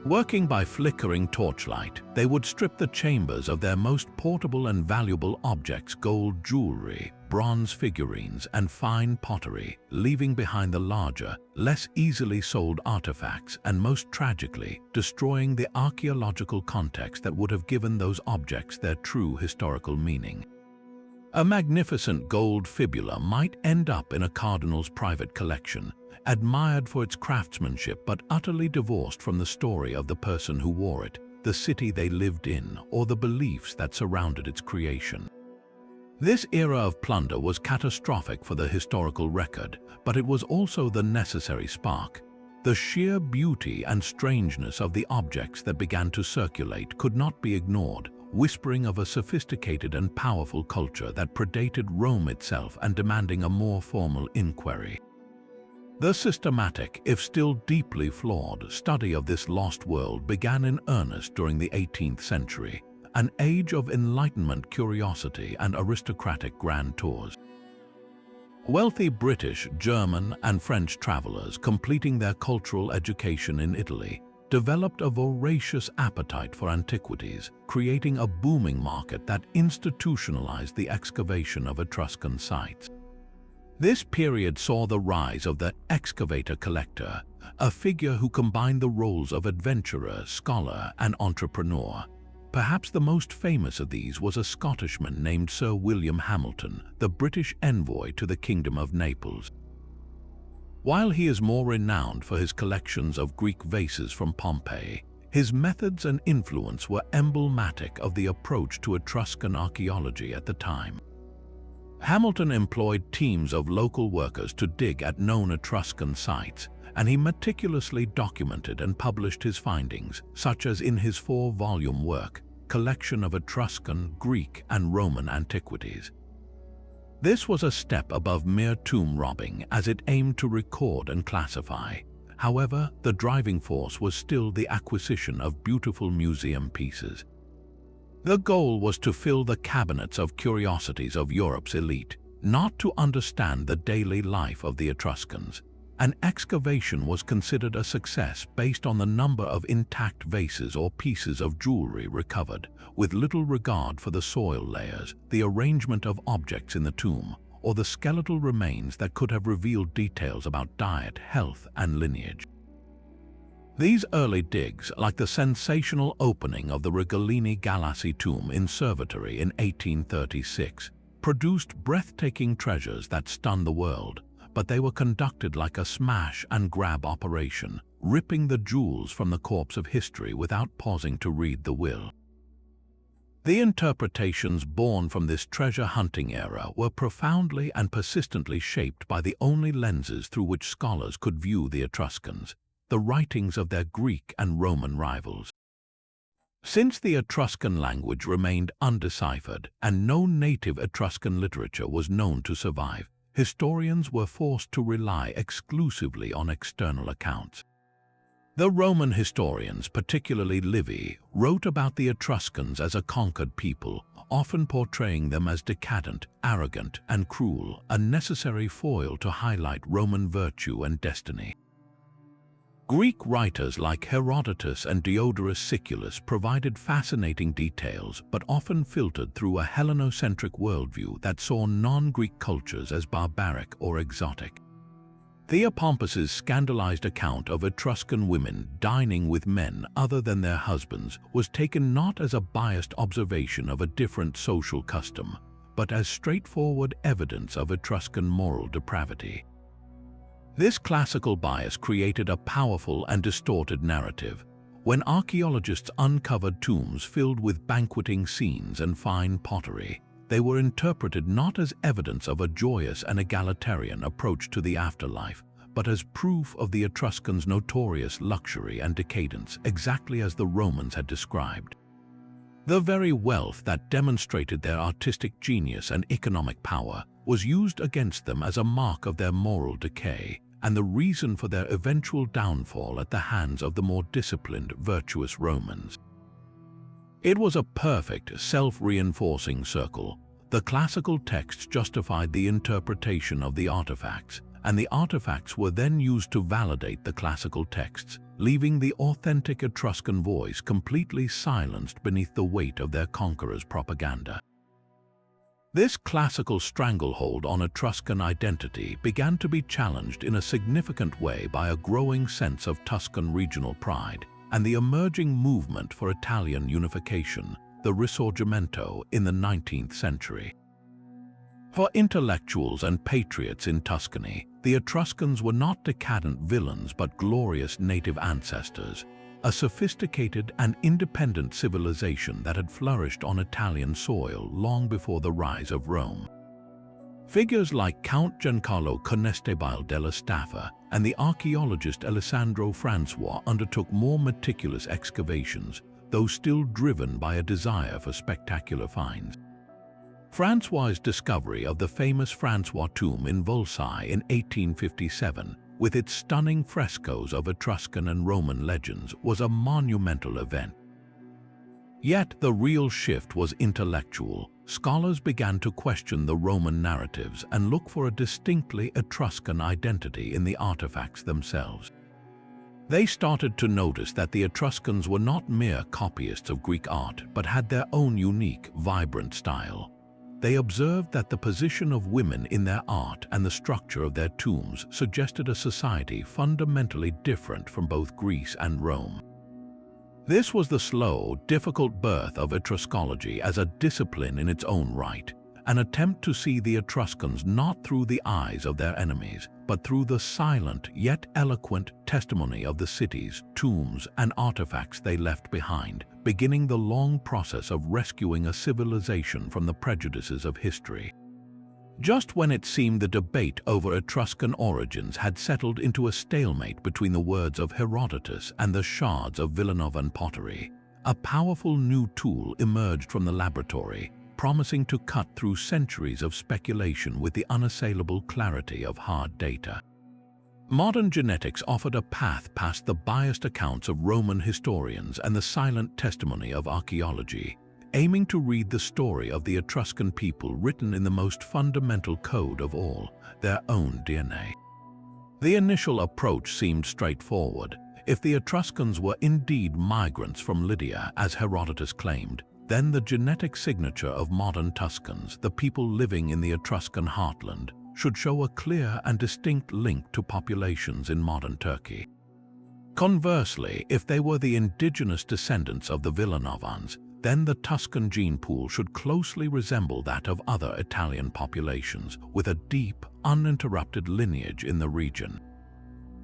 Working by flickering torchlight, they would strip the chambers of their most portable and valuable objects: gold jewelry, bronze figurines, and fine pottery, leaving behind the larger, less easily sold artifacts and, most tragically, destroying the archaeological context that would have given those objects their true historical meaning. A magnificent gold fibula might end up in a cardinal's private collection, admired for its craftsmanship but utterly divorced from the story of the person who wore it, the city they lived in, or the beliefs that surrounded its creation. This era of plunder was catastrophic for the historical record, but it was also the necessary spark. The sheer beauty and strangeness of the objects that began to circulate could not be ignored, whispering of a sophisticated and powerful culture that predated Rome itself and demanding a more formal inquiry. The systematic, if still deeply flawed, study of this lost world began in earnest during the 18th century, an age of Enlightenment curiosity and aristocratic grand tours. Wealthy British, German, and French travelers, completing their cultural education in Italy, developed a voracious appetite for antiquities, creating a booming market that institutionalized the excavation of Etruscan sites. This period saw the rise of the excavator-collector, a figure who combined the roles of adventurer, scholar, and entrepreneur. Perhaps the most famous of these was a Scottishman named Sir William Hamilton, the British envoy to the Kingdom of Naples. While he is more renowned for his collections of Greek vases from Pompeii, his methods and influence were emblematic of the approach to Etruscan archaeology at the time. Hamilton employed teams of local workers to dig at known Etruscan sites, and he meticulously documented and published his findings, such as in his 4-volume work, Collection of Etruscan, Greek, and Roman Antiquities. This was a step above mere tomb robbing, as it aimed to record and classify. However, the driving force was still the acquisition of beautiful museum pieces. The goal was to fill the cabinets of curiosities of Europe's elite, not to understand the daily life of the Etruscans. An excavation was considered a success based on the number of intact vases or pieces of jewelry recovered, with little regard for the soil layers, the arrangement of objects in the tomb, or the skeletal remains that could have revealed details about diet, health, and lineage. These early digs, like the sensational opening of the Regalini Galassi tomb in Servatory in 1836, produced breathtaking treasures that stunned the world, but they were conducted like a smash-and-grab operation, ripping the jewels from the corpse of history without pausing to read the will. The interpretations born from this treasure-hunting era were profoundly and persistently shaped by the only lenses through which scholars could view the Etruscans, the writings of their Greek and Roman rivals. Since the Etruscan language remained undeciphered and no native Etruscan literature was known to survive, historians were forced to rely exclusively on external accounts. The Roman historians, particularly Livy, wrote about the Etruscans as a conquered people, often portraying them as decadent, arrogant, and cruel, a necessary foil to highlight Roman virtue and destiny. Greek writers like Herodotus and Diodorus Siculus provided fascinating details, but often filtered through a Hellenocentric worldview that saw non-Greek cultures as barbaric or exotic. Theopompus's scandalized account of Etruscan women dining with men other than their husbands was taken not as a biased observation of a different social custom, but as straightforward evidence of Etruscan moral depravity. This classical bias created a powerful and distorted narrative. When archaeologists uncovered tombs filled with banqueting scenes and fine pottery, they were interpreted not as evidence of a joyous and egalitarian approach to the afterlife, but as proof of the Etruscans' notorious luxury and decadence, exactly as the Romans had described. The very wealth that demonstrated their artistic genius and economic power was used against them as a mark of their moral decay and the reason for their eventual downfall at the hands of the more disciplined, virtuous Romans. It was a perfect, self-reinforcing circle. The classical texts justified the interpretation of the artifacts, and the artifacts were then used to validate the classical texts, leaving the authentic Etruscan voice completely silenced beneath the weight of their conquerors' propaganda. This classical stranglehold on Etruscan identity began to be challenged in a significant way by a growing sense of Tuscan regional pride and the emerging movement for Italian unification, the Risorgimento, in the 19th century. For intellectuals and patriots in Tuscany, the Etruscans were not decadent villains but glorious native ancestors, a sophisticated and independent civilization that had flourished on Italian soil long before the rise of Rome. Figures like Count Giancarlo Conestabile della Staffa and the archaeologist Alessandro Francois undertook more meticulous excavations, though still driven by a desire for spectacular finds. Francois's discovery of the famous Francois tomb in Volsailles in 1857, with its stunning frescoes of Etruscan and Roman legends, was a monumental event. Yet the real shift was intellectual. Scholars began to question the Roman narratives and look for a distinctly Etruscan identity in the artifacts themselves. They started to notice that the Etruscans were not mere copyists of Greek art, but had their own unique, vibrant style. They observed that the position of women in their art and the structure of their tombs suggested a society fundamentally different from both Greece and Rome. This was the slow, difficult birth of Etruscology as a discipline in its own right, an attempt to see the Etruscans not through the eyes of their enemies, but through the silent yet eloquent testimony of the cities, tombs, and artifacts they left behind, beginning the long process of rescuing a civilization from the prejudices of history. Just when it seemed the debate over Etruscan origins had settled into a stalemate between the words of Herodotus and the shards of Villanovan pottery, a powerful new tool emerged from the laboratory, promising to cut through centuries of speculation with the unassailable clarity of hard data. Modern genetics offered a path past the biased accounts of Roman historians and the silent testimony of archaeology, aiming to read the story of the Etruscan people written in the most fundamental code of all, their own DNA. The initial approach seemed straightforward. If the Etruscans were indeed migrants from Lydia, as Herodotus claimed, then the genetic signature of modern Tuscans, the people living in the Etruscan heartland, should show a clear and distinct link to populations in modern Turkey. Conversely, if they were the indigenous descendants of the Villanovans, then the Tuscan gene pool should closely resemble that of other Italian populations, with a deep, uninterrupted lineage in the region.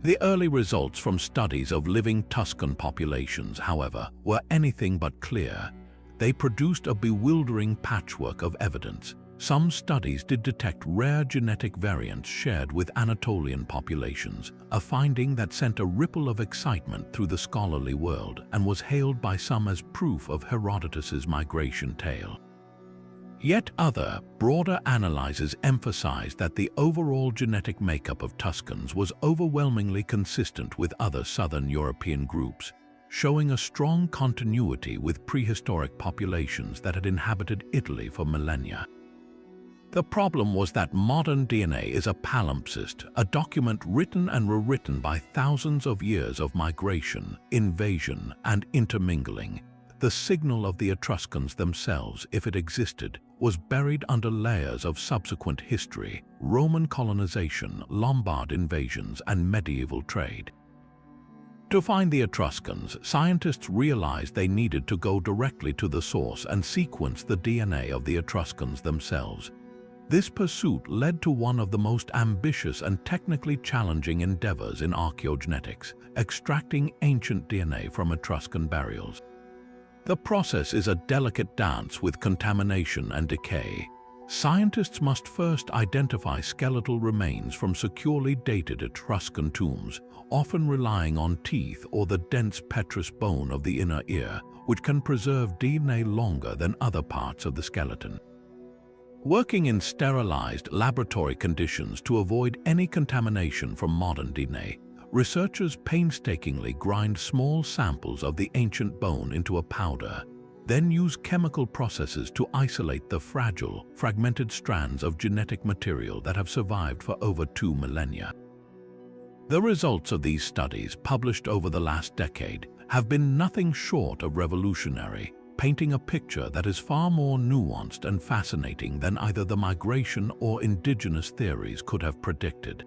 The early results from studies of living Tuscan populations, however, were anything but clear. They produced a bewildering patchwork of evidence. Some studies did detect rare genetic variants shared with Anatolian populations, a finding that sent a ripple of excitement through the scholarly world and was hailed by some as proof of Herodotus's migration tale. Yet other, broader analyses emphasized that the overall genetic makeup of Tuscans was overwhelmingly consistent with other southern European groups, showing a strong continuity with prehistoric populations that had inhabited Italy for millennia. The problem was that modern DNA is a palimpsest, a document written and rewritten by thousands of years of migration, invasion, and intermingling. The signal of the Etruscans themselves, if it existed, was buried under layers of subsequent history, Roman colonization, Lombard invasions, and medieval trade. To find the Etruscans, scientists realized they needed to go directly to the source and sequence the DNA of the Etruscans themselves. This pursuit led to one of the most ambitious and technically challenging endeavors in archaeogenetics, extracting ancient DNA from Etruscan burials. The process is a delicate dance with contamination and decay. Scientists must first identify skeletal remains from securely dated Etruscan tombs, often relying on teeth or the dense petrous bone of the inner ear, which can preserve DNA longer than other parts of the skeleton. Working in sterilized laboratory conditions to avoid any contamination from modern DNA, researchers painstakingly grind small samples of the ancient bone into a powder, then use chemical processes to isolate the fragile, fragmented strands of genetic material that have survived for over 2 millennia. The results of these studies, published over the last decade, have been nothing short of revolutionary, painting a picture that is far more nuanced and fascinating than either the migration or indigenous theories could have predicted.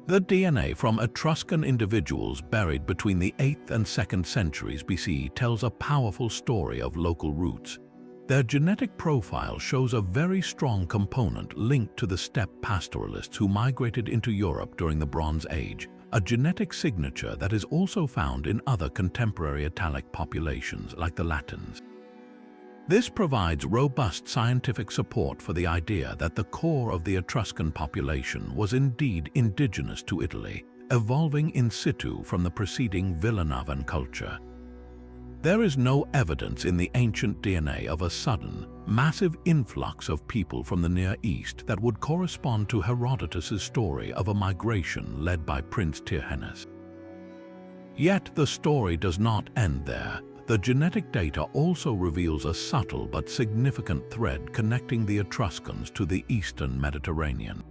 The DNA from Etruscan individuals buried between the 8th and 2nd centuries BCE tells a powerful story of local roots. Their genetic profile shows a very strong component linked to the steppe pastoralists who migrated into Europe during the Bronze Age, a genetic signature that is also found in other contemporary Italic populations like the Latins. This provides robust scientific support for the idea that the core of the Etruscan population was indeed indigenous to Italy, evolving in situ from the preceding Villanovan culture. There is no evidence in the ancient DNA of a sudden, massive influx of people from the Near East that would correspond to Herodotus's story of a migration led by Prince Tyrrhenus. Yet the story does not end there. The genetic data also reveals a subtle but significant thread connecting the Etruscans to the Eastern Mediterranean.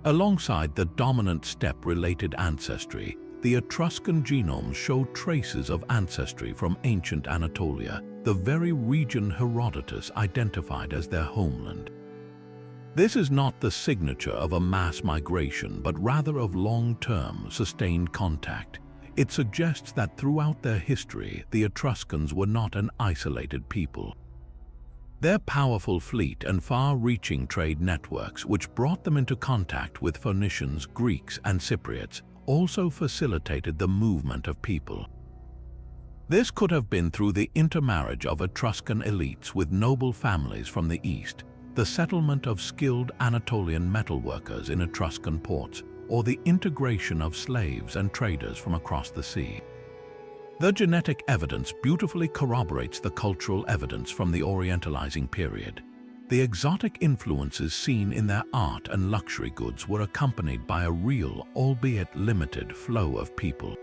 Alongside the dominant steppe-related ancestry, the Etruscan genomes show traces of ancestry from ancient Anatolia, the very region Herodotus identified as their homeland. This is not the signature of a mass migration, but rather of long-term, sustained contact. It suggests that throughout their history, the Etruscans were not an isolated people. Their powerful fleet and far-reaching trade networks, which brought them into contact with Phoenicians, Greeks, and Cypriots, also facilitated the movement of people. This could have been through the intermarriage of Etruscan elites with noble families from the east, the settlement of skilled Anatolian metalworkers in Etruscan ports, or the integration of slaves and traders from across the sea. The genetic evidence beautifully corroborates the cultural evidence from the Orientalizing period. The exotic influences seen in their art and luxury goods were accompanied by a real, albeit limited, flow of people.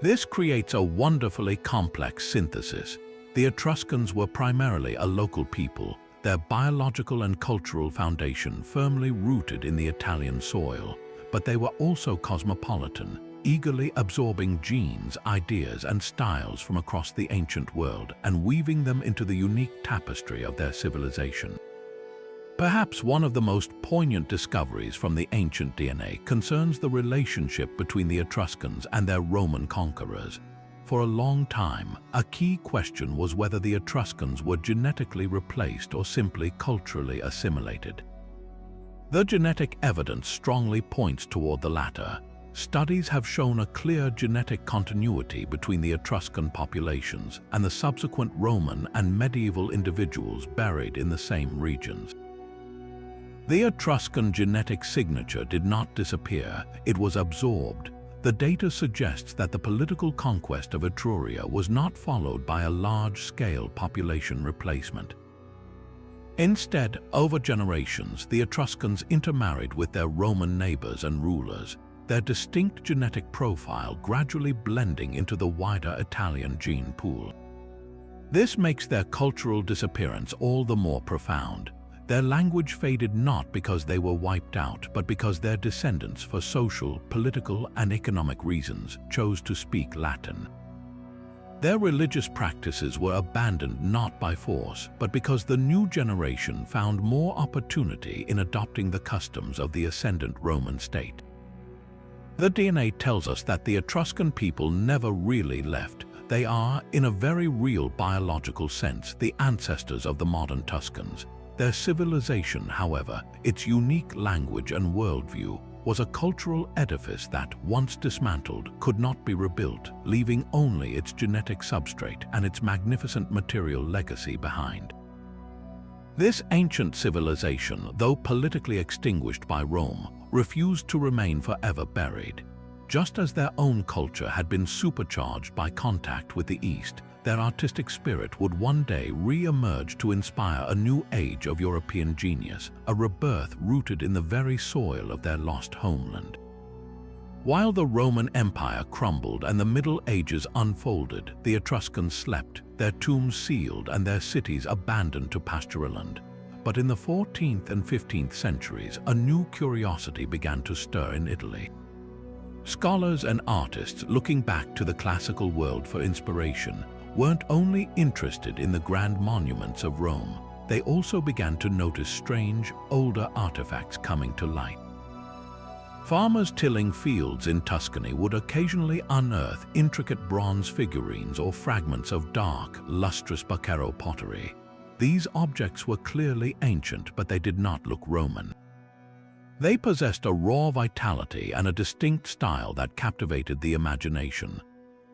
This creates a wonderfully complex synthesis. The Etruscans were primarily a local people, their biological and cultural foundation firmly rooted in the Italian soil, but they were also cosmopolitan, eagerly absorbing genes, ideas, and styles from across the ancient world and weaving them into the unique tapestry of their civilization. Perhaps one of the most poignant discoveries from the ancient DNA concerns the relationship between the Etruscans and their Roman conquerors. For a long time, a key question was whether the Etruscans were genetically replaced or simply culturally assimilated. The genetic evidence strongly points toward the latter. Studies have shown a clear genetic continuity between the Etruscan populations and the subsequent Roman and medieval individuals buried in the same regions. The Etruscan genetic signature did not disappear, it was absorbed. The data suggests that the political conquest of Etruria was not followed by a large-scale population replacement. Instead, over generations, the Etruscans intermarried with their Roman neighbors and rulers, their distinct genetic profile gradually blending into the wider Italian gene pool. This makes their cultural disappearance all the more profound. Their language faded not because they were wiped out, but because their descendants, for social, political, and economic reasons, chose to speak Latin. Their religious practices were abandoned not by force, but because the new generation found more opportunity in adopting the customs of the ascendant Roman state. The DNA tells us that the Etruscan people never really left. They are, in a very real biological sense, the ancestors of the modern Tuscans. Their civilization, however, its unique language and worldview, was a cultural edifice that, once dismantled, could not be rebuilt, leaving only its genetic substrate and its magnificent material legacy behind. This ancient civilization, though politically extinguished by Rome, refused to remain forever buried. Just as their own culture had been supercharged by contact with the East, their artistic spirit would one day re-emerge to inspire a new age of European genius, a rebirth rooted in the very soil of their lost homeland. While the Roman Empire crumbled and the Middle Ages unfolded, the Etruscans slept, their tombs sealed and their cities abandoned to pastureland. But in the 14th and 15th centuries, a new curiosity began to stir in Italy. Scholars and artists looking back to the classical world for inspiration weren't only interested in the grand monuments of Rome, they also began to notice strange, older artifacts coming to light. Farmers tilling fields in Tuscany would occasionally unearth intricate bronze figurines or fragments of dark, lustrous Baccaro pottery. These objects were clearly ancient, but they did not look Roman. They possessed a raw vitality and a distinct style that captivated the imagination.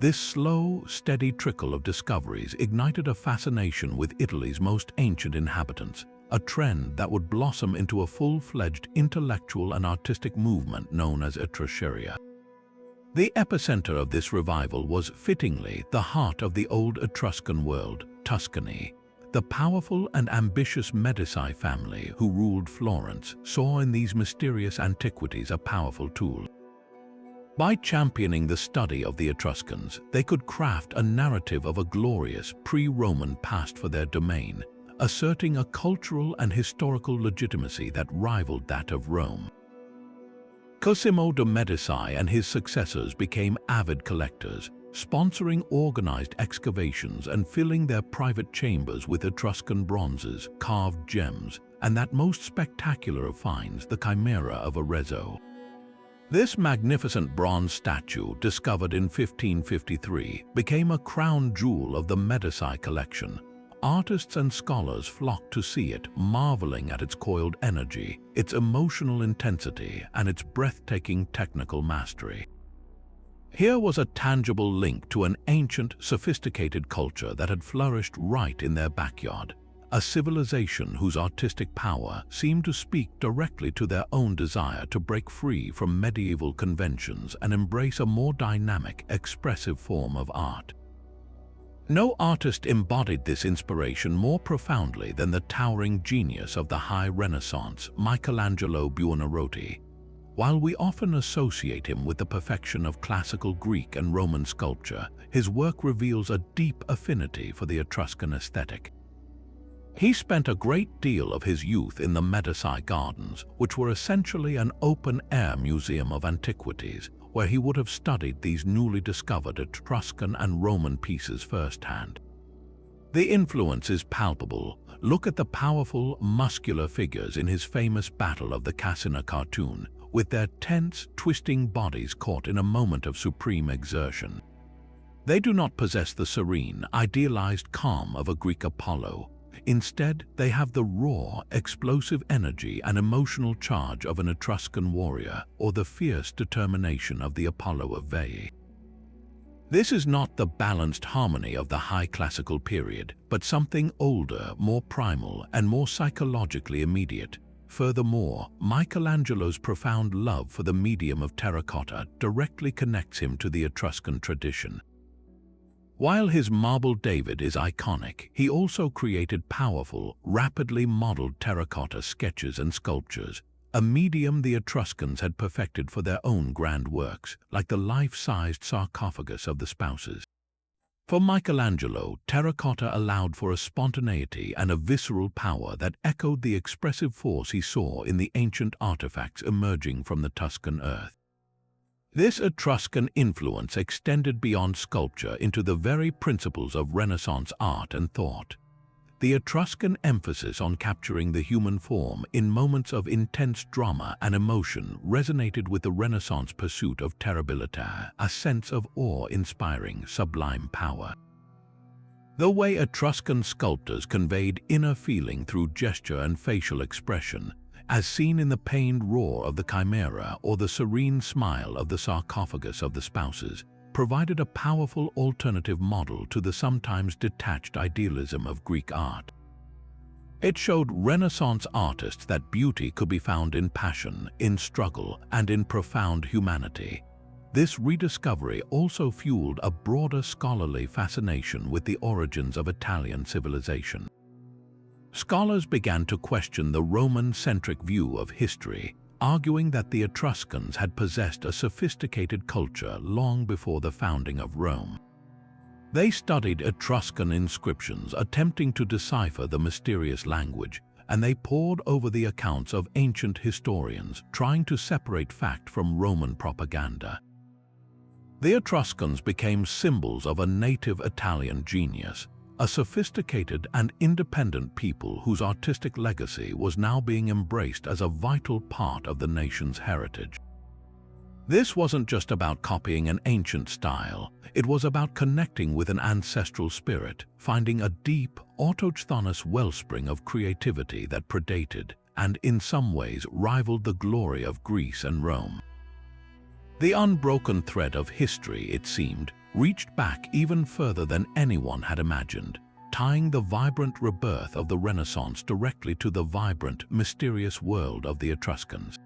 This slow, steady trickle of discoveries ignited a fascination with Italy's most ancient inhabitants, a trend that would blossom into a full-fledged intellectual and artistic movement known as Etruscaria. The epicenter of this revival was, fittingly, the heart of the old Etruscan world, Tuscany. The powerful and ambitious Medici family who ruled Florence saw in these mysterious antiquities a powerful tool. By championing the study of the Etruscans, they could craft a narrative of a glorious pre-Roman past for their domain, asserting a cultural and historical legitimacy that rivaled that of Rome. Cosimo de' Medici and his successors became avid collectors, sponsoring organized excavations and filling their private chambers with Etruscan bronzes, carved gems, and that most spectacular of finds, the Chimera of Arezzo. This magnificent bronze statue, discovered in 1553, became a crown jewel of the Medici collection. Artists and scholars flocked to see it, marveling at its coiled energy, its emotional intensity, and its breathtaking technical mastery. Here was a tangible link to an ancient, sophisticated culture that had flourished right in their backyard, a civilization whose artistic power seemed to speak directly to their own desire to break free from medieval conventions and embrace a more dynamic, expressive form of art. No artist embodied this inspiration more profoundly than the towering genius of the High Renaissance, Michelangelo Buonarroti. While we often associate him with the perfection of classical Greek and Roman sculpture, his work reveals a deep affinity for the Etruscan aesthetic. He spent a great deal of his youth in the Medici Gardens, which were essentially an open-air museum of antiquities, where he would have studied these newly discovered Etruscan and Roman pieces firsthand. The influence is palpable. Look at the powerful, muscular figures in his famous Battle of the Cassina cartoon, with their tense, twisting bodies caught in a moment of supreme exertion. They do not possess the serene, idealized calm of a Greek Apollo. Instead, they have the raw, explosive energy and emotional charge of an Etruscan warrior or the fierce determination of the Apollo of Veii. This is not the balanced harmony of the high classical period, but something older, more primal, and more psychologically immediate. Furthermore, Michelangelo's profound love for the medium of terracotta directly connects him to the Etruscan tradition. While his marble David is iconic, he also created powerful, rapidly modeled terracotta sketches and sculptures, a medium the Etruscans had perfected for their own grand works, like the life-sized sarcophagus of the Spouses. For Michelangelo, terracotta allowed for a spontaneity and a visceral power that echoed the expressive force he saw in the ancient artifacts emerging from the Tuscan earth. This Etruscan influence extended beyond sculpture into the very principles of Renaissance art and thought. The Etruscan emphasis on capturing the human form in moments of intense drama and emotion resonated with the Renaissance pursuit of terribilità, a sense of awe-inspiring, sublime power. The way Etruscan sculptors conveyed inner feeling through gesture and facial expression, as seen in the pained roar of the Chimera or the serene smile of the sarcophagus of the Spouses, provided a powerful alternative model to the sometimes detached idealism of Greek art. It showed Renaissance artists that beauty could be found in passion, in struggle, and in profound humanity. This rediscovery also fueled a broader scholarly fascination with the origins of Italian civilization. Scholars began to question the Roman-centric view of history, arguing that the Etruscans had possessed a sophisticated culture long before the founding of Rome. They studied Etruscan inscriptions, attempting to decipher the mysterious language, and they pored over the accounts of ancient historians, trying to separate fact from Roman propaganda. The Etruscans became symbols of a native Italian genius, a sophisticated and independent people whose artistic legacy was now being embraced as a vital part of the nation's heritage. This wasn't just about copying an ancient style, it was about connecting with an ancestral spirit, finding a deep, autochthonous wellspring of creativity that predated, and in some ways rivaled the glory of Greece and Rome. The unbroken thread of history, it seemed, reached back even further than anyone had imagined, tying the vibrant rebirth of the Renaissance directly to the vibrant, mysterious world of the Etruscans.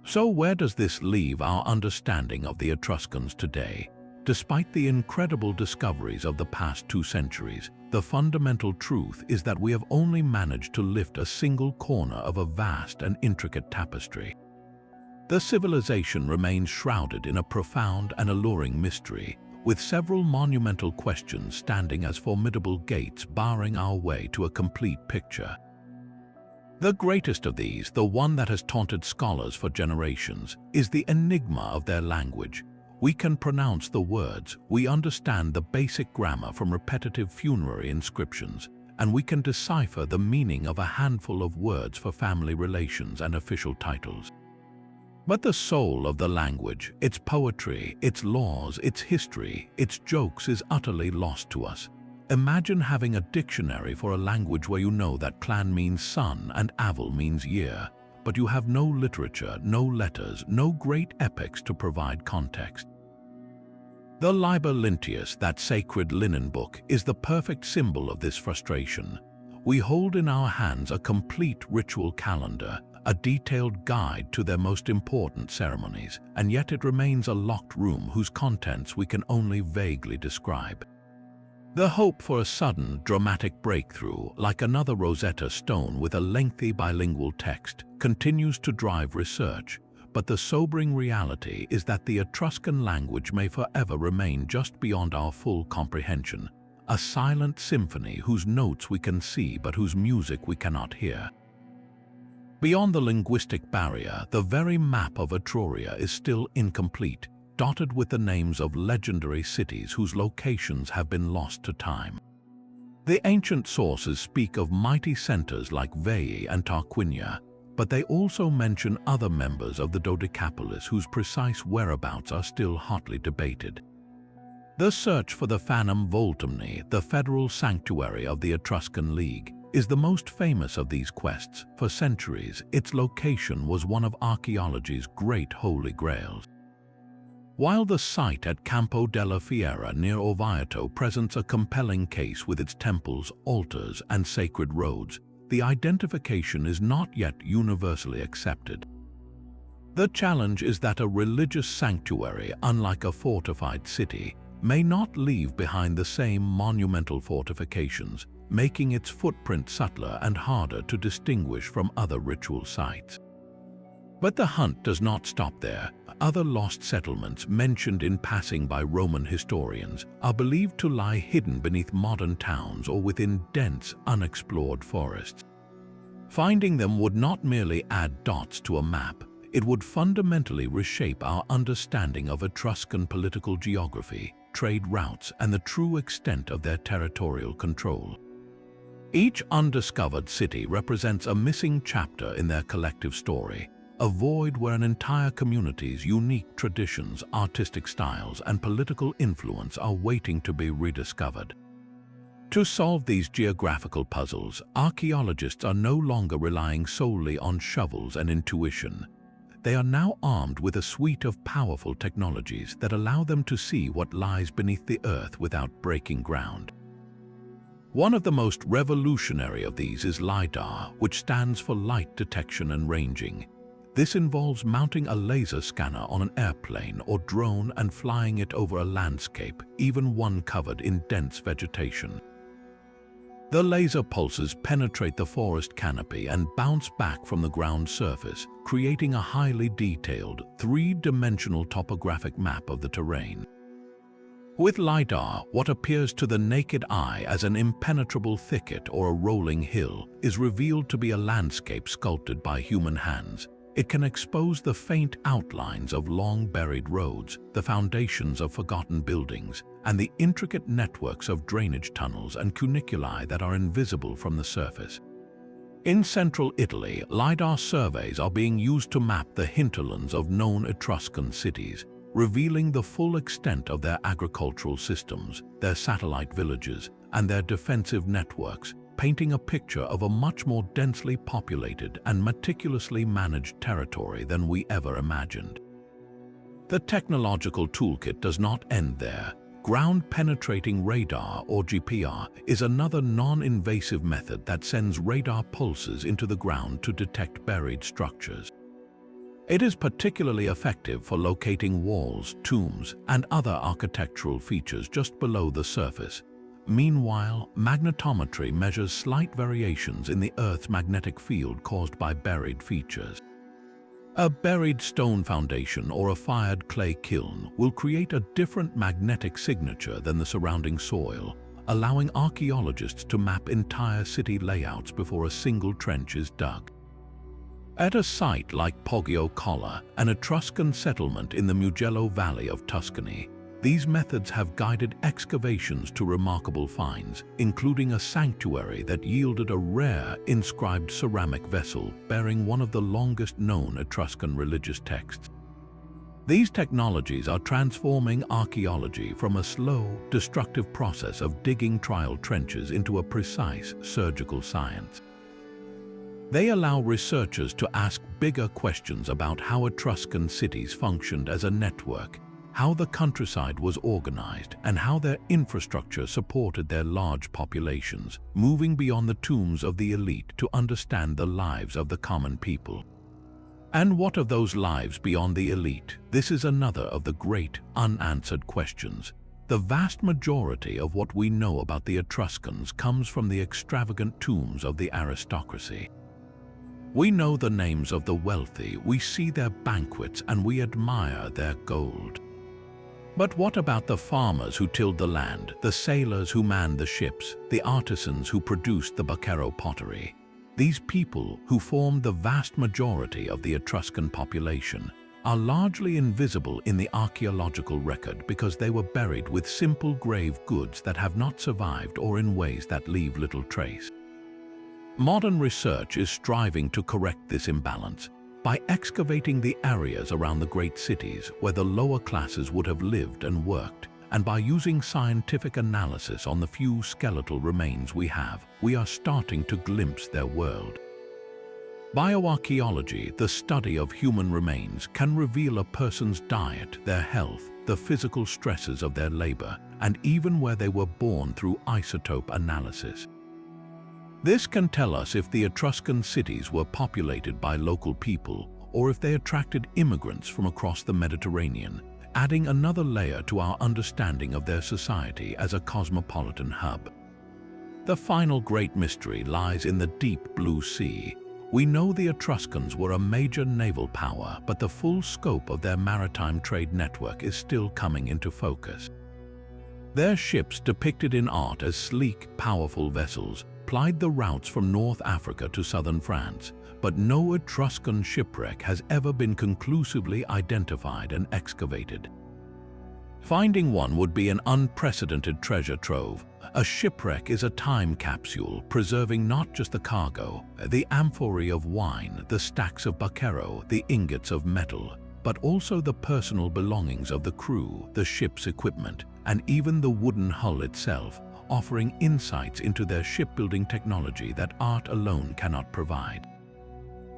So where does this leave our understanding of the Etruscans today? Despite the incredible discoveries of the past 2 centuries, the fundamental truth is that we have only managed to lift a single corner of a vast and intricate tapestry. The civilization remains shrouded in a profound and alluring mystery, with several monumental questions standing as formidable gates barring our way to a complete picture. The greatest of these, the one that has taunted scholars for generations, is the enigma of their language. We can pronounce the words, we understand the basic grammar from repetitive funerary inscriptions, and we can decipher the meaning of a handful of words for family relations and official titles. But the soul of the language, its poetry, its laws, its history, its jokes is utterly lost to us. Imagine having a dictionary for a language where you know that clan means son and avel means year, but you have no literature, no letters, no great epics to provide context. The Liber Linteus, that sacred linen book, is the perfect symbol of this frustration. We hold in our hands a complete ritual calendar, a detailed guide to their most important ceremonies, and yet it remains a locked room whose contents we can only vaguely describe. The hope for a sudden, dramatic breakthrough, like another Rosetta Stone with a lengthy bilingual text, continues to drive research, but the sobering reality is that the Etruscan language may forever remain just beyond our full comprehension, a silent symphony whose notes we can see but whose music we cannot hear. Beyond the linguistic barrier, the very map of Etruria is still incomplete, dotted with the names of legendary cities whose locations have been lost to time. The ancient sources speak of mighty centers like Veii and Tarquinia, but they also mention other members of the Dodecapolis whose precise whereabouts are still hotly debated. The search for the Fanum Voltumni, the federal sanctuary of the Etruscan League, is the most famous of these quests. For centuries, its location was one of archaeology's great holy grails. While the site at Campo della Fiera near Orvieto presents a compelling case with its temples, altars, and sacred roads, the identification is not yet universally accepted. The challenge is that a religious sanctuary, unlike a fortified city, may not leave behind the same monumental fortifications, making its footprint subtler and harder to distinguish from other ritual sites. But the hunt does not stop there. Other lost settlements mentioned in passing by Roman historians are believed to lie hidden beneath modern towns or within dense, unexplored forests. Finding them would not merely add dots to a map, it would fundamentally reshape our understanding of Etruscan political geography, trade routes, and the true extent of their territorial control. Each undiscovered city represents a missing chapter in their collective story, a void where an entire community's unique traditions, artistic styles, and political influence are waiting to be rediscovered. To solve these geographical puzzles, archaeologists are no longer relying solely on shovels and intuition. They are now armed with a suite of powerful technologies that allow them to see what lies beneath the earth without breaking ground. One of the most revolutionary of these is LiDAR, which stands for light detection and ranging. This involves mounting a laser scanner on an airplane or drone and flying it over a landscape, even one covered in dense vegetation. The laser pulses penetrate the forest canopy and bounce back from the ground surface, creating a highly detailed, three-dimensional topographic map of the terrain. With LiDAR, what appears to the naked eye as an impenetrable thicket or a rolling hill is revealed to be a landscape sculpted by human hands. It can expose the faint outlines of long-buried roads, the foundations of forgotten buildings, and the intricate networks of drainage tunnels and cuniculi that are invisible from the surface. In central Italy, LiDAR surveys are being used to map the hinterlands of known Etruscan cities, revealing the full extent of their agricultural systems, their satellite villages, and their defensive networks, painting a picture of a much more densely populated and meticulously managed territory than we ever imagined. The technological toolkit does not end there. Ground-penetrating radar, or GPR, is another non-invasive method that sends radar pulses into the ground to detect buried structures. It is particularly effective for locating walls, tombs, and other architectural features just below the surface. Meanwhile, magnetometry measures slight variations in the Earth's magnetic field caused by buried features. A buried stone foundation or a fired clay kiln will create a different magnetic signature than the surrounding soil, allowing archaeologists to map entire city layouts before a single trench is dug. At a site like Poggio Colla, an Etruscan settlement in the Mugello Valley of Tuscany, these methods have guided excavations to remarkable finds, including a sanctuary that yielded a rare inscribed ceramic vessel bearing one of the longest known Etruscan religious texts. These technologies are transforming archaeology from a slow, destructive process of digging trial trenches into a precise surgical science. They allow researchers to ask bigger questions about how Etruscan cities functioned as a network, how the countryside was organized, and how their infrastructure supported their large populations, moving beyond the tombs of the elite to understand the lives of the common people. And what of those lives beyond the elite? This is another of the great, unanswered questions. The vast majority of what we know about the Etruscans comes from the extravagant tombs of the aristocracy. We know the names of the wealthy, we see their banquets, and we admire their gold. But what about the farmers who tilled the land, the sailors who manned the ships, the artisans who produced the Baccaro pottery? These people, who formed the vast majority of the Etruscan population, are largely invisible in the archaeological record because they were buried with simple grave goods that have not survived or in ways that leave little trace. Modern research is striving to correct this imbalance by excavating the areas around the great cities where the lower classes would have lived and worked, and by using scientific analysis on the few skeletal remains we have, we are starting to glimpse their world. Bioarchaeology, the study of human remains, can reveal a person's diet, their health, the physical stresses of their labor, and even where they were born through isotope analysis. This can tell us if the Etruscan cities were populated by local people or if they attracted immigrants from across the Mediterranean, adding another layer to our understanding of their society as a cosmopolitan hub. The final great mystery lies in the deep blue sea. We know the Etruscans were a major naval power, but the full scope of their maritime trade network is still coming into focus. Their ships, depicted in art as sleek, powerful vessels, plied the routes from North Africa to southern France, but no Etruscan shipwreck has ever been conclusively identified and excavated. Finding one would be an unprecedented treasure trove. A shipwreck is a time capsule preserving not just the cargo, the amphorae of wine, the stacks of Baccaro, the ingots of metal, but also the personal belongings of the crew, the ship's equipment, and even the wooden hull itself, offering insights into their shipbuilding technology that art alone cannot provide.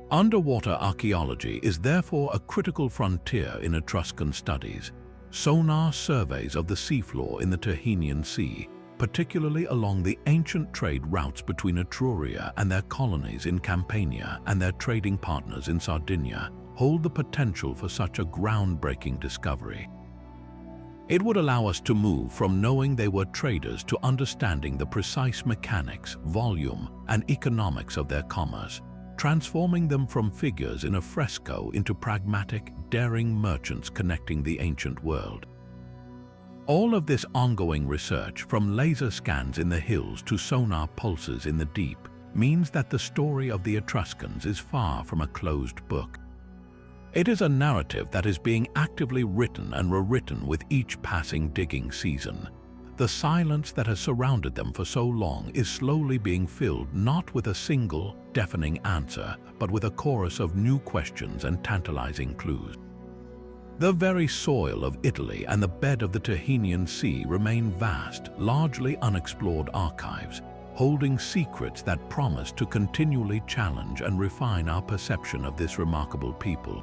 Underwater archaeology is therefore a critical frontier in Etruscan studies. Sonar surveys of the seafloor in the Tyrrhenian Sea, particularly along the ancient trade routes between Etruria and their colonies in Campania and their trading partners in Sardinia, hold the potential for such a groundbreaking discovery. It would allow us to move from knowing they were traders to understanding the precise mechanics, volume, and economics of their commerce, transforming them from figures in a fresco into pragmatic, daring merchants connecting the ancient world. All of this ongoing research, from laser scans in the hills to sonar pulses in the deep, means that the story of the Etruscans is far from a closed book. It is a narrative that is being actively written and rewritten with each passing digging season. The silence that has surrounded them for so long is slowly being filled not with a single, deafening answer, but with a chorus of new questions and tantalizing clues. The very soil of Italy and the bed of the Tyrrhenian Sea remain vast, largely unexplored archives, holding secrets that promise to continually challenge and refine our perception of this remarkable people.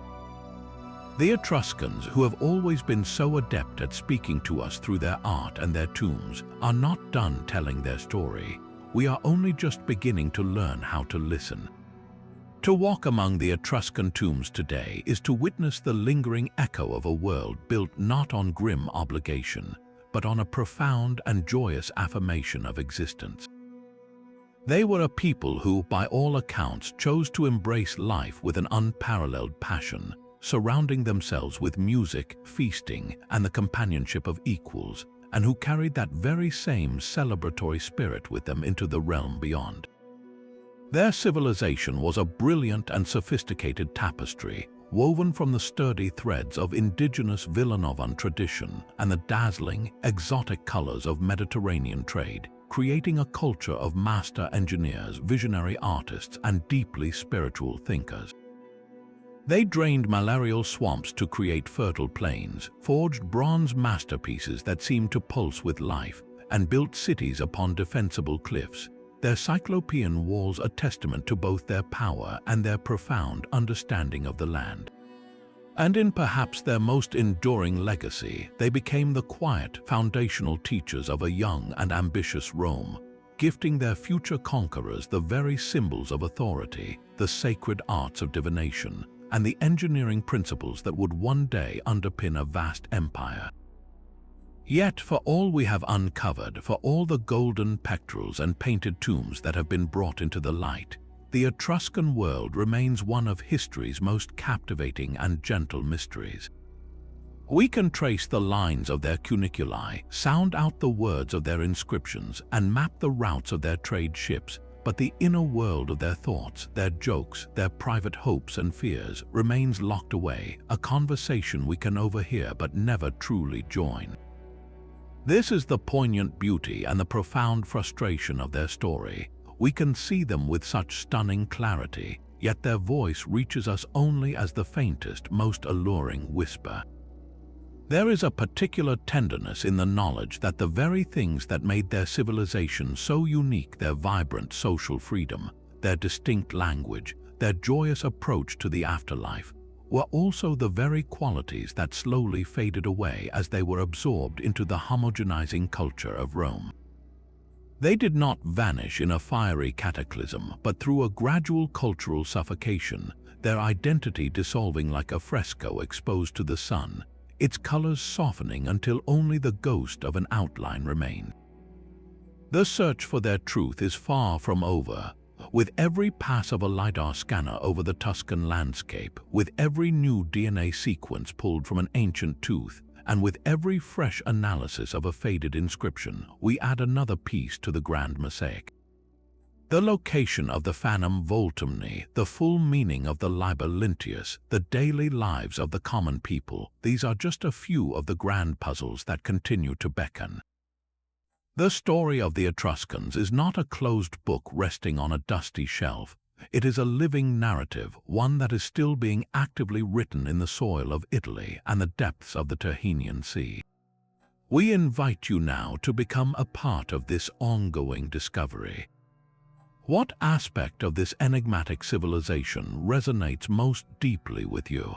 The Etruscans, who have always been so adept at speaking to us through their art and their tombs, are not done telling their story. We are only just beginning to learn how to listen. To walk among the Etruscan tombs today is to witness the lingering echo of a world built not on grim obligation, but on a profound and joyous affirmation of existence. They were a people who, by all accounts, chose to embrace life with an unparalleled passion, surrounding themselves with music, feasting, and the companionship of equals, and who carried that very same celebratory spirit with them into the realm beyond. Their civilization was a brilliant and sophisticated tapestry, woven from the sturdy threads of indigenous Villanovan tradition and the dazzling, exotic colors of Mediterranean trade, creating a culture of master engineers, visionary artists, and deeply spiritual thinkers. They drained malarial swamps to create fertile plains, forged bronze masterpieces that seemed to pulse with life, and built cities upon defensible cliffs, their cyclopean walls a testament to both their power and their profound understanding of the land. And in perhaps their most enduring legacy, they became the quiet, foundational teachers of a young and ambitious Rome, gifting their future conquerors the very symbols of authority, the sacred arts of divination, and the engineering principles that would one day underpin a vast empire. Yet, for all we have uncovered, for all the golden pectorals and painted tombs that have been brought into the light, the Etruscan world remains one of history's most captivating and gentle mysteries. We can trace the lines of their cuniculi, sound out the words of their inscriptions, and map the routes of their trade ships, but the inner world of their thoughts, their jokes, their private hopes and fears remains locked away, a conversation we can overhear but never truly join. This is the poignant beauty and the profound frustration of their story. We can see them with such stunning clarity, yet their voice reaches us only as the faintest, most alluring whisper. There is a particular tenderness in the knowledge that the very things that made their civilization so unique, their vibrant social freedom, their distinct language, their joyous approach to the afterlife, were also the very qualities that slowly faded away as they were absorbed into the homogenizing culture of Rome. They did not vanish in a fiery cataclysm, but through a gradual cultural suffocation, their identity dissolving like a fresco exposed to the sun, its colors softening until only the ghost of an outline remained. The search for their truth is far from over. With every pass of a LiDAR scanner over the Tuscan landscape, with every new DNA sequence pulled from an ancient tooth, and with every fresh analysis of a faded inscription, we add another piece to the grand mosaic. The location of the Fanum Voltumni, the full meaning of the Liber Lintius, the daily lives of the common people, these are just a few of the grand puzzles that continue to beckon. The story of the Etruscans is not a closed book resting on a dusty shelf. It is a living narrative, one that is still being actively written in the soil of Italy and the depths of the Tyrrhenian Sea. We invite you now to become a part of this ongoing discovery. What aspect of this enigmatic civilization resonates most deeply with you?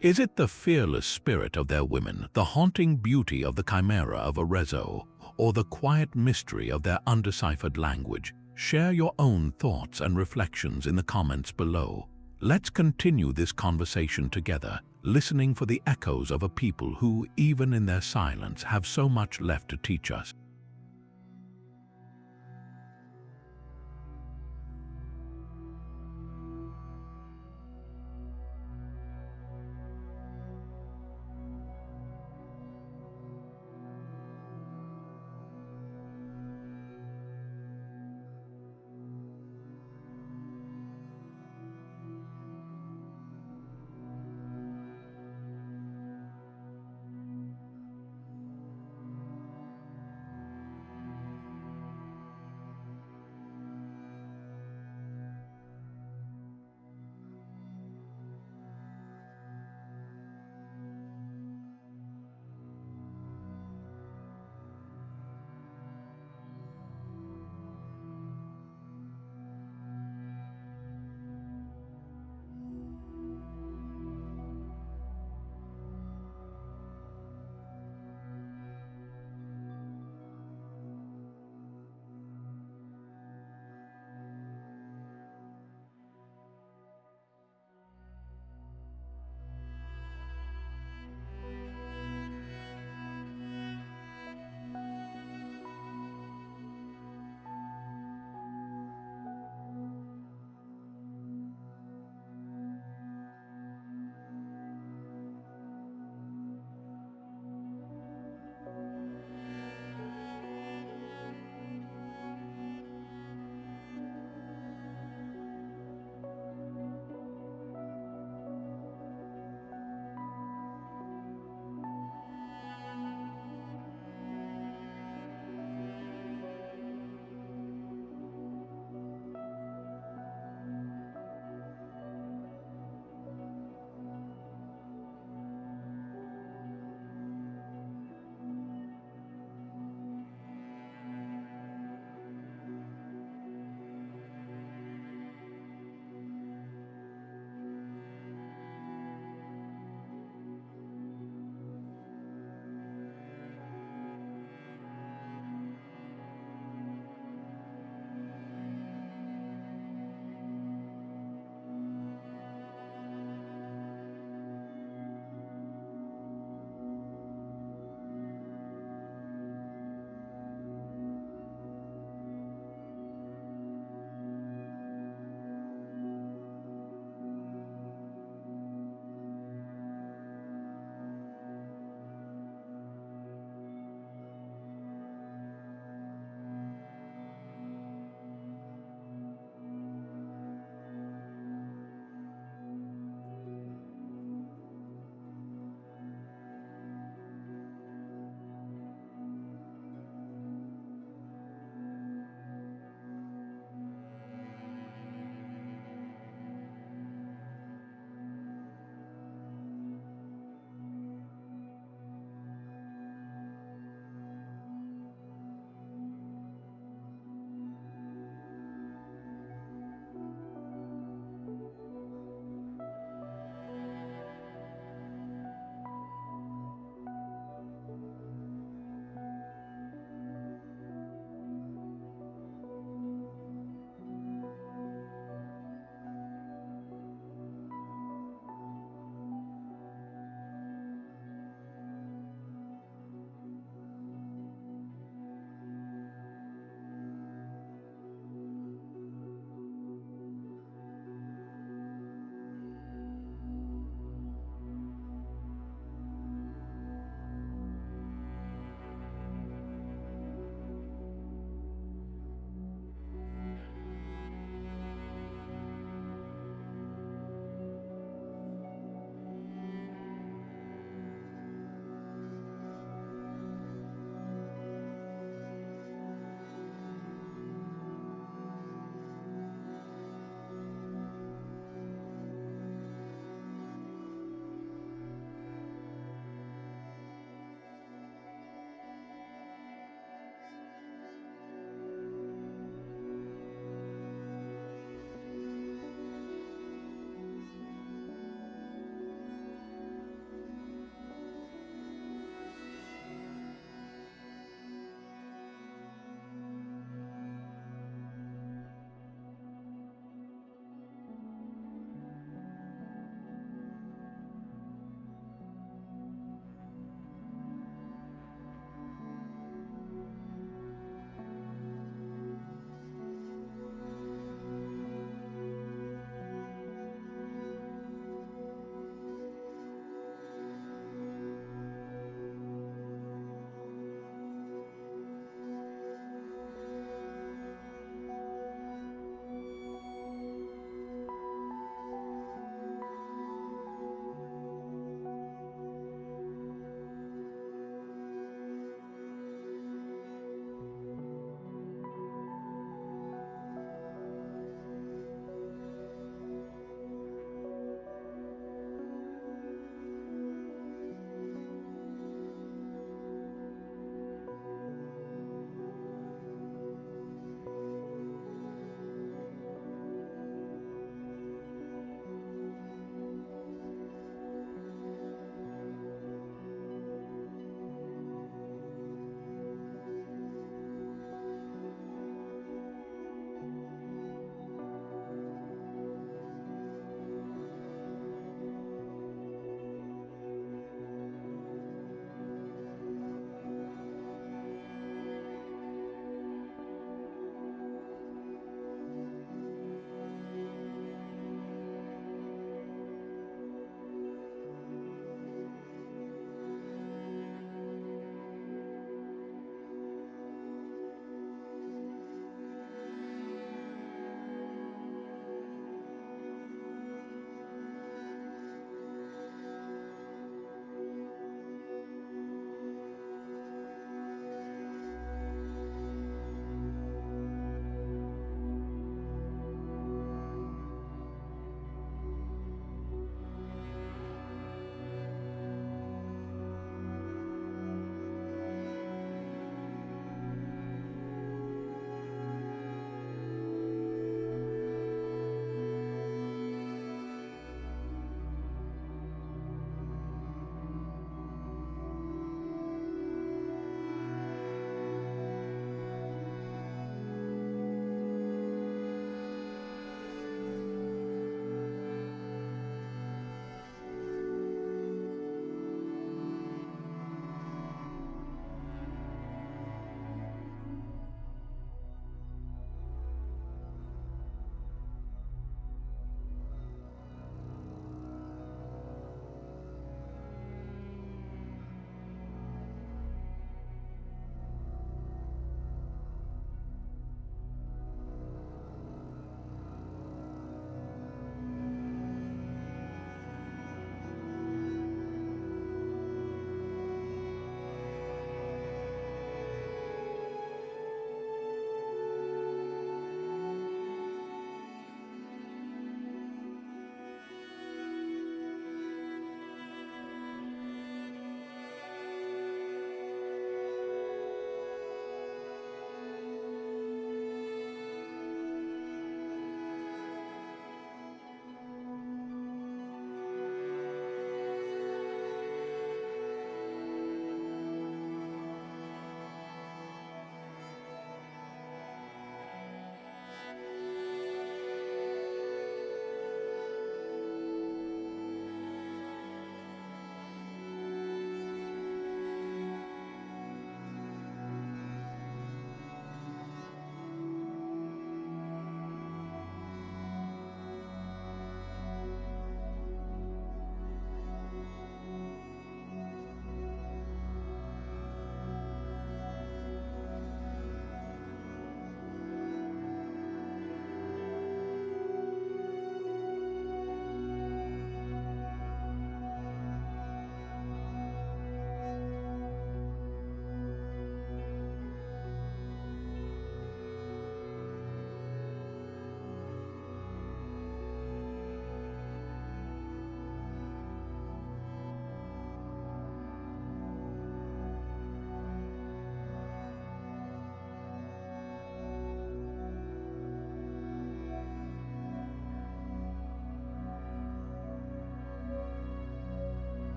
Is it the fearless spirit of their women, the haunting beauty of the chimera of Arezzo, or the quiet mystery of their undeciphered language? Share your own thoughts and reflections in the comments below. Let's continue this conversation together, listening for the echoes of a people who, even in their silence, have so much left to teach us.